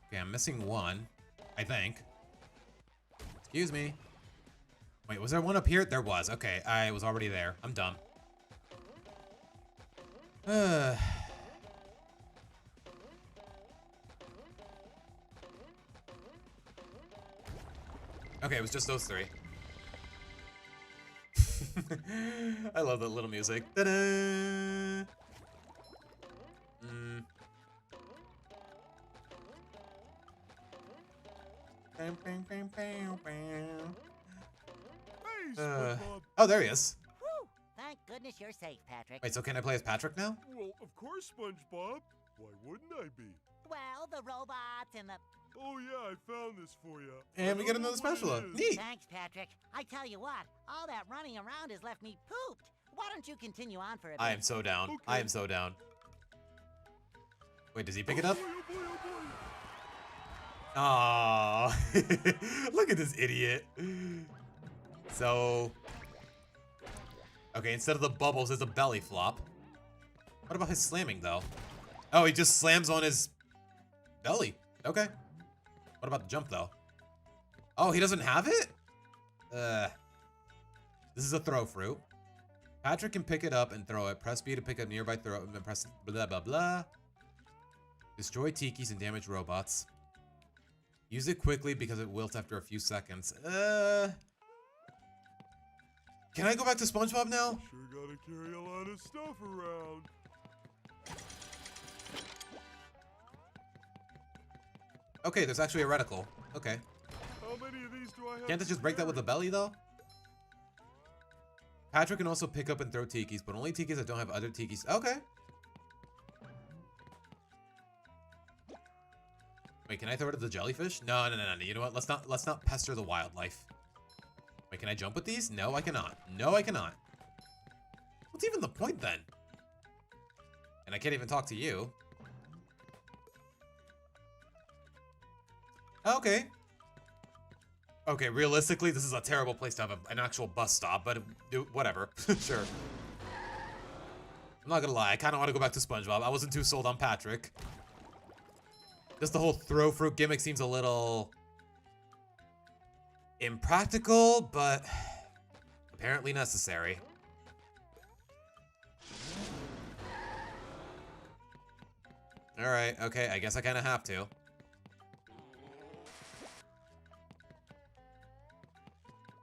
Okay, I'm missing one, I think. Excuse me. Wait, was there one up here? There was. Okay, I was already there. I'm dumb. Okay, it was just those three. I love that little music. Ta-da! Oh, there he is. Whew! Thank goodness you're safe, Patrick. Wait, so can I play as Patrick now? Well, of course, SpongeBob. Why wouldn't I be? Well, the robots and the... Oh yeah, I found this for you. And we get another spatula. Neat. Thanks, Patrick. I tell you what, all that running around has left me pooped. Why don't you continue on for a bit? I am so down. Okay. I am so down. Wait, does he pick it up? Aww. Look at this idiot. So... Okay, instead of the bubbles, it's a belly flop. What about his slamming, though? Oh, he just slams on his belly. Okay. What about the jump, though? Oh, he doesn't have it? This is a throw fruit. Patrick can pick it up and throw it. Press B to pick up nearby throw and then press blah, blah, blah. Destroy tikis and damage robots. Use it quickly because it wilts after a few seconds. Can I go back to SpongeBob now? Sure gotta carry a lot of stuff around. Okay, there's actually a reticle. Okay. How many of these do I have? Can't I just break that with the belly, though? Patrick can also pick up and throw tikis, but only tikis that don't have other tikis. Okay. Wait, can I throw it at the jellyfish? No. You know what? Let's not pester the wildlife. Wait, can I jump with these? No, I cannot. No, I cannot. What's even the point then? And I can't even talk to you. Okay. Okay, realistically, this is a terrible place to have an actual bus stop, but whatever. Sure. I'm not gonna lie, I kind of want to go back to SpongeBob. I wasn't too sold on Patrick. Just the whole throw fruit gimmick seems a little impractical, but apparently necessary. Alright, okay, I guess I kind of have to.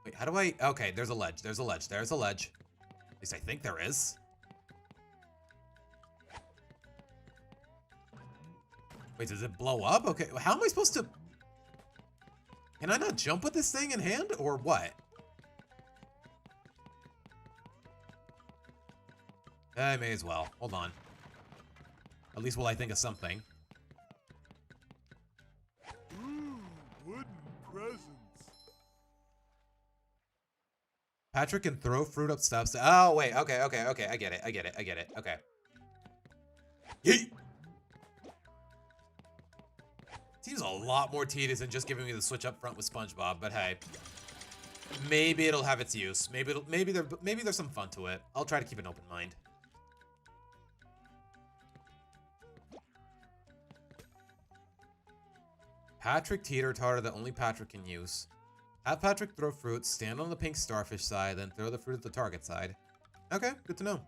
Wait, how do I... Okay, there's a ledge, there's a ledge, there's a ledge. At least I think there is. Wait, does it blow up? Okay, how am I supposed to... Can I not jump with this thing in hand, or what? I may as well. Hold on. At least while I think of something. Ooh, wooden presents. Patrick can throw fruit up steps. Oh, wait. Okay. I get it. Okay. Yeet! Seems a lot more tedious than just giving me the switch up front with SpongeBob, but hey. Maybe it'll have its use. Maybe there's some fun to it. I'll try to keep an open mind. Patrick teeter-totter that only Patrick can use. Have Patrick throw fruit, stand on the pink starfish side, then throw the fruit at the target side. Okay, good to know.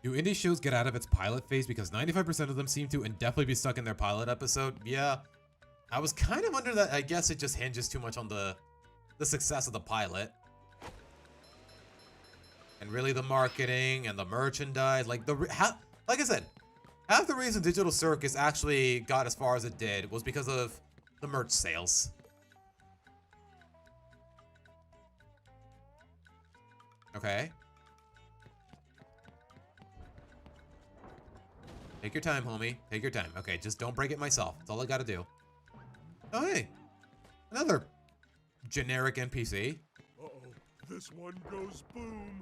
Do indie shows get out of its pilot phase because 95% of them seem to indefinitely be stuck in their pilot episode? Yeah. I was kind of under that. I guess it just hinges too much on the success of the pilot. And really the marketing and the merchandise. Like I said, half the reason Digital Circus actually got as far as it did was because of the merch sales. Okay. Take your time, homie. Take your time. Okay, just don't break it myself. That's all I gotta do. Oh, hey. Another generic NPC. Uh-oh. This one goes boom.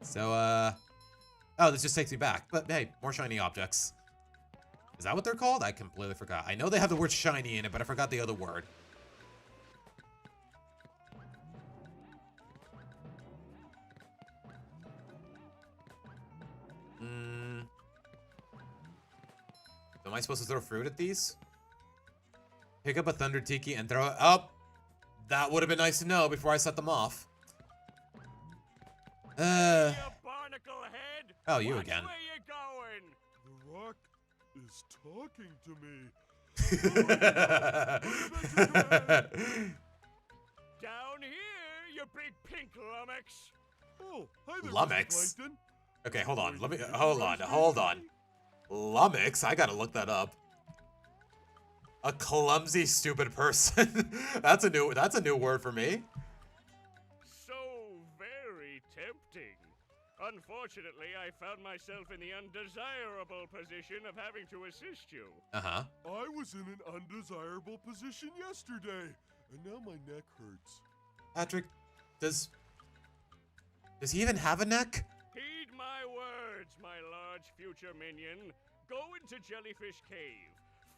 So, oh, this just takes me back. But, hey, more shiny objects. Is that what they're called? I completely forgot. I know they have the word shiny in it, but I forgot the other word. Am I supposed to throw fruit at these? Pick up a Thunder Tiki and throw it up. That would have been nice to know before I set them off. Oh, you again. The rock is talking to me. Down here, you big pink lummox. Oh, hi there, Lummox? Plankton. Okay, hold on. Let me hold on. Lummox? I gotta look that up. A clumsy, stupid person. That's a new word for me. So very tempting. Unfortunately, I found myself in the undesirable position of having to assist you. Uh-huh. I was in an undesirable position yesterday, and now my neck hurts. Patrick, does he even have a neck? Heed my words, my large future minion. Go into Jellyfish Cave.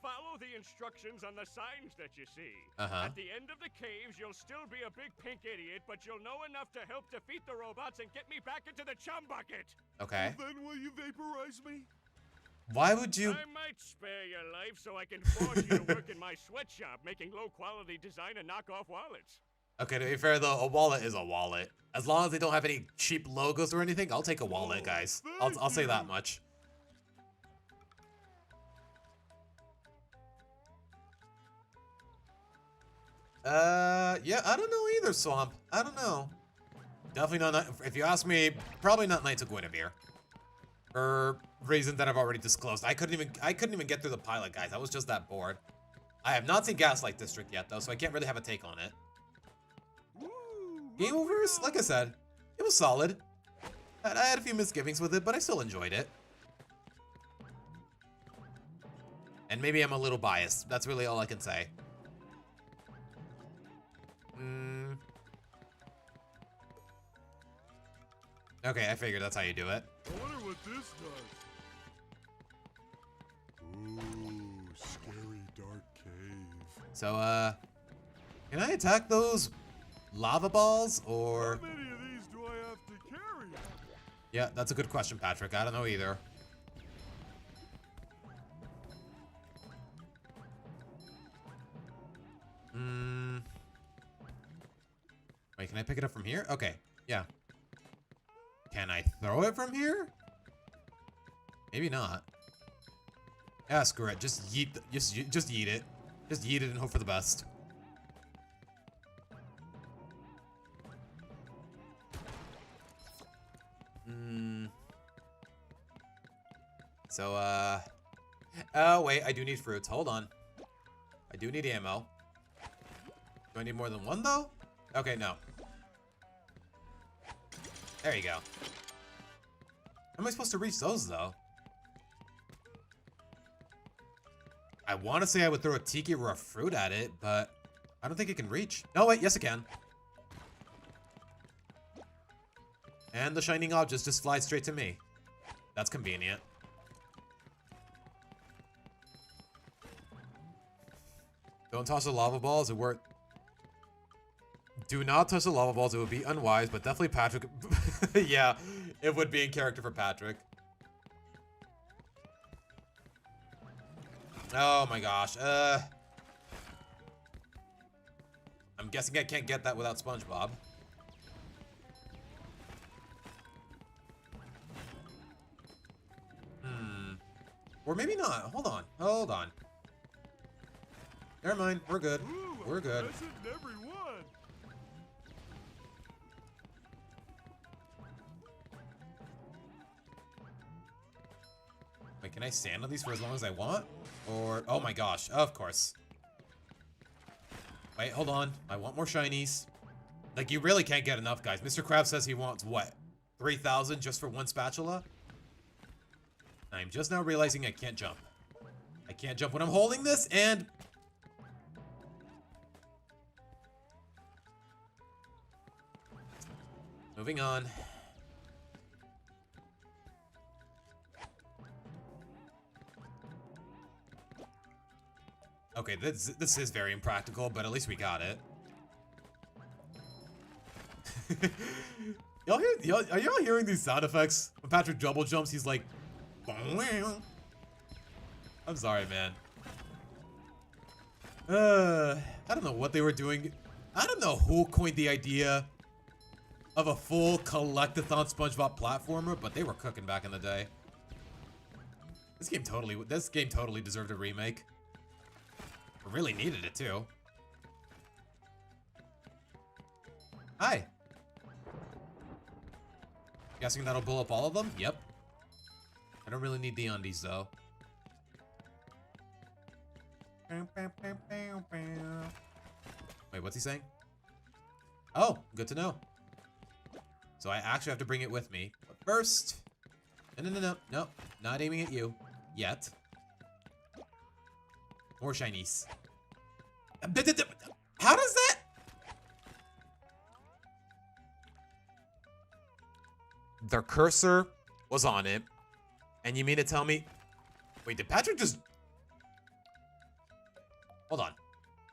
Follow the instructions on the signs that you see. Uh-huh. At the end of the caves, you'll still be a big pink idiot, but you'll know enough to help defeat the robots and get me back into the chum bucket. Okay. Well, then will you vaporize me? Why would you? I might spare your life so I can force you to work in my sweatshop, making low-quality design and knockoff wallets. Okay, to be fair though, a wallet is a wallet. As long as they don't have any cheap logos or anything, I'll take a wallet, guys. I'll say that much. Yeah, I don't know either, Swamp. I don't know. Definitely not, if you ask me, probably not Knights of Guinevere. For reasons that I've already disclosed. I couldn't even get through the pilot, guys. I was just that bored. I have not seen Gaslight District yet, though, so I can't really have a take on it. Game Overs, like I said, it was solid. I had a few misgivings with it, but I still enjoyed it. And maybe I'm a little biased. That's really all I can say. Okay, I figured that's how you do it. I wonder what this does. Ooh, scary dark cave. So, can I attack those lava balls, or? How many of these do I have to carry? Yeah, that's a good question, Patrick. I don't know either. Wait, can I pick it up from here? Okay, yeah. Can I throw it from here? Maybe not. Yeah, screw it. Just yeet. Just yeet it. Just yeet it and hope for the best. So, oh, wait, I do need fruits. Hold on. I do need ammo. Do I need more than one, though? Okay, no. There you go. How am I supposed to reach those, though? I want to say I would throw a tiki or a fruit at it, but I don't think it can reach. No, wait, yes, it can. And the shining objects just fly straight to me. That's convenient. Don't toss the lava balls. It worked. Do not touch the lava balls. It would be unwise, but definitely Patrick. Yeah, it would be in character for Patrick. Oh my gosh. I'm guessing I can't get that without SpongeBob. Or maybe not. Hold on. Hold on. Never mind. We're good. We're good. That's it in every one. Wait, can I stand on these for as long as I want? Or, oh my gosh, of course. Wait, hold on. I want more shinies. Like, you really can't get enough, guys. Mr. Krabs says he wants, what, 3,000 just for one spatula? I'm just now realizing I can't jump. I can't jump when I'm holding this, and... Moving on. Okay, this is very impractical, but at least we got it. Are y'all hearing these sound effects? When Patrick double jumps, he's like... I'm sorry, man. I don't know what they were doing. I don't know who coined the idea of a full collectathon SpongeBob platformer, but they were cooking back in the day. This game totally deserved a remake. really needed it too. Hi. Guessing that'll blow up all of them? Yep. I don't really need the undies though. Wait, what's he saying? Oh, good to know. So I actually have to bring it with me. But first... No. Not aiming at you. Yet. More shinies. How does that... Their cursor was on it. And you mean to tell me... Wait, did Patrick just... Hold on.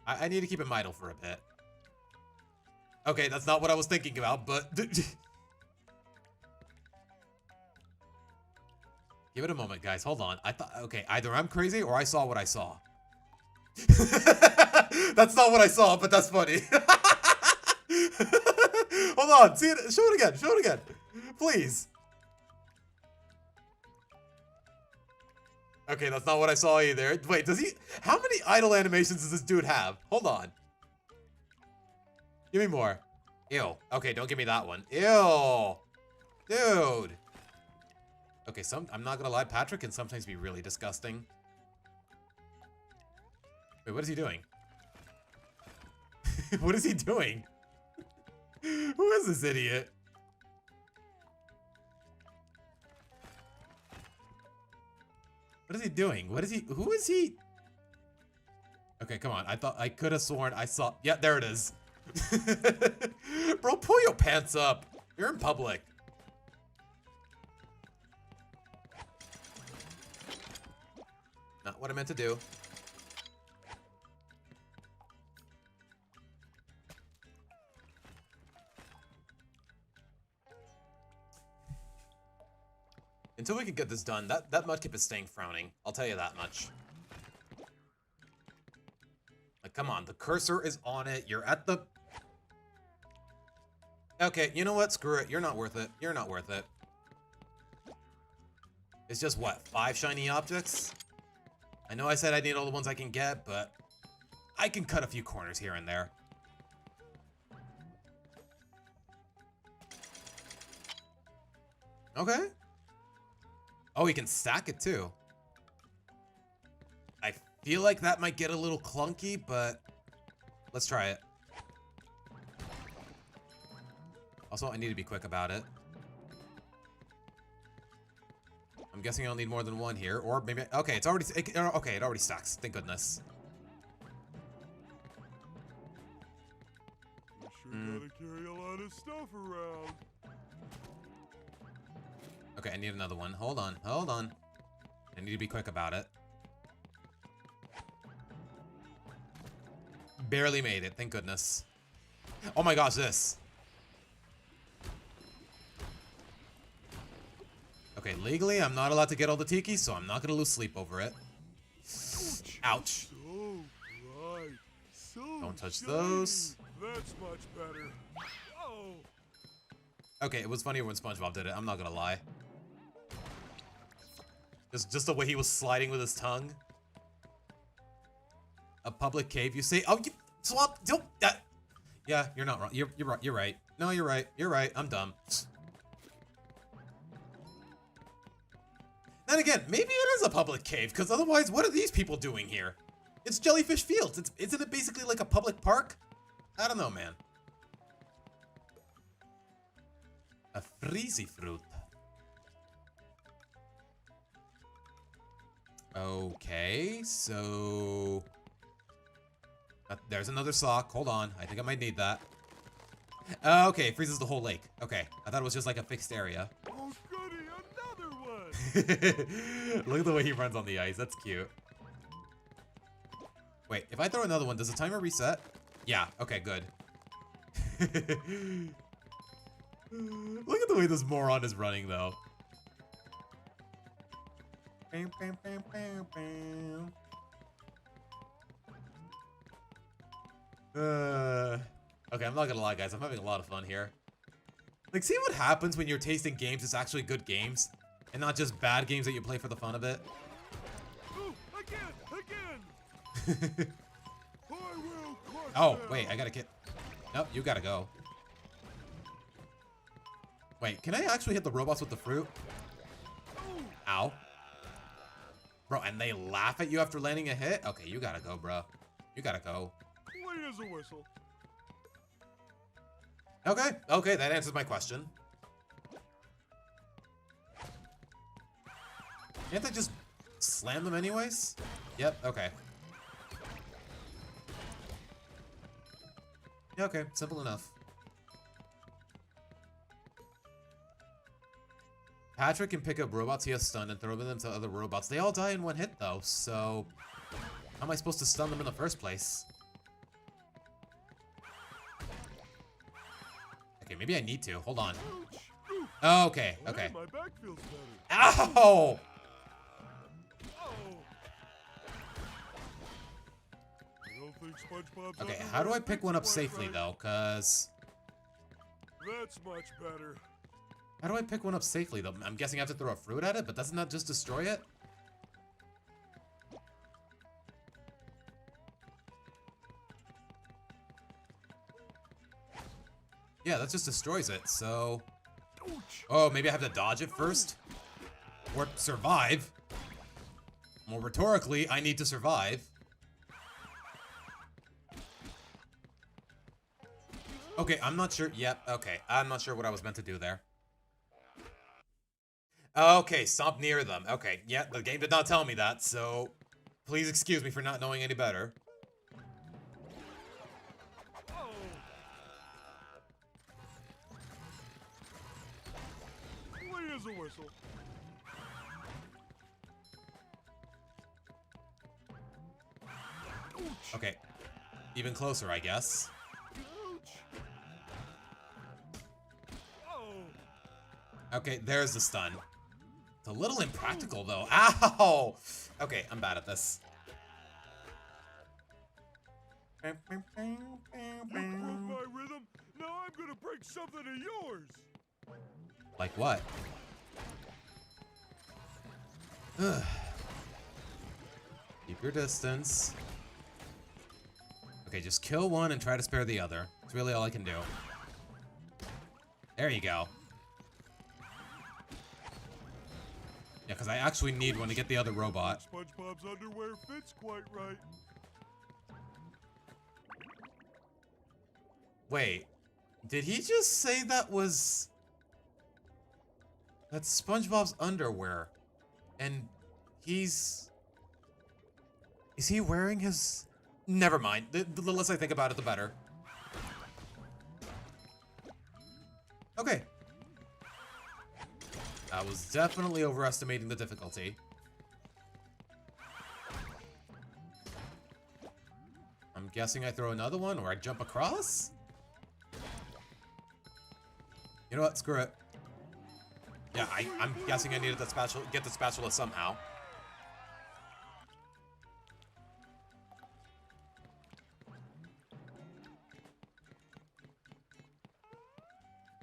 I need to keep him idle for a bit. Okay, that's not what I was thinking about, but... Give it a moment, guys. Hold on. I thought... Okay, either I'm crazy or I saw what I saw. That's not what I saw, but that's funny. Hold on. See it. Show it again. Show it again. Please. Okay, that's not what I saw either. Wait, does he... How many idle animations does this dude have? Hold on. Give me more. Ew. Okay, don't give me that one. Ew. Dude. Okay, I'm not gonna lie, Patrick can sometimes be really disgusting. Wait, what is he doing? What is he doing? Who is this idiot? What is he doing? Who is he? Okay, come on. I could have sworn I saw, yeah, there it is. Bro, pull your pants up. You're in public. Not what I meant to do. Until we can get this done, that Mudkip is staying frowning. I'll tell you that much. Like, come on, the cursor is on it. You're at the... Okay, you know what? Screw it. You're not worth it. You're not worth it. It's just, what, 5 shiny objects? I know I said I need all the ones I can get, but I can cut a few corners here and there. Okay. Oh, he can stack it too. I feel like that might get a little clunky, but let's try it. Also, I need to be quick about it. I'm guessing I'll need more than one here, or maybe... Okay, it already stacks. Thank goodness. You sure gotta carry a lot of stuff around. Okay, I need another one. Hold on. I need to be quick about it. Barely made it, thank goodness. Oh my gosh, this. Okay, legally, I'm not allowed to get all the tiki, so I'm not gonna lose sleep over it. Ouch. So bright. So Don't touch shiny. those. That's much better. Oh. Okay, it was funnier when SpongeBob did it, I'm not gonna lie. Just the way he was sliding with his tongue. A public cave, you say? Oh, you swamp! Don't. Yeah, you're not wrong. You're right. You're right. No, you're right. You're right. I'm dumb. Then again, maybe it is a public cave, because otherwise, what are these people doing here? It's Jellyfish Fields. Isn't it basically like a public park? I don't know, man. A freezy fruit. Okay, so... there's another sock. Hold on. I think I might need that. Okay, it freezes the whole lake. Okay, I thought it was just like a fixed area. Oh, goody, another one! Look at the way he runs on the ice. That's cute. Wait, if I throw another one, does the timer reset? Yeah, okay, good. Look at the way this moron is running, though. Bam, bam, bam, bam, bam. Okay, I'm not gonna lie, guys. I'm having a lot of fun here. Like, see what happens when you're tasting games that's actually good games, and not just bad games that you play for the fun of it? Ooh, again! Oh, wait, I gotta get... Nope, you gotta go. Wait, can I actually hit the robots with the fruit? Ow. Bro, and they laugh at you after landing a hit? Okay, you gotta go, bro. You gotta go. Clean as a whistle. Okay, that answers my question. Can't I just slam them anyways? Yep, okay. Yeah, okay, simple enough. Patrick can pick up robots he has stunned and throw them to other robots. They all die in one hit, though, so... How am I supposed to stun them in the first place? Okay, maybe I need to. Hold on. Oh, okay. My back feels better. Ow! I don't think SpongeBob's Okay, how do I pick one up safely, though? Because... That's much better. How do I pick one up safely, though? I'm guessing I have to throw a fruit at it, but doesn't that just destroy it? Yeah, that just destroys it, so... Oh, maybe I have to dodge it first? Or survive? More rhetorically, I need to survive. Okay, I'm not sure. Yep, okay. I'm not sure what I was meant to do there. Okay, stop near them. Okay, yeah, the game did not tell me that, so... Please excuse me for not knowing any better. Clean as a whistle. Okay, even closer, I guess. Okay, there's the stun. It's a little impractical, though. Ow! Okay, I'm bad at this. You broke my rhythm. Now I'm gonna break something of yours. Like what? Ugh. Keep your distance. Okay, just kill one and try to spare the other. That's really all I can do. There you go. Yeah, because I actually need one to get the other robot. SpongeBob's underwear fits quite right. Wait, did he just say that was... That's SpongeBob's underwear? And he's... Is he wearing his... Never mind. The less I think about it, the better. Okay. I was definitely overestimating the difficulty. I'm guessing I throw another one or I jump across? You know what? Screw it. Yeah, I'm guessing I needed the spatula, get the spatula somehow.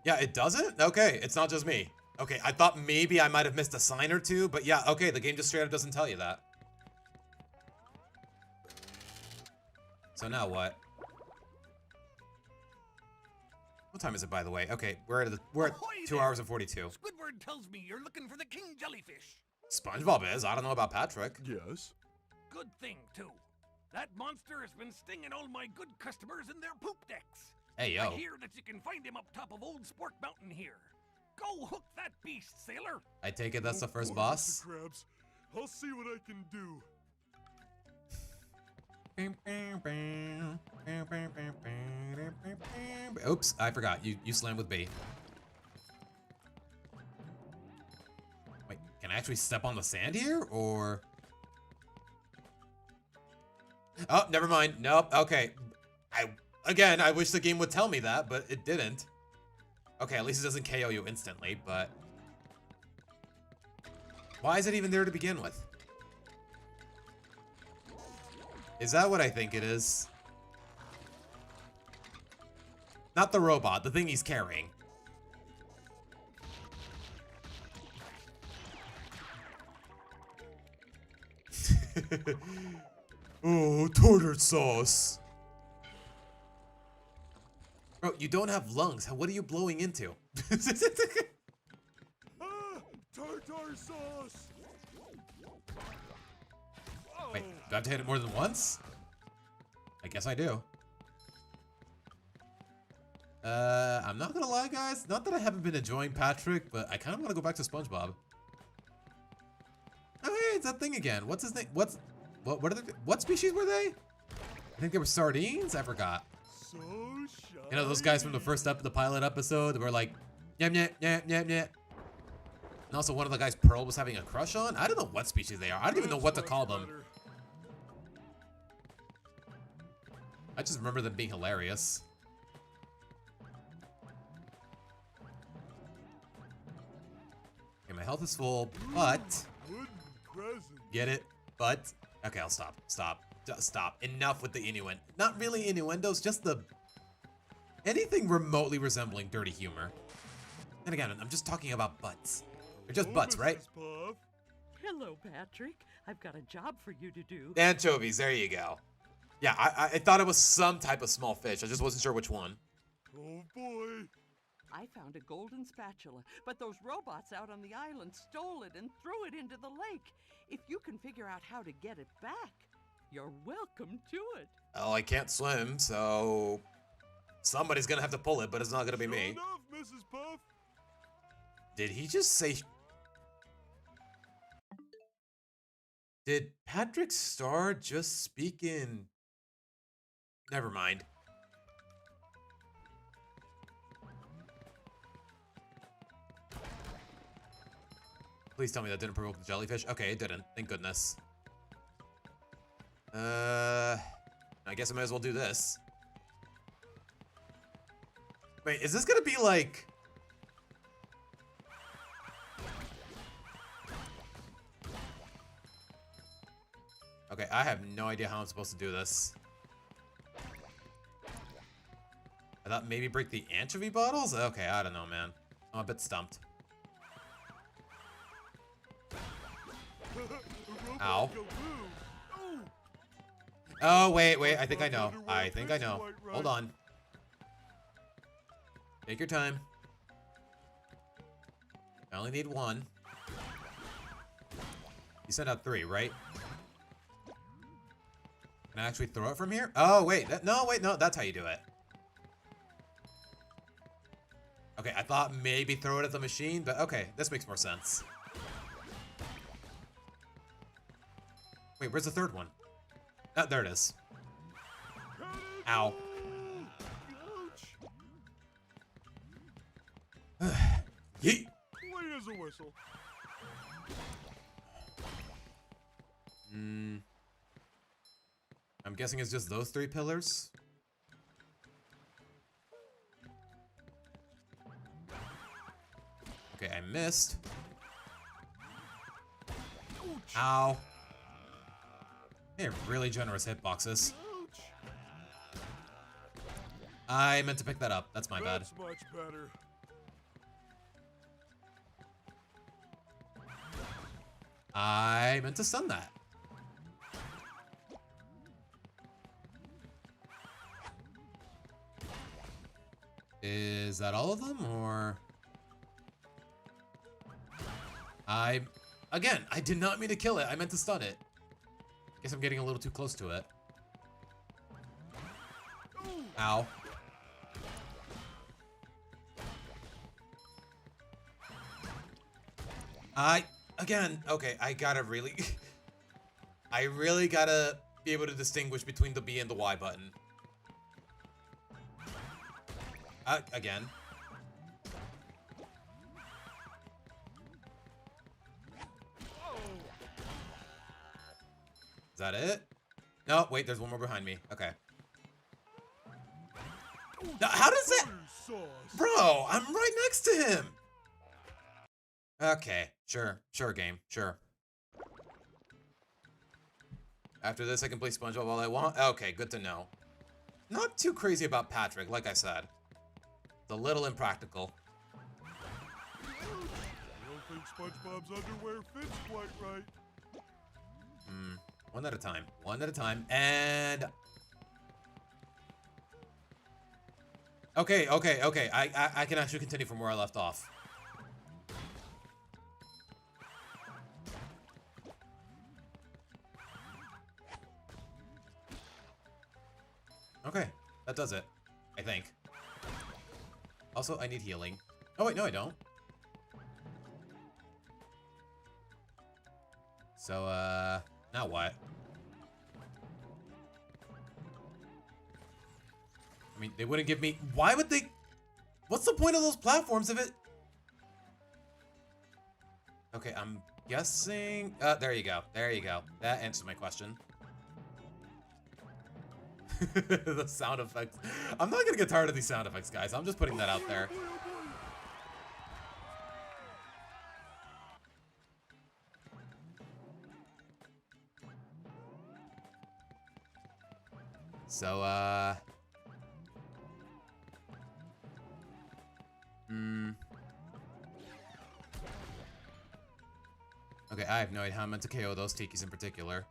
Yeah, it doesn't? Okay, it's not just me. Okay, I thought maybe I might have missed a sign or two, but yeah, okay, the game just straight up doesn't tell you that. So now what? What time is it, by the way? Okay, we're at 2 hours and 42. Squidward tells me you're looking for the king jellyfish. SpongeBob is. I don't know about Patrick. Yes. Good thing, too. That monster has been stinging all my good customers in their poop decks. Hey, yo. I hear that you can find him up top of Old Spork Mountain here. Go hook that beast, sailor. I take it that's the first Boy, boss? Mr. Krabs, I'll see what I can do. Oops, I forgot. You slammed with B. Wait, can I actually step on the sand here, or... Oh, never mind. Nope, okay. Again, I wish the game would tell me that, but it didn't. Okay, at least it doesn't KO you instantly, but... Why is it even there to begin with? Is that what I think it is? Not the robot, the thing he's carrying. Oh, tartar sauce. Bro, you don't have lungs. What are you blowing into? Tartar sauce. Wait, do I have to hit it more than once? I guess I do. I'm not gonna lie, guys. Not that I haven't been enjoying Patrick, but I kind of want to go back to SpongeBob. Oh, hey, it's that thing again. What's his name? What species were they? I think they were sardines? I forgot. So You know, those guys from the pilot episode that were like, yam, yam, yam, yam, yam. And also one of the guys Pearl was having a crush on? I don't know what species they are. I don't even know what to call them. I just remember them being hilarious. Okay, my health is full, but... Get it? But... Okay, I'll stop. Stop. Just stop. Enough with the innuendo. Not really innuendos, just the... anything remotely resembling dirty humor. And again, I'm just talking about butts. They're just butts, right? Hello, Patrick. I've got a job for you to do. Anchovies, there you go. Yeah, I thought it was some type of small fish. I just wasn't sure which one. Oh boy. I found a golden spatula, but those robots out on the island stole it and threw it into the lake. If you can figure out how to get it back, you're welcome to it. Oh, I can't swim, so... somebody's gonna have to pull it, but it's not gonna be me. Enough, Mrs. Puff. Did he just say... Did Patrick Star just speak in... Never mind. Please tell me that didn't provoke the jellyfish. Okay, it didn't. Thank goodness. I guess I might as well do this. Wait, is this gonna be like... Okay, I have no idea how I'm supposed to do this. I thought maybe break the anchovy bottles? Okay, I don't know, man. I'm a bit stumped. Ow. Oh, wait, I think I know. I think I know. Hold on. Take your time. I only need one. You sent out 3, right? Can I actually throw it from here? Oh, wait. No, that's how you do it. Okay, I thought maybe throw it at the machine, but okay, this makes more sense. Wait, where's the third one? Oh, there it is. Ow. Yeet. Clean as a whistle. I'm guessing it's just those 3 pillars. Okay, I missed. Ow. They have really generous hitboxes. I meant to pick that up. That's my bad. That's much better. I meant to stun that. Is that all of them, or... Again, I did not mean to kill it. I meant to stun it. Guess I'm getting a little too close to it. Ow. Again, okay, I gotta really... I really gotta be able to distinguish between the B and the Y button. Again. Is that it? No, wait, there's one more behind me. Okay. Now, how does that... Bro, I'm right next to him! Okay, sure, game, sure. After this, I can play SpongeBob all I want? Okay, good to know. Not too crazy about Patrick, like I said. It's a little impractical. I don't think SpongeBob's underwear fits quite right. One at a time. One at a time. And... Okay. I can actually continue from where I left off. Okay, that does it. I think. Also, I need healing. Oh wait, no I don't. So, now what? I mean, they wouldn't give me... Why would they... What's the point of those platforms if it... Okay, I'm guessing... there you go. There you go. That answers my question. The sound effects. I'm not gonna get tired of these sound effects, guys. I'm just putting that out there. So, okay, I have no idea how I'm meant to KO those tikis in particular.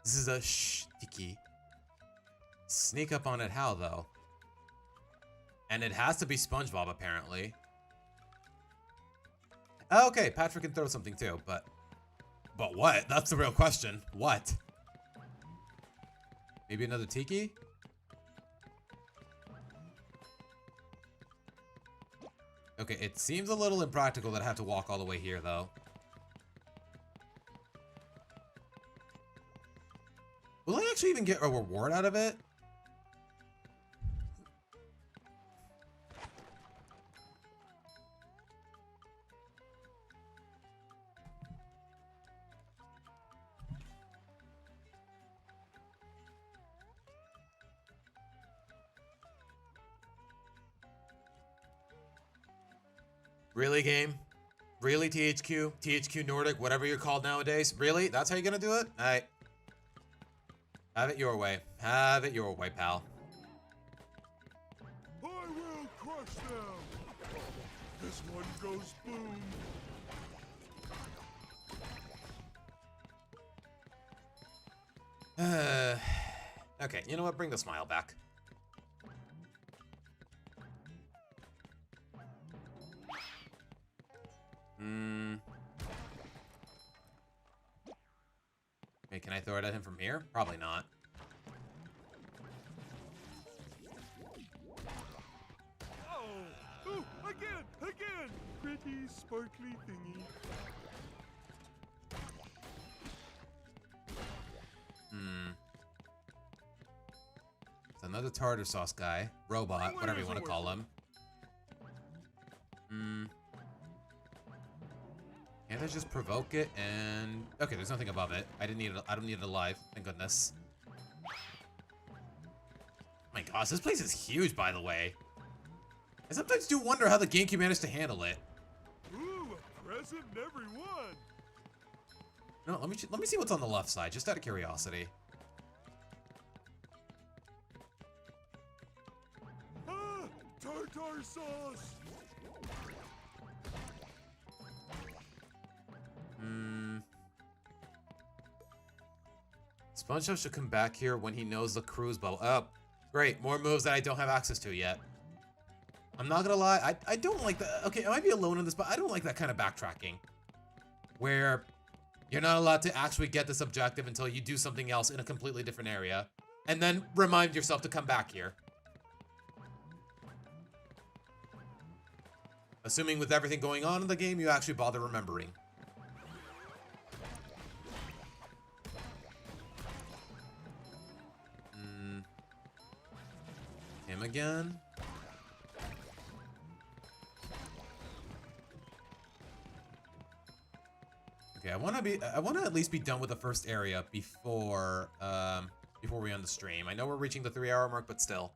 This is a tiki. Sneak up on it how, though? And it has to be SpongeBob, apparently. Okay, Patrick can throw something too, but what? That's the real question. What? Maybe another tiki? Okay, it seems a little impractical that I have to walk all the way here, though. Will I actually even get a reward out of it? Really, game? Really, THQ? THQ Nordic, whatever you're called nowadays? Really? That's how you're gonna do it? Alright. Have it your way. Have it your way, pal. I will crush them. This one goes boom. Okay, you know what? Bring the smile back. Okay, can I throw it at him from here? Probably not. Oh, again. Pretty sparkly thingy. It's another tartar sauce guy. Robot, whatever you want to call him. Can't I just provoke it and... Okay, there's nothing above it. I don't need it alive. Thank goodness. My gosh, this place is huge, by the way. I sometimes do wonder how the GameCube managed to handle it. Ooh, a present in every one. No, let me see what's on the left side, just out of curiosity. Ah, tartar sauce. SpongeBob should come back here when he knows the crew's bubble. Oh, great. More moves that I don't have access to yet. I'm not gonna lie, I don't like that. Okay, I might be alone in this, but I don't like that kind of backtracking. Where you're not allowed to actually get this objective until you do something else in a completely different area. And then remind yourself to come back here. Assuming with everything going on in the game, you actually bother remembering. Him again? Okay, I want to at least be done with the first area before we end the stream. I know we're reaching the 3-hour mark, but still.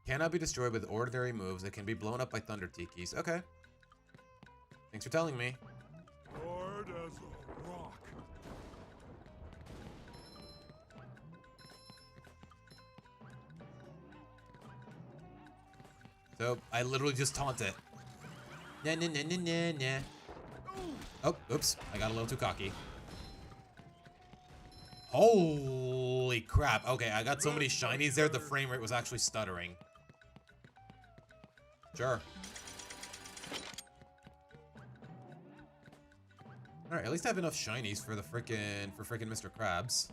Cannot be destroyed with ordinary moves. It can be blown up by thunder tikis. Okay. Thanks for telling me. Hard as a rock. So I literally just taunt it. Nah, nah, nah, nah, nah, nah. Oh, oops. I got a little too cocky. Holy crap. Okay, I got so many shinies there, the frame rate was actually stuttering. Sure. Alright, at least I have enough shinies for the frickin' Mr. Krabs.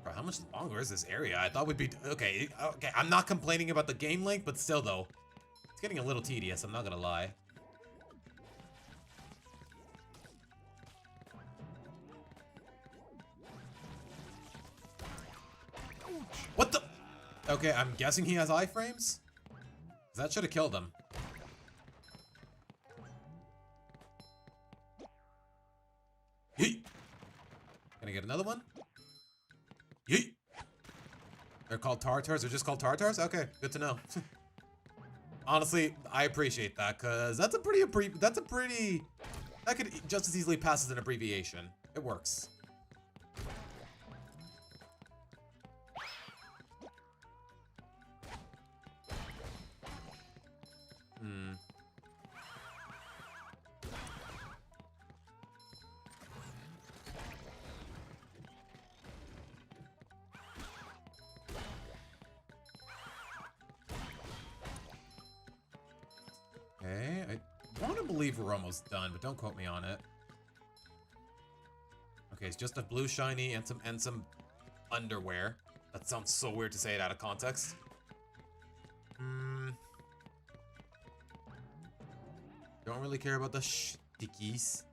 Bro, how much longer is this area? I thought we'd be... Okay, I'm not complaining about the game length, but still, though. It's getting a little tedious, I'm not gonna lie. What the... Okay, I'm guessing he has iframes? That should have killed him. Yeet! Can I get another one? Yeet! They're called Tartars? They're just called Tartars? Okay, good to know. Honestly, I appreciate that, because that's a pretty... That could just as easily pass as an abbreviation. It works. Okay, I want to believe we're almost done, but don't quote me on it. Okay, it's just a blue shiny and some underwear. That sounds so weird to say it out of context. Don't really care about the stickies.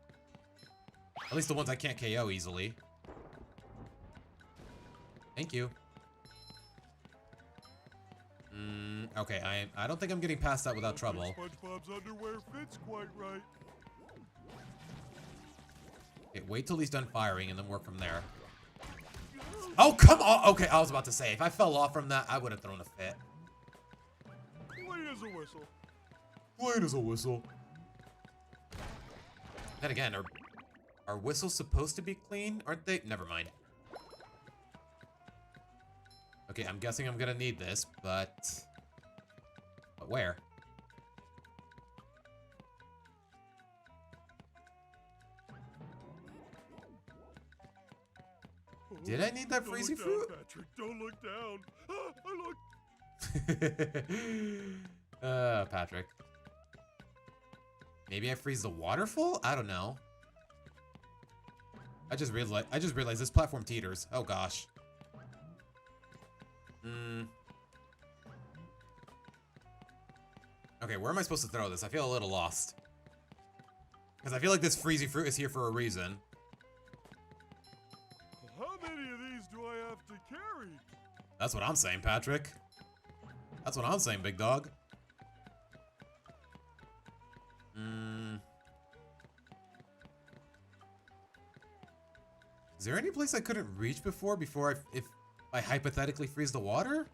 At least the ones I can't KO easily. Thank you. Okay, I don't think I'm getting past that without trouble. SpongeBob's underwear fits quite right. Okay, wait till he's done firing and then work from there. Oh, come on! Okay, I was about to say, if I fell off from that, I would have thrown a fit. Clean as a whistle. Clean as a whistle. Then again, are whistles supposed to be clean? Aren't they? Never mind. Okay, I'm guessing I'm gonna need this, but where? Did I need that freezy fruit? Down, Patrick, don't look down. I look. Patrick. Maybe I freeze the waterfall? I don't know. I just realized this platform teeters. Oh gosh. Okay, where am I supposed to throw this? I feel a little lost. Because I feel like this freezy fruit is here for a reason. How many of these do I have to carry? That's what I'm saying, Patrick. That's what I'm saying, big dog. Is there any place I couldn't reach before if I hypothetically freeze the water?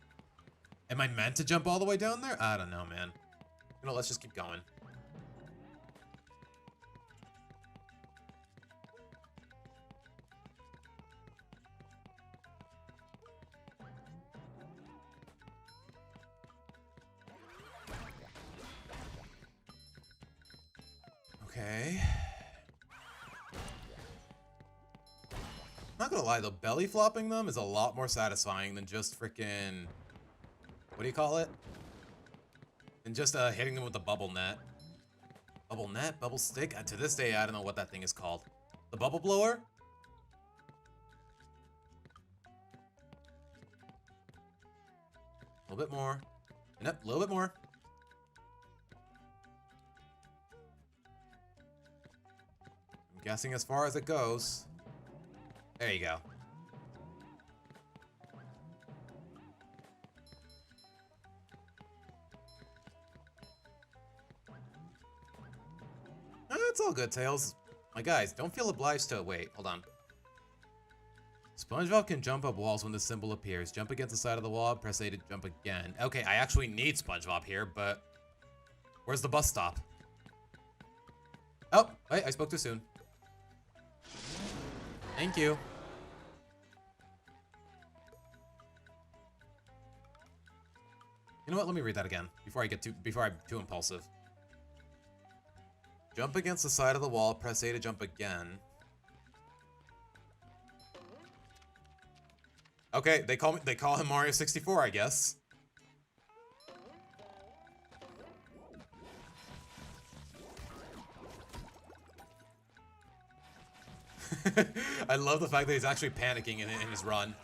Am I meant to jump all the way down there? I don't know, man. You know, let's just keep going. Okay. I'm not gonna lie though, belly flopping them is a lot more satisfying than just freaking... What do you call it? Than just hitting them with the bubble net. Bubble net? Bubble stick? To this day, I don't know what that thing is called. The bubble blower? A little bit more. Yep, a little bit more. I'm guessing as far as it goes. There you go. It's all good, Tails. My guys, don't feel obliged to... Wait, hold on. SpongeBob can jump up walls when the symbol appears. Jump against the side of the wall, press A to jump again. Okay, I actually need SpongeBob here, but... Where's the bus stop? Oh, wait, I spoke too soon. Thank you. You know what? Let me read that again before I'm too impulsive. Jump against the side of the wall, press A to jump again. Okay, they call him Mario 64, I guess. I love the fact that he's actually panicking in his run.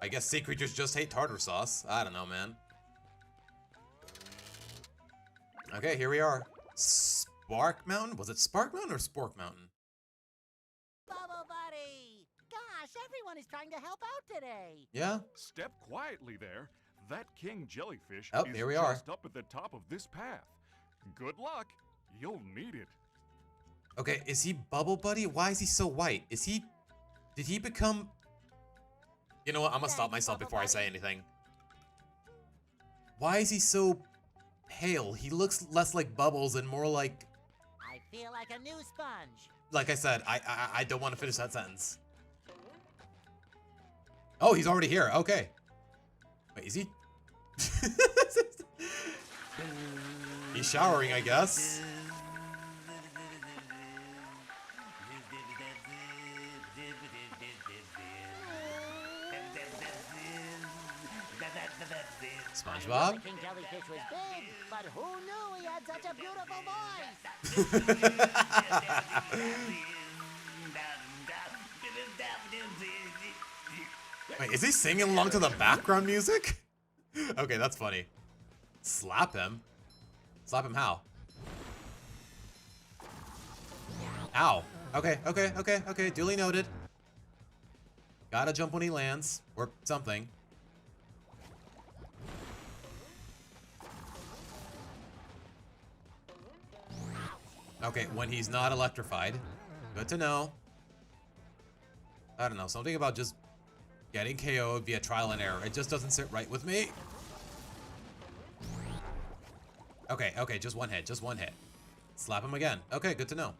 I guess sea creatures just hate tartar sauce. I don't know, man. Okay, here we are. Spark Mountain? Was it Spark Mountain or Spork Mountain? Bubble Buddy! Gosh, everyone is trying to help out today. Yeah? Step quietly there. That king jellyfish Oh, is here we are. just up at the top of this path. Good luck. You'll need it. Okay, is he Bubble Buddy? Why is he so white? Did he become... You know what, I'm gonna stop myself before I say anything. Why is he so pale? He looks less like Bubbles and more like... I feel like a new sponge. Like I said, I don't want to finish that sentence. Oh, he's already here, okay. Wait, is he? He's showering, I guess. SpongeBob? King Jellyfish was big, but who knew he had such a beautiful voice? Wait, is he singing along to the background music? Okay, that's funny. Slap him? Slap him how? Ow. Okay, duly noted. Gotta jump when he lands, or something. Okay, when he's not electrified. Good to know. I don't know, something about just getting KO'd via trial and error. It just doesn't sit right with me. Okay, just one hit, Slap him again. Okay, good to know.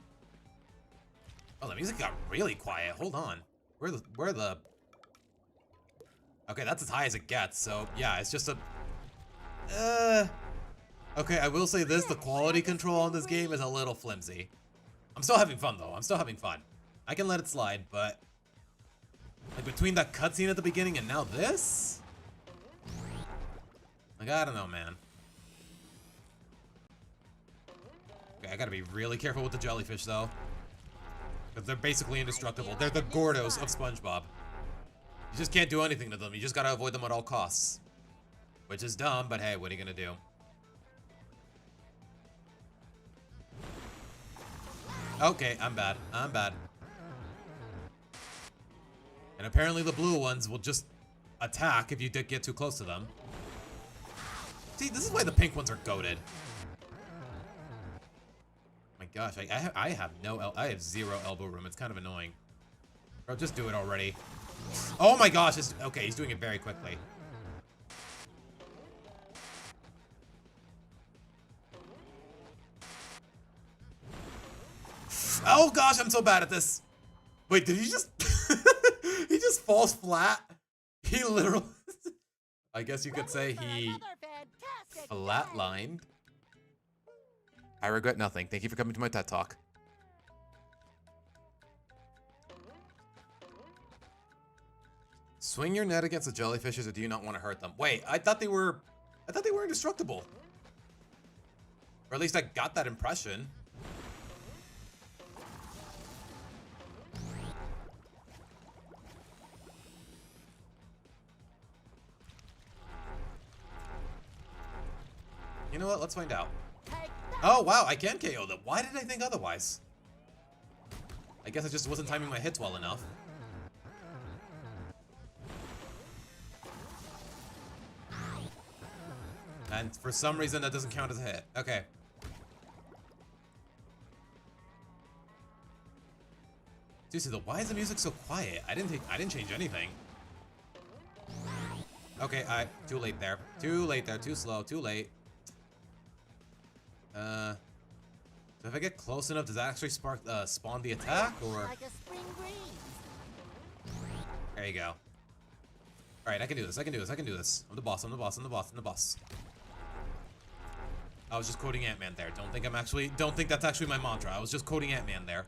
Oh, the music got really quiet. Hold on. Where the... Okay, that's as high as it gets, so yeah, it's just a... Okay, I will say this, the quality control on this game is a little flimsy. I'm still having fun, though. I'm still having fun. I can let it slide, but... Like, between that cutscene at the beginning and now this? Like, I don't know, man. Okay, I gotta be really careful with the jellyfish, though. Because they're basically indestructible. They're the Gordos of SpongeBob. You just can't do anything to them. You just gotta avoid them at all costs. Which is dumb, but hey, what are you gonna do? Okay, I'm bad. And apparently the blue ones will just attack if you get too close to them. See, this is why the pink ones are goated. My gosh, I have zero elbow room. It's kind of annoying. Bro, just do it already. Oh my gosh, okay, he's doing it very quickly. Oh gosh, I'm so bad at this. Wait, did he just... He just falls flat? He literally... I guess you could say he... flatlined. I regret nothing. Thank you for coming to my TED Talk. Swing your net against the jellyfishes, or do you not want to hurt them? Wait, I thought they were indestructible. Or at least I got that impression. You know what? Let's find out. Oh, wow, I can KO them. Why did I think otherwise? I guess I just wasn't timing my hits well enough. And for some reason, that doesn't count as a hit. Okay. Seriously, why is the music so quiet? I didn't change anything. Okay, too late there. Too slow, too late. So if I get close enough, does that actually spawn the attack, or? Like a spring breeze. There you go. Alright, I can do this. I'm the boss. I was just quoting Ant-Man there. Don't think that's actually my mantra. I was just quoting Ant-Man there.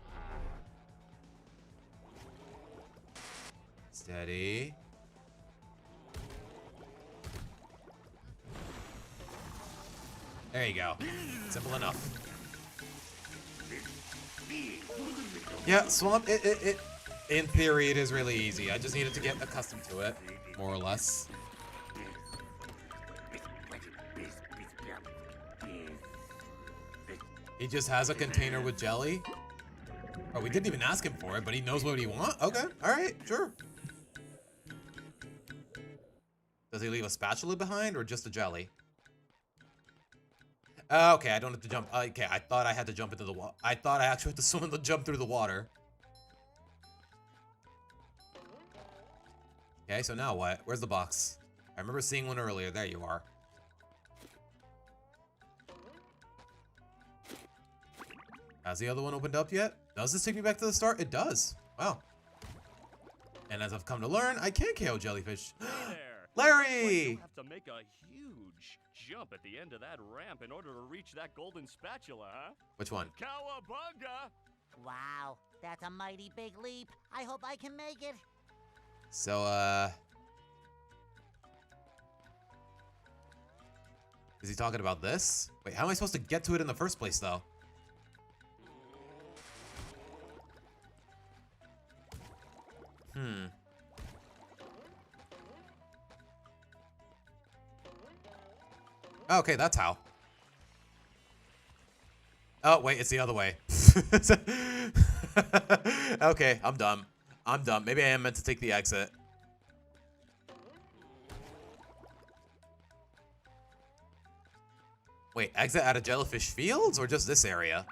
Steady. There you go. Simple enough. Yeah, swamp, in theory, it is really easy. I just needed to get accustomed to it, more or less. He just has a container with jelly? Oh, we didn't even ask him for it, but he knows what he wants? Okay, alright, sure. Does he leave a spatula behind, or just a jelly? Okay, I don't have to jump. Okay, I thought I had to jump into the water. I thought I actually had to swim to jump through the water. Okay, so now what? Where's the box? I remember seeing one earlier. There you are. Has the other one opened up yet? Does this take me back to the start? It does. Wow. And as I've come to learn, I can KO jellyfish. Larry! You have to make a huge jump at the end of that ramp in order to reach that golden spatula, huh? Which one? Cowabunga! Wow, that's a mighty big leap. I hope I can make it. So, is he talking about this? Wait, how am I supposed to get to it in the first place, though? Okay, that's how. Oh, wait, it's the other way. Okay, I'm dumb. I'm dumb. Maybe I am meant to take the exit. Wait, exit out of Jellyfish Fields or just this area?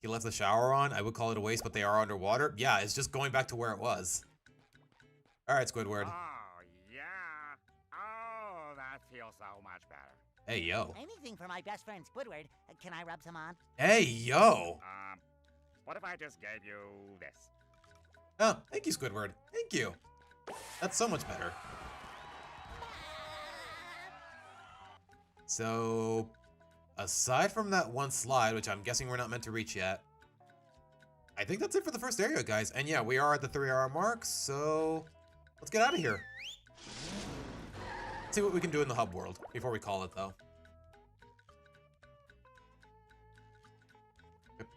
He left the shower on. I would call it a waste, but they are underwater. Yeah, it's just going back to where it was. All right, Squidward. Oh, yeah. Oh, that feels so much better. Hey, yo. Anything for my best friend Squidward. Can I rub some on? Hey, yo. What if I just gave you this? Oh, thank you, Squidward. Thank you. That's so much better. So, aside from that one slide, which I'm guessing we're not meant to reach yet, I think that's it for the first area, guys. And yeah, we are at the 3-hour mark, so let's get out of here. Let's see what we can do in the hub world before we call it, though.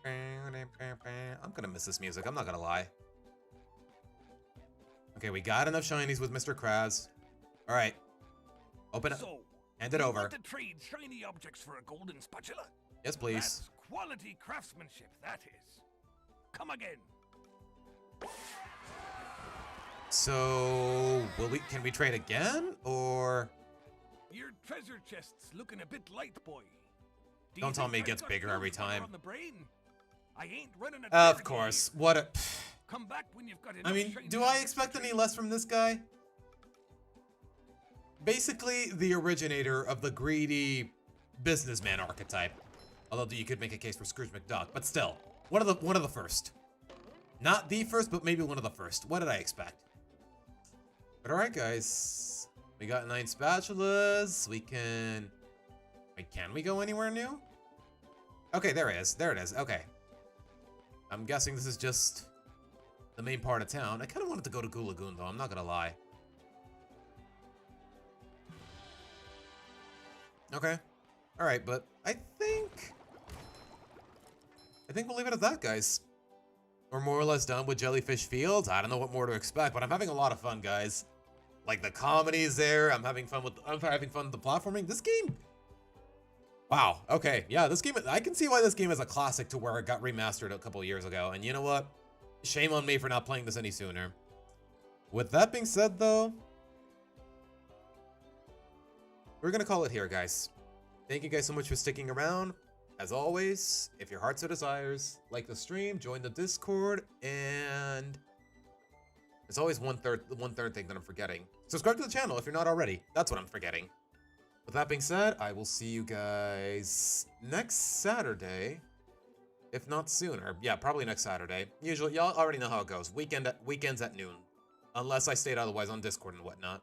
I'm gonna miss this music, I'm not gonna lie. Okay, we got enough shinies with Mr. Krabs. All right, open it. So, hand it over. Want to trade shiny objects for a golden spatula? Yes, please. That's quality craftsmanship, that is. Come again. So, can we trade again, or? Your treasure chest's looking a bit light, boy. Don't tell me it gets bigger every time. On the brain? I ain't running a Of course. What a... Come back when you've got enough. I mean, do I expect any less from this guy? Basically, the originator of the greedy businessman archetype. Although you could make a case for Scrooge McDuck, but still, one of the first. Not the first, but maybe one of the first. What did I expect? But all right, guys, we got 9 spatulas. We can. Wait, can we go anywhere new? Okay, there it is. There it is. Okay. I'm guessing this is just the main part of town. I kind of wanted to go to Goo Lagoon, though. I'm not gonna lie. Okay. All right, but I think we'll leave it at that, guys. We're more or less done with Jellyfish Fields. I don't know what more to expect, but I'm having a lot of fun, guys. Like, the comedy's there. I'm having fun with the platforming. This game. Wow. Okay. Yeah, this game. I can see why this game is a classic to where it got remastered a couple years ago. And you know what? Shame on me for not playing this any sooner. With that being said, though, we're gonna call it here, guys. Thank you guys so much for sticking around. As always, if your heart so desires, like the stream, join the Discord, and there's always one third thing that I'm forgetting. Subscribe to the channel if you're not already. That's what I'm forgetting. With that being said, I will see you guys next Saturday, if not sooner. Yeah, probably next Saturday. Usually, y'all already know how it goes. Weekends at noon, unless I state otherwise on Discord and whatnot.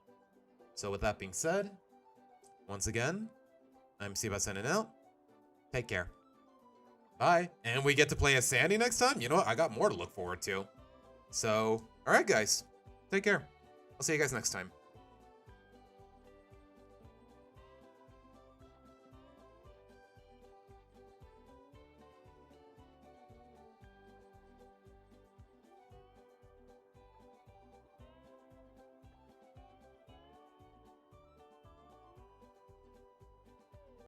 So with that being said, once again, I'm Siba signing out. Take care. Bye. And we get to play as Sandy next time? You know what? I got more to look forward to. So, alright guys. Take care. I'll see you guys next time.